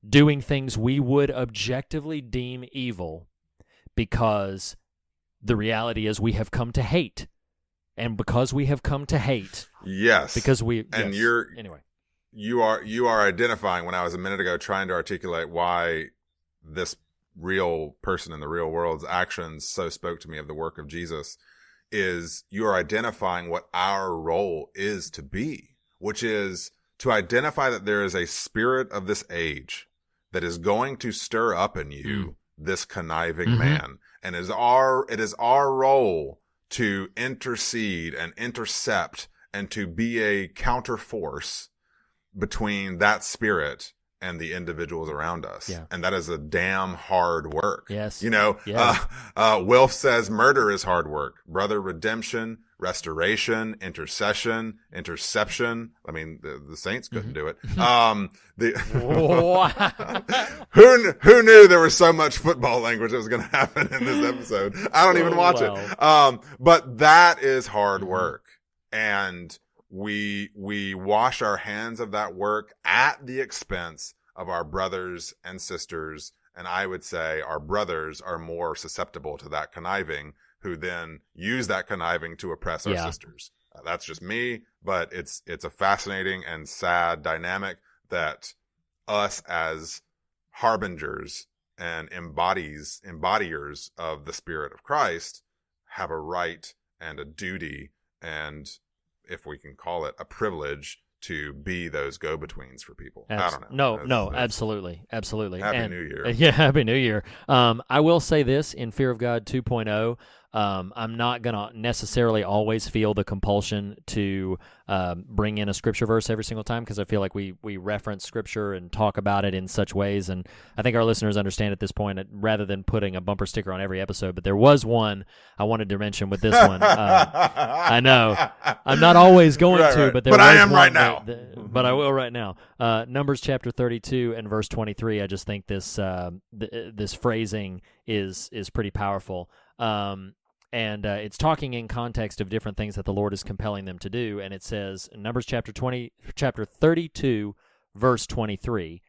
doing things we would objectively deem evil, because the reality is we have come to hate. And because we have come to hate. Yes. Because we. And yes. Anyway. You are identifying, when I was a minute ago trying to articulate why this real person in the real world's actions so spoke to me of the work of Jesus, is you are identifying what our role is to be, which is to identify that there is a spirit of this age that is going to stir up in you this conniving man. And it is our role to intercede and intercept and to be a counterforce between that spirit and the individuals around us. Yeah. And that is a damn hard work. Yes. Wilf says murder is hard work. Brother, redemption, restoration, intercession, interception. I mean, the saints couldn't do it. Who knew there was so much football language that was going to happen in this episode? I don't even watch it. But that is hard work. And we wash our hands of that work at the expense of our brothers and sisters. And I would say our brothers are more susceptible to that conniving, who then use that conniving to oppress our sisters. That's just me, but it's a fascinating and sad dynamic that us as harbingers and embodiers of the Spirit of Christ have a right and a duty, and if we can call it a privilege, to be those go-betweens for people. I don't know. Absolutely. Happy New Year. Yeah, Happy New Year. I will say this, in Fear of God 2.0, I'm not going to necessarily always feel the compulsion to bring in a scripture verse every single time, because I feel like we reference scripture and talk about it in such ways, and I think our listeners understand at this point, rather than putting a bumper sticker on every episode. But there was one I wanted to mention with this one. I know I'm not always going to, but I am right now. But I will right now. Numbers chapter 32 and verse 23. I just think this this phrasing is pretty powerful. And it's talking in context of different things that the Lord is compelling them to do. And it says in Numbers chapter 32, verse 23,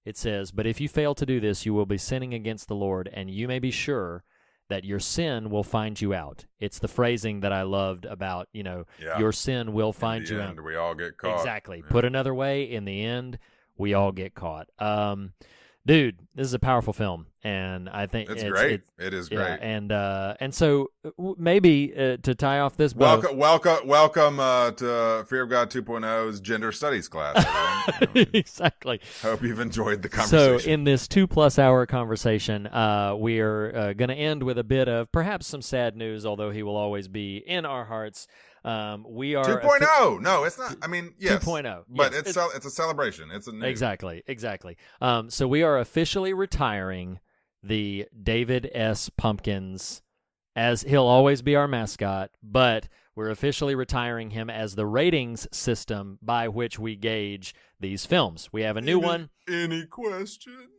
it says, "But if you fail to do this, you will be sinning against the Lord, and you may be sure that your sin will find you out." It's the phrasing that I loved about, your sin will find you out. We all get caught. Exactly. Yeah. Put another way, in the end, we all get caught. Dude, this is a powerful film, and I think It's great. It is great. And so maybe to tie off this bow, welcome to Fear of God 2.0's gender studies class. Everyone. Exactly. Hope you've enjoyed the conversation. So in this 2+ hour conversation, we are going to end with a bit of perhaps some sad news, although he will always be in our hearts. We are 2.0. No, it's not. I mean, yes. 2.0. But yes, it's a celebration. It's a new. Exactly. So we are officially retiring the David S. Pumpkins, as he'll always be our mascot, but we're officially retiring him as the ratings system by which we gauge these films. We have a new one. Any questions?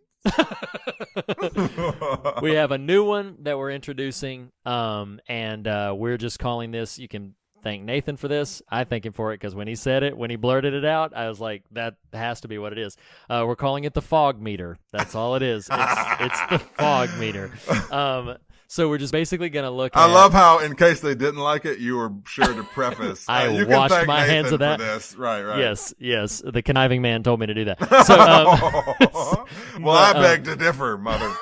We have a new one that we're introducing, and we're just calling this, you can thank Nathan for this. I thank him for it because when he said it, when he blurted it out, I was like, that has to be what it is. We're calling it the fog meter. That's all it is. It's the fog meter. So we're just basically going to look at... I love how, in case they didn't like it, you were sure to preface. I you washed can thank my Nathan hands of that. For this. Right. Yes. The conniving man told me to do that. So, I beg to differ, mother.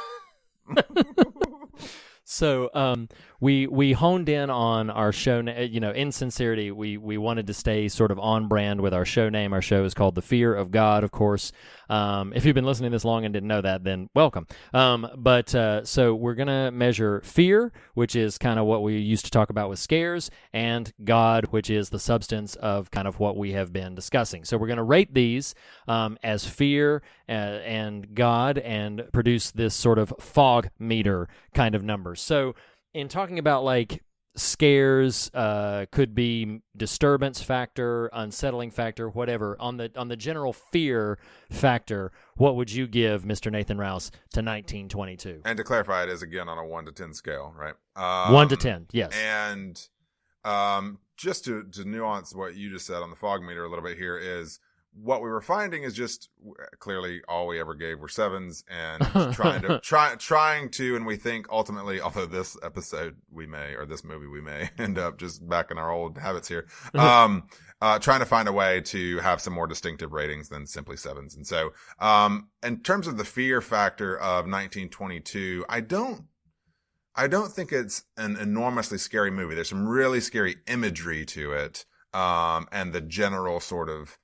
So we honed in on our show, in sincerity, we wanted to stay sort of on brand with our show name. Our show is called The Fear of God, of course. If you've been listening this long and didn't know that, then welcome. So we're going to measure fear, which is kind of what we used to talk about with scares, and God, which is the substance of kind of what we have been discussing. So we're going to rate these as fear and God and produce this sort of fog meter kind of numbers. So in talking about like scares, could be disturbance factor, unsettling factor, whatever. On the general fear factor, what would you give Mr. Nathan Rouse to 1922? And to clarify, it is again on a 1 to 10 scale, right? 1 to 10, yes. And just to nuance what you just said on the fog meter a little bit here is, what we were finding is just clearly all we ever gave were 7s, and trying to, and we think ultimately, although this episode this movie we may end up just back in our old habits here, trying to find a way to have some more distinctive ratings than simply 7s. And so, in terms of the fear factor of 1922, I don't think it's an enormously scary movie. There's some really scary imagery to it, and the general sort of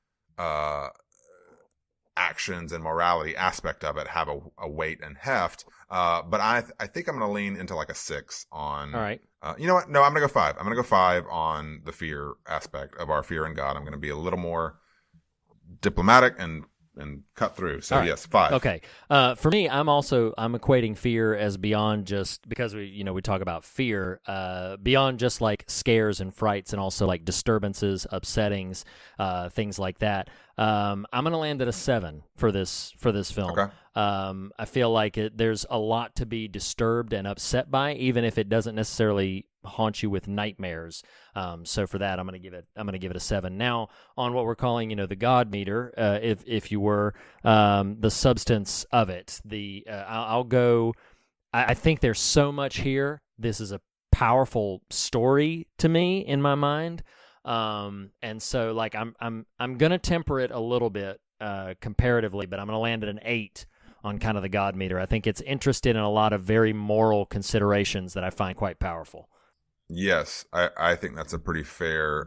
actions and morality aspect of it have a weight and heft. But I think I'm going to lean into like a 6 on. All right. You know what? No, I'm going to go 5. I'm going to go 5 on the fear aspect of our fear in God. I'm going to be a little more diplomatic and cut through. So, yes, 5. Okay. For me, I'm equating fear as beyond just, because we talk about fear, beyond just like scares and frights, and also like disturbances, upsettings, things like that. I'm going to land at a 7 for this film. Okay. I feel like there's a lot to be disturbed and upset by, even if it doesn't necessarily haunt you with nightmares. So for that, I'm going to give it a 7. Now, on what we're calling, the God meter, if you were, the substance of it, I'll go. I think there's so much here. This is a powerful story to me in my mind. And so like I'm going to temper it a little bit, comparatively, but I'm going to land at an 8 on kind of the God meter. I think it's interested in a lot of very moral considerations that I find quite powerful. Yes, I think that's a pretty fair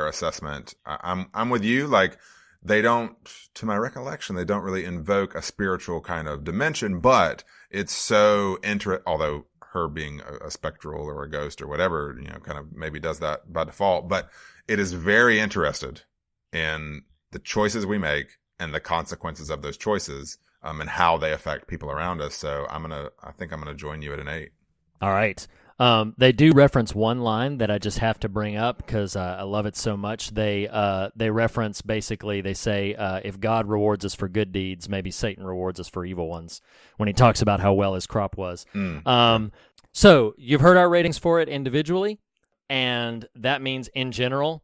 assessment. I'm with you. Like, they don't, to my recollection, they don't really invoke a spiritual kind of dimension, but it's so although her being a spectral or a ghost or whatever, kind of maybe does that by default, but it is very interested in the choices we make and the consequences of those choices, and how they affect people around us. So I think I'm gonna join you at an 8. All right. They do reference one line that I just have to bring up because I love it so much. They reference, basically, they say, if God rewards us for good deeds, maybe Satan rewards us for evil ones, when he talks about how well his crop was. So you've heard our ratings for it individually, and that means in general,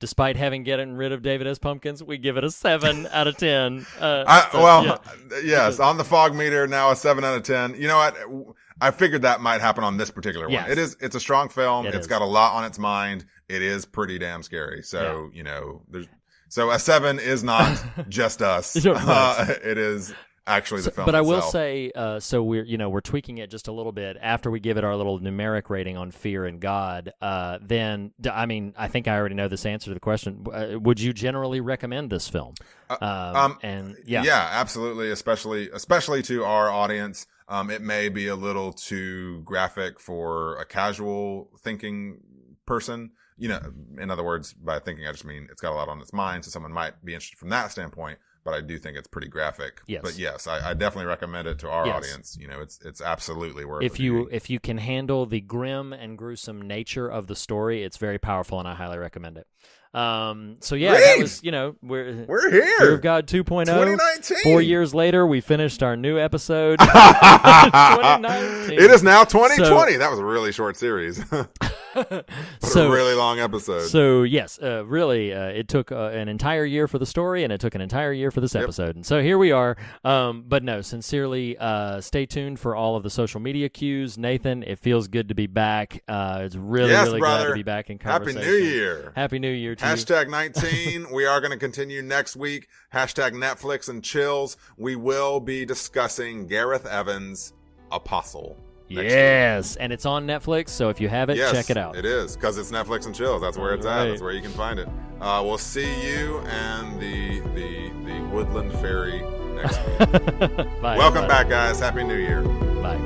despite having gotten rid of David S. Pumpkins, we give it a 7 out of 10. Yes, on the fog meter, now a 7 out of 10. You know what? I figured that might happen on this particular one. Yes. It's a strong film. It's got a lot on its mind. It is pretty damn scary. So, there's So a 7 is not just us. It is actually the film But I will itself. say, so we're tweaking it just a little bit after we give it our little numeric rating on fear and God. Then, I mean, I think I already know this answer to the question. Would you generally recommend this film? Yeah, absolutely. Especially to our audience. It may be a little too graphic for a casual thinking person. In other words, by thinking, I just mean it's got a lot on its mind, so someone might be interested from that standpoint. But I do think it's pretty graphic. Yes. But yes, I definitely recommend it to our audience. It's absolutely worth it. If you can handle the grim and gruesome nature of the story, it's very powerful, and I highly recommend it. So yeah, Great! that was, We're here. Fear of God 2.0. 2019. 4 years later, we finished our new episode. 2019. It is now 2020. That was a really short series. But So- a really long episode. So yes, really, it took an entire year for the story, and it took an entire year for this episode. And so here we are. But no, sincerely, stay tuned for all of the social media cues. Nathan, it feels good to be back. It's really, Yes, really brother. glad to be back in Happy conversation. New Year. Happy New Year to you. Hashtag 19. We are going to continue next week. Hashtag Netflix and chills. We will be discussing Gareth Evans' Apostle. next week. Yes, and it's on Netflix, so if you have it, Yes, check it out. It is, because it's Netflix and chills. That's where it's at. Right. That's where you can find it. We'll see you and the Woodland Fairy next week. Bye, Welcome everybody. back, guys. Happy New Year. Bye.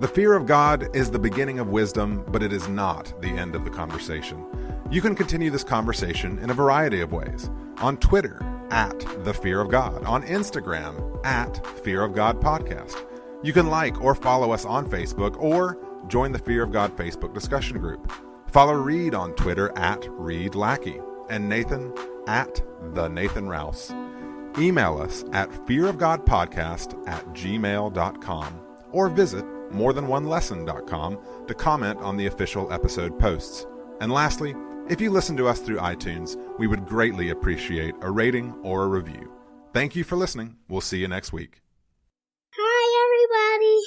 The fear of God is the beginning of wisdom, but it is not the end of the conversation. You can continue this conversation in a variety of ways. On Twitter, @TheFearOfGod. On Instagram, @FearOfGodPodcast. You can like or follow us on Facebook or join the Fear of God Facebook discussion group. Follow Reed on Twitter @ReedLackey and Nathan @TheNathanRouse. Email us at fearofgodpodcast@gmail.com or visit morethanonelesson.com to comment on the official episode posts. And lastly, if you listen to us through iTunes, we would greatly appreciate a rating or a review. Thank you for listening. We'll see you next week. Hi, everybody.